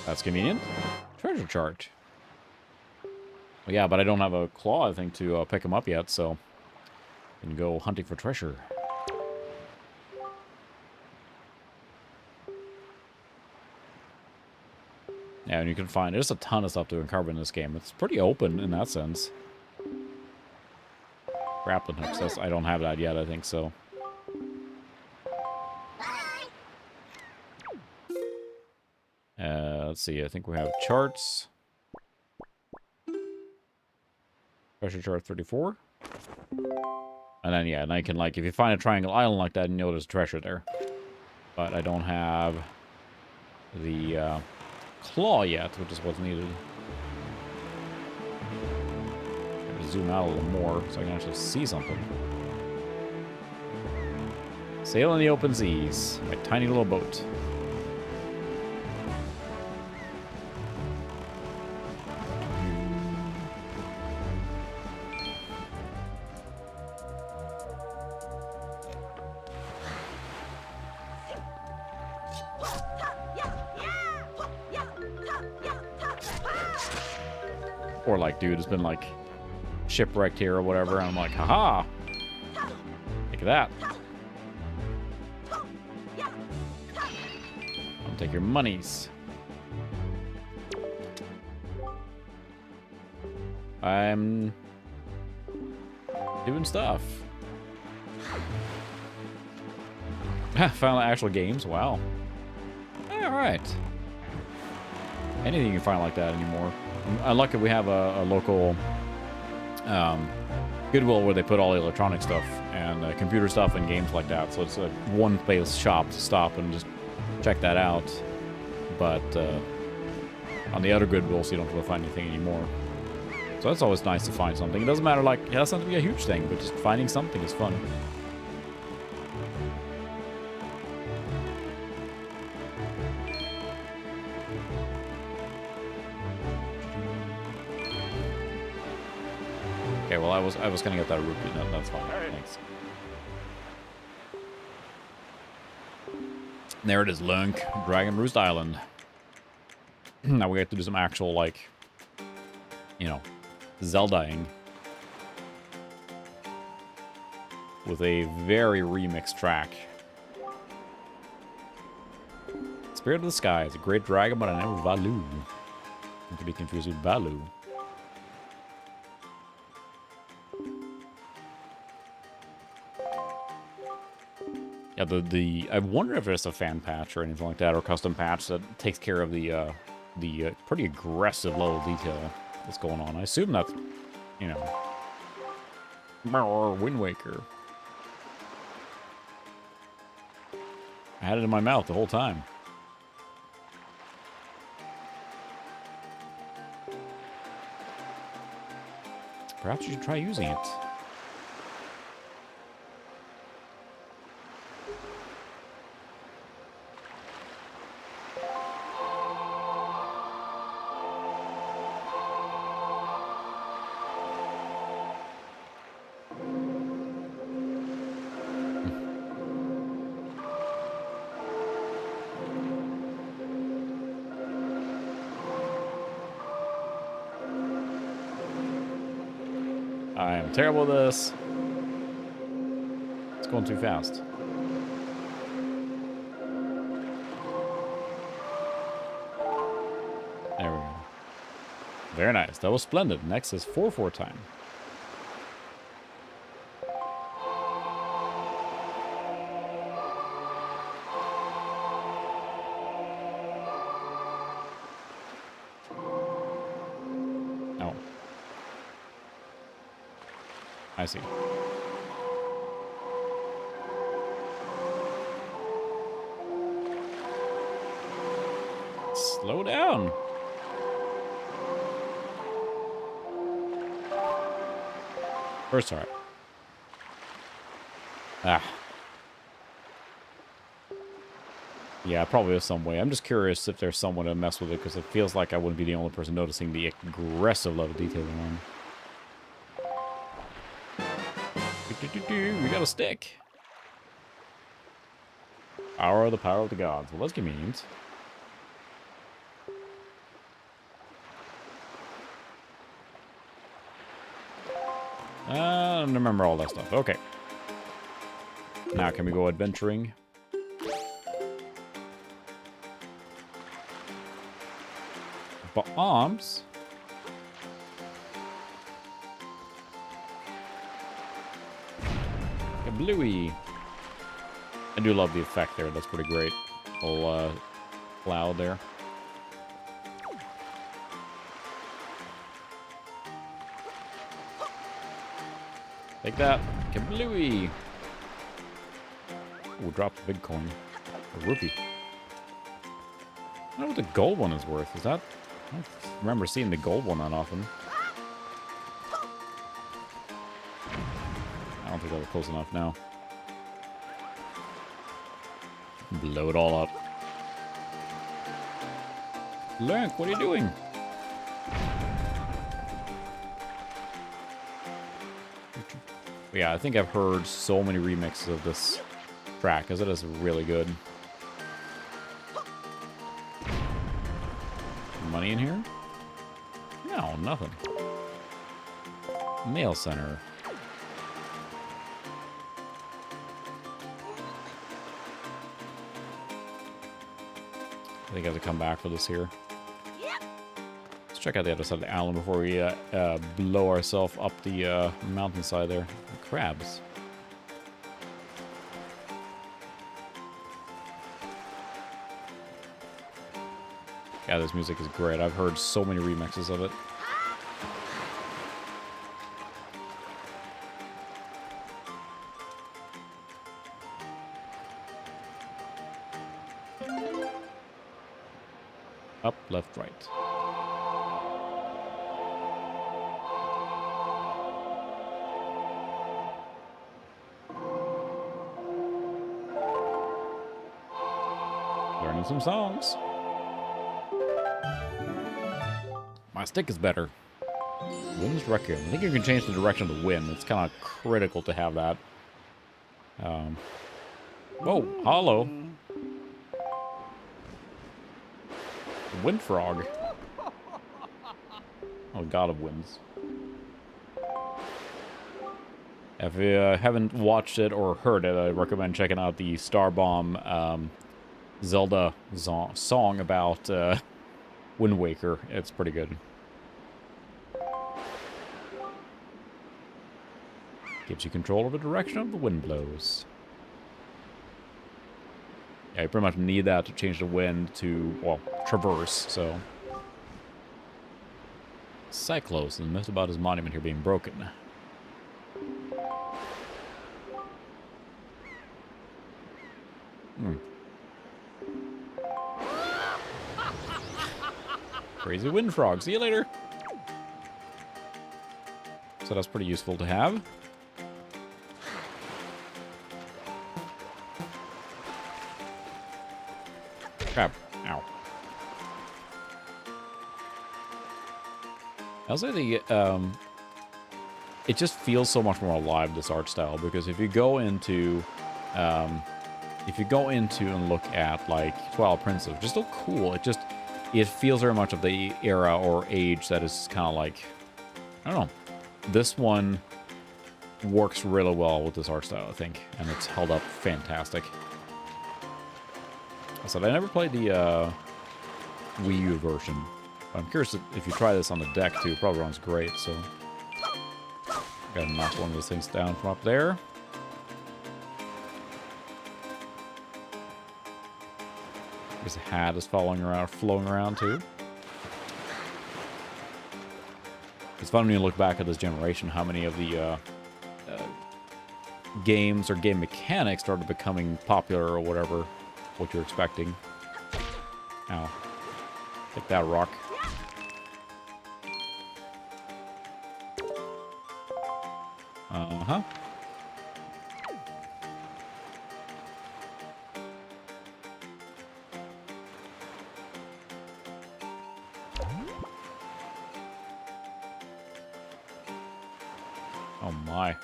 That's convenient. Treasure chart. Well, yeah, but I don't have a claw, I think, to pick them up yet, so I can go hunting for treasure. Yeah, and you can find, there's a ton of stuff to uncover in this game. It's pretty open in that sense. Grappling hooks, I don't have that yet, I think so. Let's see, I think we have charts. Treasure chart 34. And then, yeah, and I can, like, if you find a triangle island like that, you know there's treasure there. But I don't have the claw yet, which is what's needed. I'm gonna zoom out a little more so I can actually see something. Sail in the open seas. My tiny little boat. Or like, dude has been like shipwrecked here or whatever, and I'm like, haha! I that. I'll take your monies. I'm doing stuff. Found actual games. Wow. All right. Anything you can find like that anymore. I'm lucky we have a local Goodwill where they put all the electronic stuff and computer stuff and games like that. So it's a one-place shop to stop and just check that out. But on the other Goodwills, you don't really find anything anymore. So that's always nice to find something. It doesn't matter, like, it doesn't have to be a huge thing, but just finding something is fun. Okay, well, I was gonna get that rupee. No, that's fine. Thanks. And there it is, Lunk, Dragon Roost Island. Now we have to do some actual, like, you know, Zelda-ing with a very remixed track. Spirit of the Sky is a great dragon, but I never Valu. Not to be confused with Balu. Yeah, I wonder if there's a fan patch or anything like that, or custom patch that takes care of the pretty aggressive level of detail that's going on. I assume that's, you know, Wind Waker. I had it in my mouth the whole time. Perhaps you should try using it. I am terrible at this. It's going too fast. There we go. Very nice. That was splendid. Next is 4/4 time. I see. Slow down. First try. Ah. Yeah, probably there's some way. I'm just curious if there's someone to mess with it, because it feels like I wouldn't be the only person noticing the aggressive level of detail on. We got a stick. Power of the gods. Well, that's convenient. I don't remember all that stuff. Okay. Now can we go adventuring? Bombs? Bluey. I do love the effect there. That's pretty great. Little cloud there. Take that. Kablooey. Ooh, dropped a big coin. A rupee. I don't know what the gold one is worth. Is that... I don't remember seeing the gold one that often. I don't think that was close enough now. Blow it all up. Link, what are you doing? Yeah, I think I've heard so many remixes of this track, because it is really good. Money in here? No, nothing. Mail center. I think I have to come back for this here. Let's check out the other side of the island before we blow ourselves up the mountainside there. Crabs. Yeah, this music is great. I've heard so many remixes of it. Up, left, right. Learning some songs. My stick is better. Wind's record. I think you can change the direction of the wind. It's kind of critical to have that. Whoa, hollow. Wind frog. Oh, god of winds. If you haven't watched it or heard it, I recommend checking out the Starbomb Zelda song about Wind Waker. It's pretty good. Gives you control of the direction of the wind blows. Yeah, you pretty much need that to change the wind to, well, traverse, so. Cyclos, and the myth about his monument here being broken. Crazy wind frog. See you later. So that's pretty useful to have. Crap. Ow. I'll say the, it just feels so much more alive, this art style, because if you go into, and look at, like, Twilight Princess, just look cool. It feels very much of the era or age that is kind of like, I don't know. This one works really well with this art style, I think, and it's held up fantastic. I said I never played the Wii U version. I'm curious if you try this on the deck too. It probably runs great. So gotta knock one of those things down from up there. His hat is flowing around too. It's fun when you look back at this generation, how many of the games or game mechanics started becoming popular or whatever, what you're expecting. Ow. Take that rock. Uh-huh. Oh my.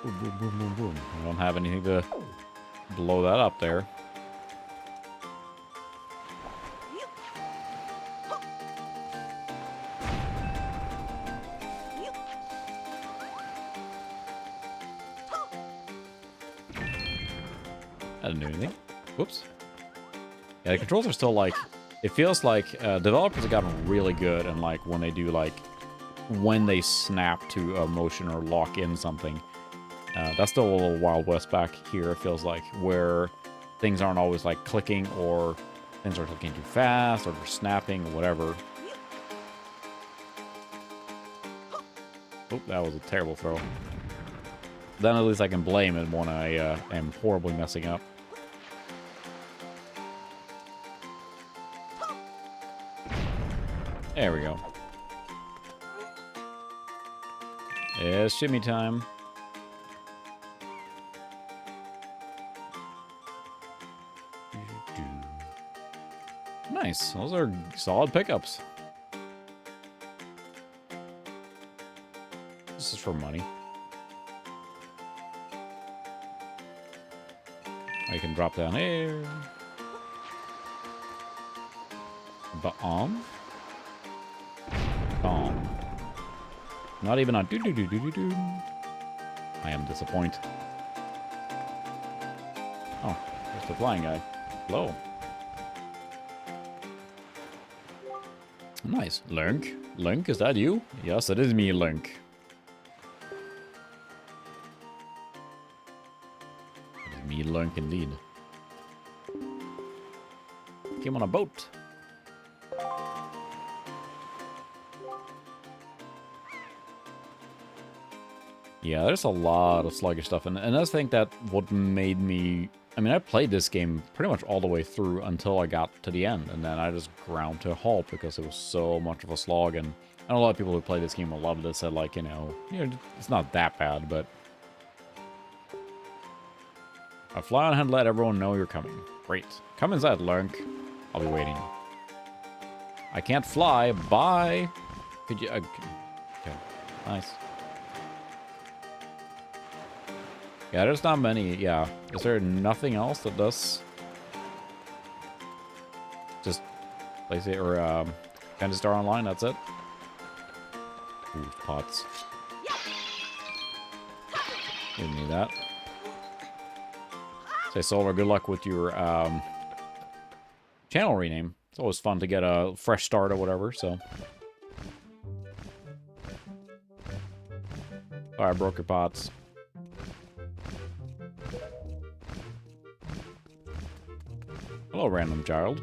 Boom, boom, boom, boom, boom. I don't have anything to blow that up there. I didn't do anything. Whoops. Yeah, the controls are still like... It feels like developers have gotten really good, and like when they do like... when they snap to a motion or lock in something. That's still a little Wild West back here, it feels like, where things aren't always like clicking, or things are clicking too fast, or they're snapping, or whatever. Oh, that was a terrible throw. Then at least I can blame it when I am horribly messing up. There we go. It's shimmy time. Nice. Those are solid pickups. This is for money. I can drop down here. Bomb. Bomb. Not even on do-do-do-do-do-do. I am disappointed. Oh, there's the flying guy. Hello. Nice. Link? Link, is that you? Yes, it is me, Link. It is me, Link, indeed. Came on a boat. Yeah, there's a lot of sluggish stuff, and I think that what made me... I mean, I played this game pretty much all the way through until I got to the end, and then I just ground to a halt because it was so much of a slog, and I know a lot of people who play this game, a lot of this said, like, you know, it's not that bad, but... I fly on ahead and let everyone know you're coming. Great. Come inside, Link. I'll be waiting. I can't fly. Bye. Could you... okay. Nice. Yeah, there's not many. Yeah. Is there nothing else that does... just... place it, or, Fantasy Star Online, that's it? Ooh, pots. Didn't need that. Say, Solar, good luck with your, channel rename. It's always fun to get a fresh start or whatever, so... Sorry, I broke your pots. Hello, random child.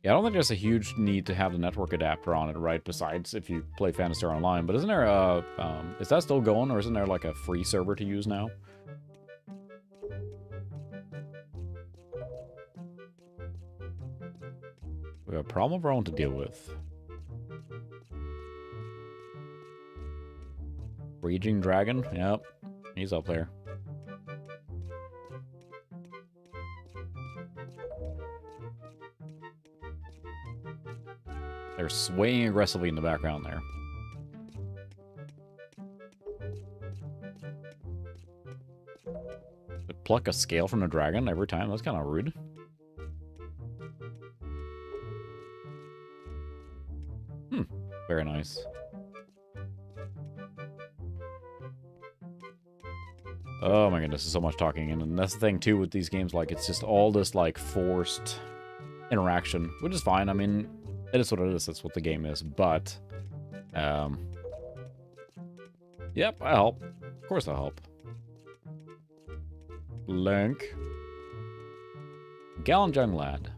Yeah, I don't think there's a huge need to have the network adapter on it, right? Besides if you play Fantasy Star Online. But isn't there a... is that still going, or isn't there, like, a free server to use now? We have a problem of our own to deal with. Raging Dragon? Yep. He's up there. They're swaying aggressively in the background there. But pluck a scale from the dragon every time? That's kind of rude. Very nice. Oh my goodness, there's so much talking. And that's the thing, too, with these games. Like, it's just all this, like, forced interaction, which is fine. I mean, it is what it is. That's what the game is. But, yep, I help. Of course I'll help. Link. Gallant young lad.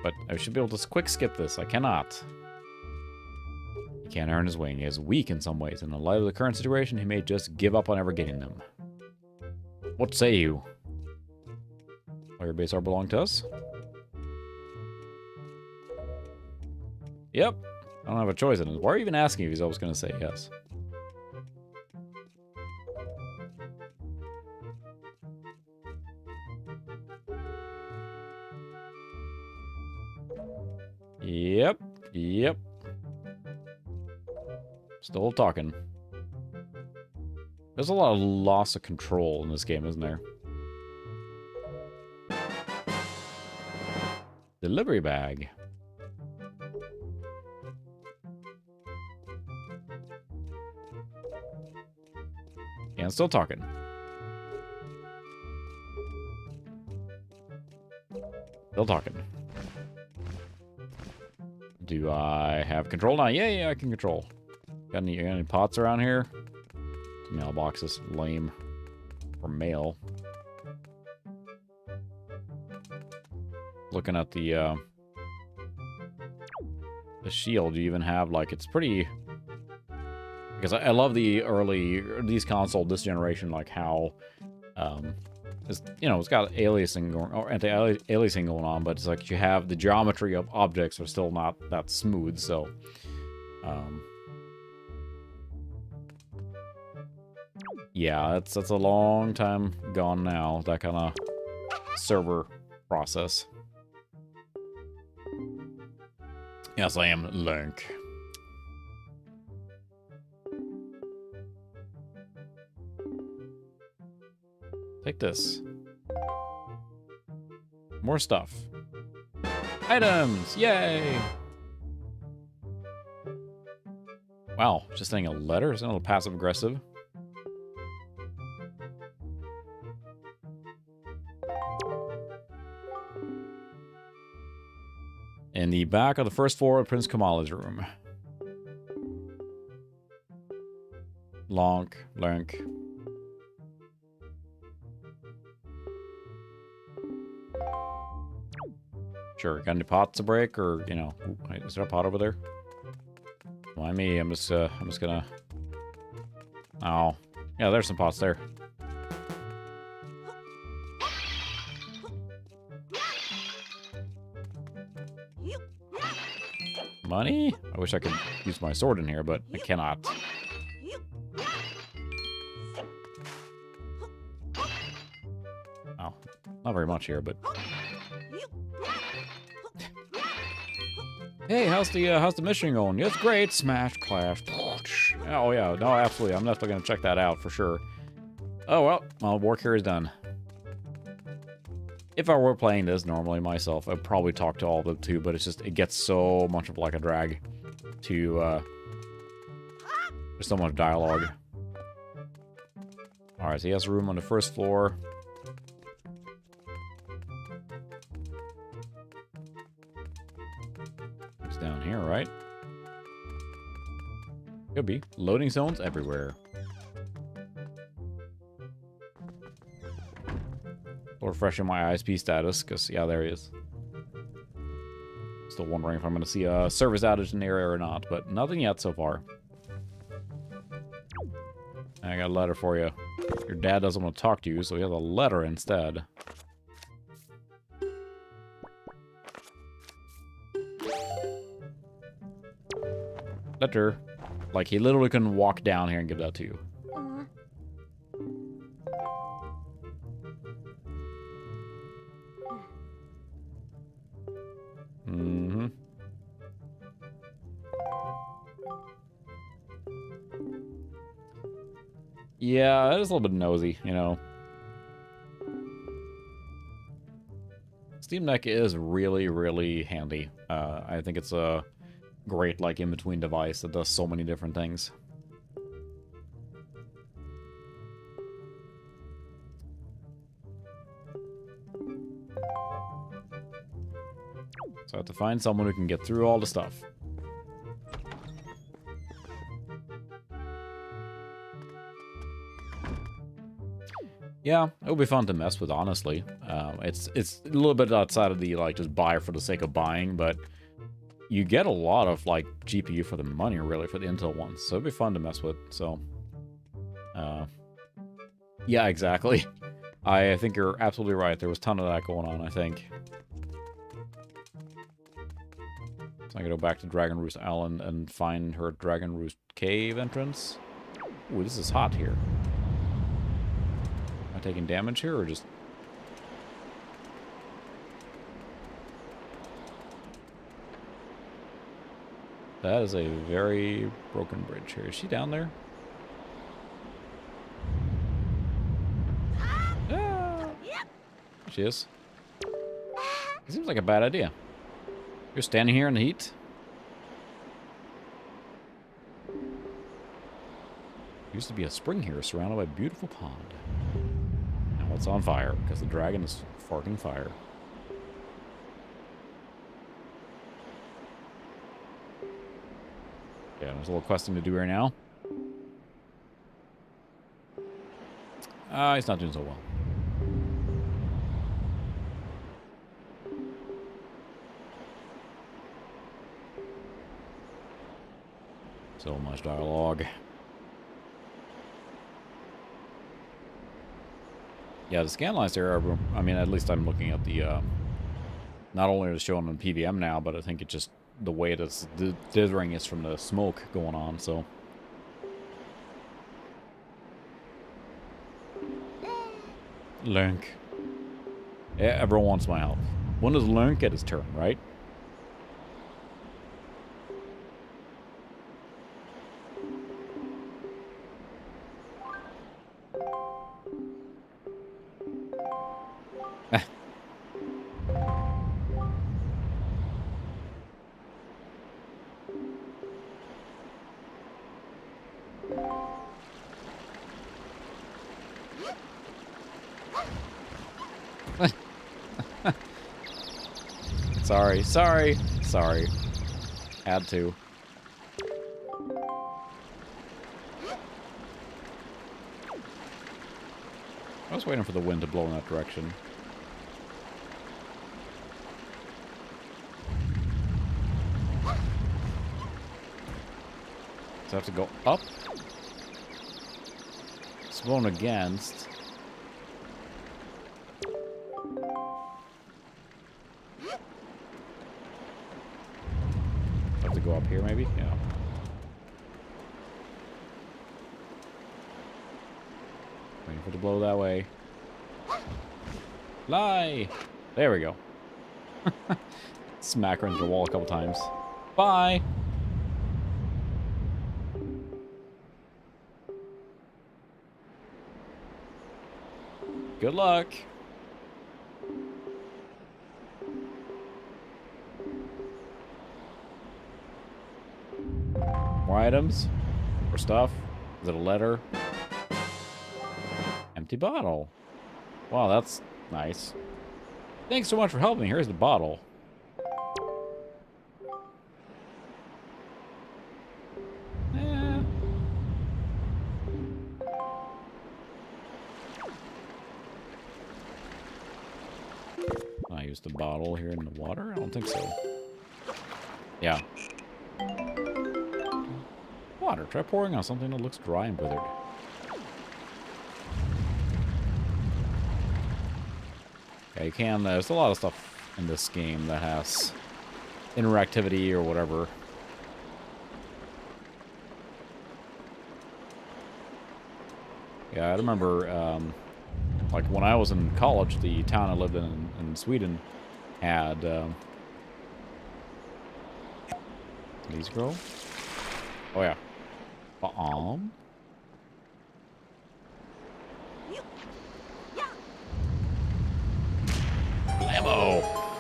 But I should be able to quick skip this. I cannot. He can't earn his wing. He is weak in some ways. In the light of the current situation, he may just give up on ever getting them. What say you? Player base are belong to us? Yep. I don't have a choice in it. Why are you even asking if he's always going to say yes? Yep. Yep. Still talking. There's a lot of loss of control in this game, isn't there? Delivery bag. And still talking. Still talking. Do I have control now? Yeah, I can control. Got any pots around here? Mailboxes, lame. For mail. Looking at the shield, you even have, like, it's pretty... Because I love the early... These consoles, this generation, like, how... it's, you know, it's got aliasing going, or anti-aliasing going on, but it's like you have the geometry of objects are still not that smooth, so... yeah, that's a long time gone now, that kind of server process. Yes, I am Link. Take this. More stuff. Items! Yay! Wow, just saying a letter is a little passive aggressive. In the back of the first floor of Prince Kamala's room. Lonk, lurk. Sure, got any pots to break, or, you know, wait, is there a pot over there? Why me? I'm just gonna... Oh. Yeah, there's some pots there. Money? I wish I could use my sword in here, but I cannot. Oh, not very much here, but... Hey, how's the mission going? It's great. Smash, clash. Oh yeah, no, absolutely. I'm definitely gonna check that out for sure. Oh well, my work here is done. If I were playing this normally myself, I'd probably talk to all of them too, but it's just, it gets so much of like a drag to, there's so much dialogue. Alright, so he has a room on the first floor. It's down here, right? Could be. Loading zones everywhere. Refreshing my ISP status, because, yeah, there he is. Still wondering if I'm going to see a service outage in the area or not, but nothing yet so far. I got a letter for you. Your dad doesn't want to talk to you, so he has a letter instead. Letter. Like, he literally couldn't walk down here and give that to you. Mm-hmm. Yeah, it is a little bit nosy, you know. Steam Deck is really, really handy. I think it's a great, like, in-between device that does so many different things. So I have to find someone who can get through all the stuff. Yeah, it would be fun to mess with, honestly. It's a little bit outside of the, like, just buy for the sake of buying, but you get a lot of, like, GPU for the money, really, for the Intel ones. So it'd be fun to mess with, so... yeah, exactly. I think you're absolutely right. There was a ton of that going on, I think. So I gotta go back to Dragon Roost Island and find her Dragon Roost Cave entrance. Ooh, this is hot here. Am I taking damage here, or just... That is a very broken bridge here. Is she down there? Ah! She is. It seems like a bad idea. You're standing here in the heat? Used to be a spring here surrounded by a beautiful pond. Now it's on fire because the dragon is farting fire. Yeah, there's a little questing to do here now. He's not doing so well. So much dialogue. Yeah, the scan lines there are, I mean, at least I'm looking at the, not only is it showing on PVM now, but I think it just, the way it's dithering is from the smoke going on, so. Link. Yeah, everyone wants my help. When does Link get his turn, right? Sorry, sorry, sorry. Had to. I was waiting for the wind to blow in that direction. So I have to go up. It's blowing against. I have to go up here, maybe? Yeah. Waiting for it to blow that way. Lie! There we go. Smack her into the wall a couple times. Bye! Good luck! More items? More stuff? Is it a letter? Empty bottle. Wow, that's nice. Thanks so much for helping me. Here's the bottle. I use the bottle here in the water? I don't think so. Yeah. Water. Try pouring on something that looks dry and withered. Yeah, you can. There's a lot of stuff in this game that has interactivity or whatever. Yeah, I remember, like, when I was in college, the town I lived in Sweden had, these grow? Oh, yeah. Blammo!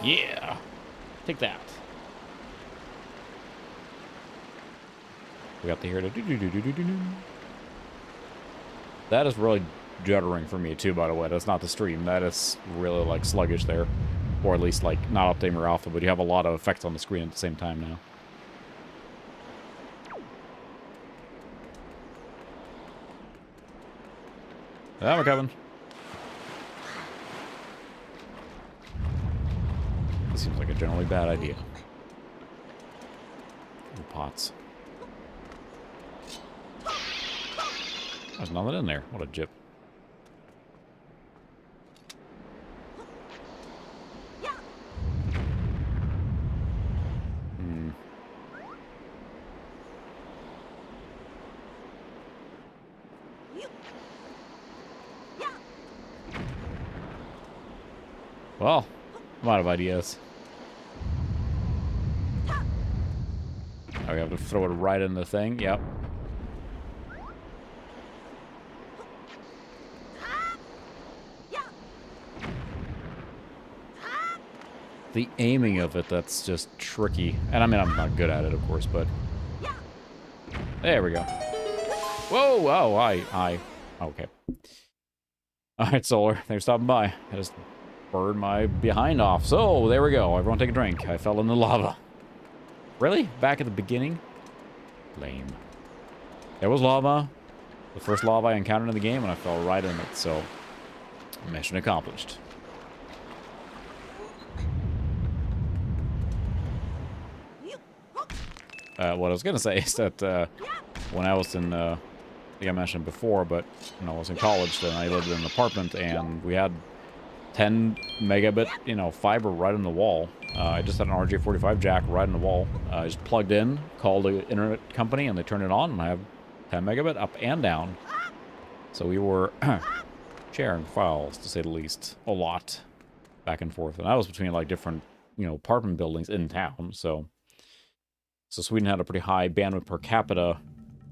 Yeah! Take that. We got to hear the do-do-do-do-do-do. That is really juddering for me, too, by the way. That's not the stream. That is really, like, sluggish there. Or at least, like, not Optime or Alpha, but you have a lot of effects on the screen at the same time now. Yeah, we're coming. This seems like a generally bad idea. Ooh, pots. There's nothing in there. What a jip. Well, I'm out of ideas. Oh, we have to throw it right in the thing? Yep. The aiming of it, that's just tricky. And I mean, I'm not good at it, of course, but... There we go. Whoa, whoa, I... Okay. Alright, Solar, thanks for stopping by. I just burned my behind off. So, there we go. Everyone take a drink. I fell in the lava. Really? Back at the beginning? Lame. There was lava. The first lava I encountered in the game, and I fell right in it, so... Mission accomplished. What I was gonna say is that when I was in, I think I mentioned before, but when I was in college, then I lived in an apartment, and we had 10 megabit, fiber right in the wall. I just had an RJ45 jack right in the wall. I just plugged in, called the internet company, and they turned it on, and I have 10 megabit up and down. So we were sharing files, to say the least, a lot, back and forth. And I was between, like, different, apartment buildings in town, so Sweden had a pretty high bandwidth per capita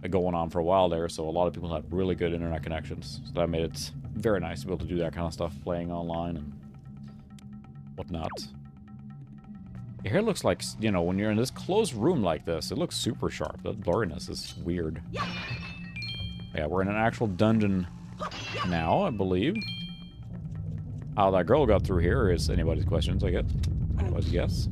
going on for a while there, so a lot of people had really good internet connections. So that made it very nice to be able to do that kind of stuff, playing online and whatnot. Your hair looks like, when you're in this closed room like this, it looks super sharp. The blurriness is weird. Yeah, we're in an actual dungeon now, I believe. How that girl got through here is anybody's questions, I guess. Anybody's guess.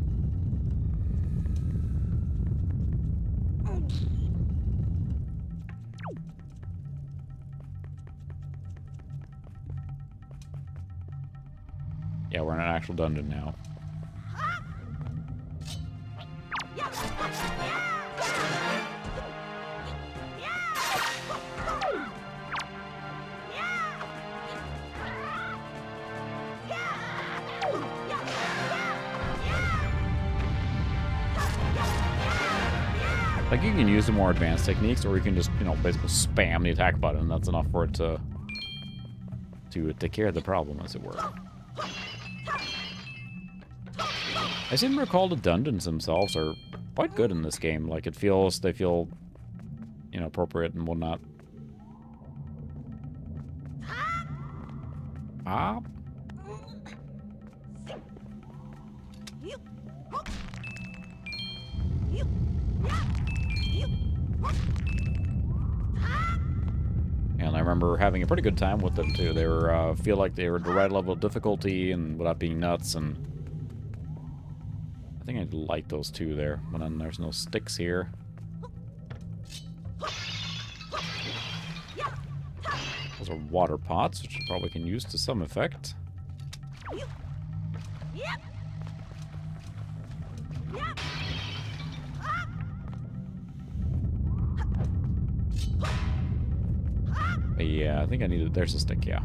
Yeah, we're in an actual dungeon now. Like, you can use the more advanced techniques, or you can just, you know, basically spam the attack button. That's enough for it to take care of the problem, as it were. I seem to recall the dungeons themselves are quite good in this game. Like, they feel, you know, appropriate and whatnot. Ah. And I remember having a pretty good time with them too. They were feel like they were the right level of difficulty and without being nuts. And I think I like those two there. But then there's no sticks here. Those are water pots, which you probably can use to some effect. Yeah, I think I needed... There's a stick, yeah.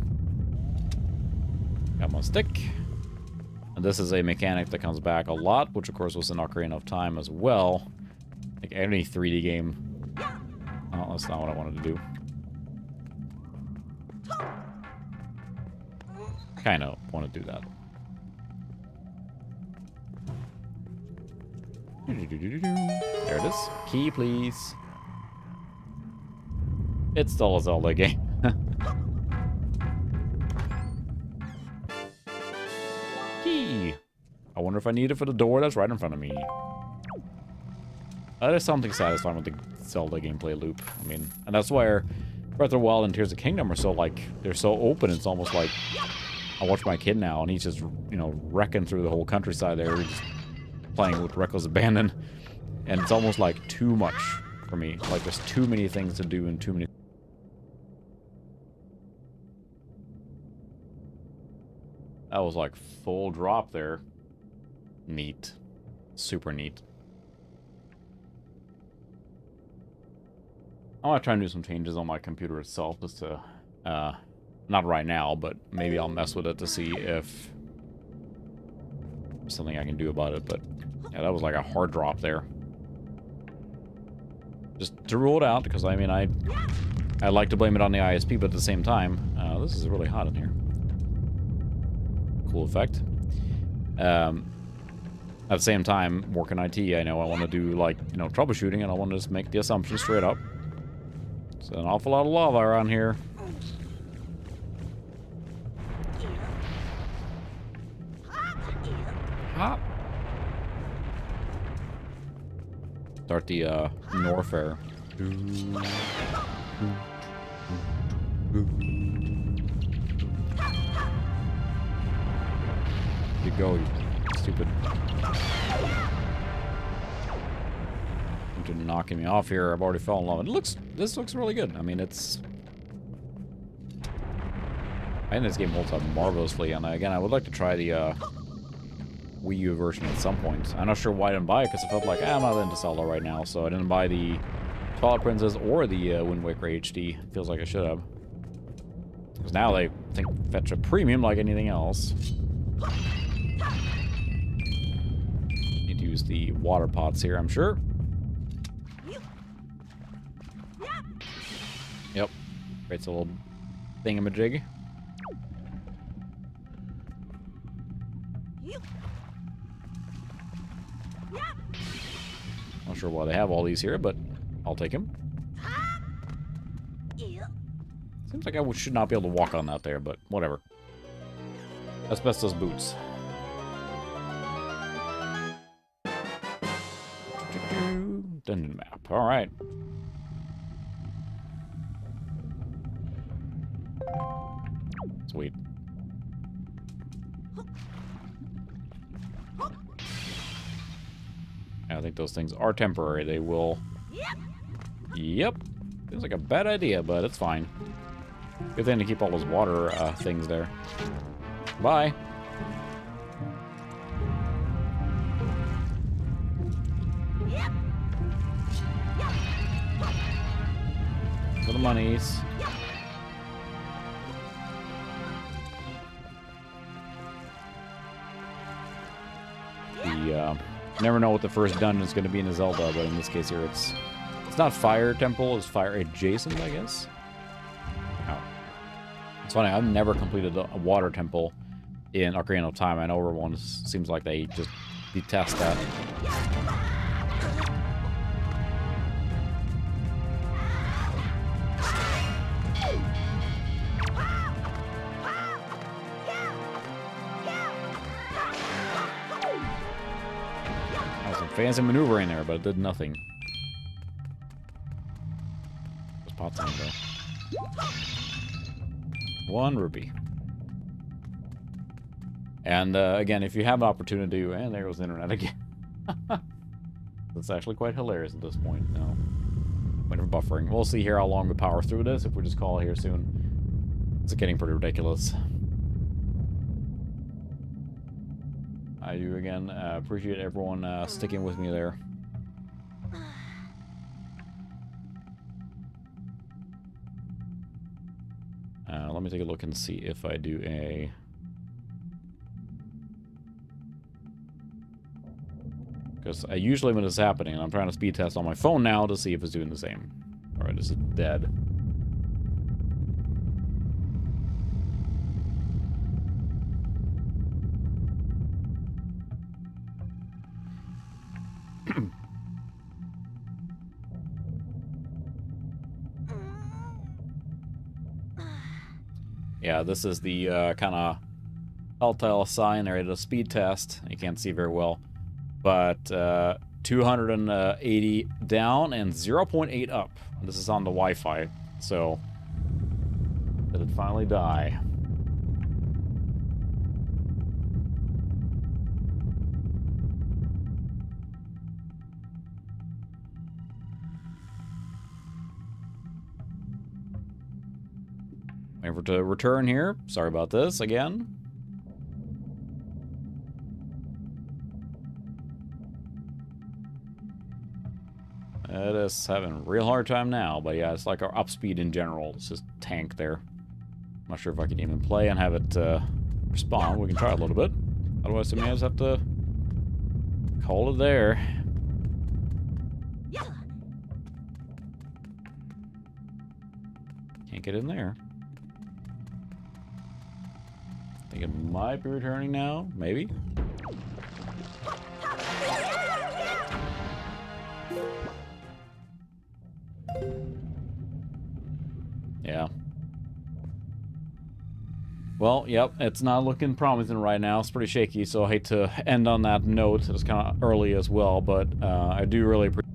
Got my stick. And this is a mechanic that comes back a lot, which of course was in Ocarina of Time as well. Like any 3D game. Oh, that's not what I wanted to do. Kind of want to do that. There it is. Key, please. It's still a Zelda game. Key. I wonder if I need it for the door that's right in front of me. There's something satisfying with the Zelda gameplay loop. I mean, and that's why Breath of the Wild and Tears of the Kingdom are so, like, they're so open. It's almost like I watch my kid now, and he's just, you know, wrecking through the whole countryside there, just playing with reckless abandon. And it's almost like too much for me. Like, there's too many things to do and too many... That was like full drop there. Neat. Super neat. I want to try and do some changes on my computer itself, just to, not right now, but maybe I'll mess with it to see if there's something I can do about it. But yeah, that was like a hard drop there. Just to rule it out, because I mean, I like to blame it on the ISP, but at the same time, this is really hot in here. Cool effect. At the same time, working IT, I know I want to do, like, you know, troubleshooting, and I want to just make the assumption straight up. There's an awful lot of lava around here. Hop. Start the Norfair. You go, you stupid. You're knocking me off here. I've already fallen in love. This looks really good. I mean, it's... I think this game holds up marvelously, and again, I would like to try the Wii U version at some point. I'm not sure why I didn't buy it, because I felt like, I'm not into Zelda right now, so I didn't buy the Twilight Princess or the Wind Waker HD. Feels like I should have. Because now they fetch a premium like anything else. Need to use the water pots here, I'm sure. Yep. Creates a little thingamajig. Not sure why they have all these here, but I'll take them. Seems like I should not be able to walk on that there, but whatever. Asbestos boots. Dungeon map. Alright. Sweet. I think those things are temporary. They will... Yep. Seems like a bad idea, but it's fine. Good thing to keep all those water things there. Bye. the monies. You never know what the first dungeon is going to be in a Zelda, but in this case here, it's not Fire Temple, it's Fire Adjacent, I guess. Oh. It's funny, I've never completed a Water Temple in Ocarina of Time. I know everyone seems like they just detest that. That was some fancy maneuvering there, but it did nothing. Just popped in though. 1 rupee. And again, if you have an opportunity, and there goes the internet again. That's actually quite hilarious at this point. No, waiting for buffering. We'll see here how long we power through this. If we just call here soon, it's getting pretty ridiculous. I do again appreciate everyone sticking with me there. Let me take a look and see if I do a. Because usually when it's happening, I'm trying to speed test on my phone now to see if it's doing the same. Alright, this is dead. Yeah, this is the kind of telltale sign there. It's a speed test. You can't see very well. But 280 down and 0.8 up. This is on the Wi-Fi. So, did it finally die? Waiting for it to return here. Sorry about this again. It is having a real hard time now, but yeah, it's like our up speed in general. It's just tank there. I'm not sure if I can even play and have it respond. We can try a little bit. Otherwise, I may just have to call it there. Can't get in there. I think it might be returning now. Maybe. Yeah. Well, yep, it's not looking promising right now. It's pretty shaky, so I hate to end on that note. It's kind of early as well, but I do really appreciate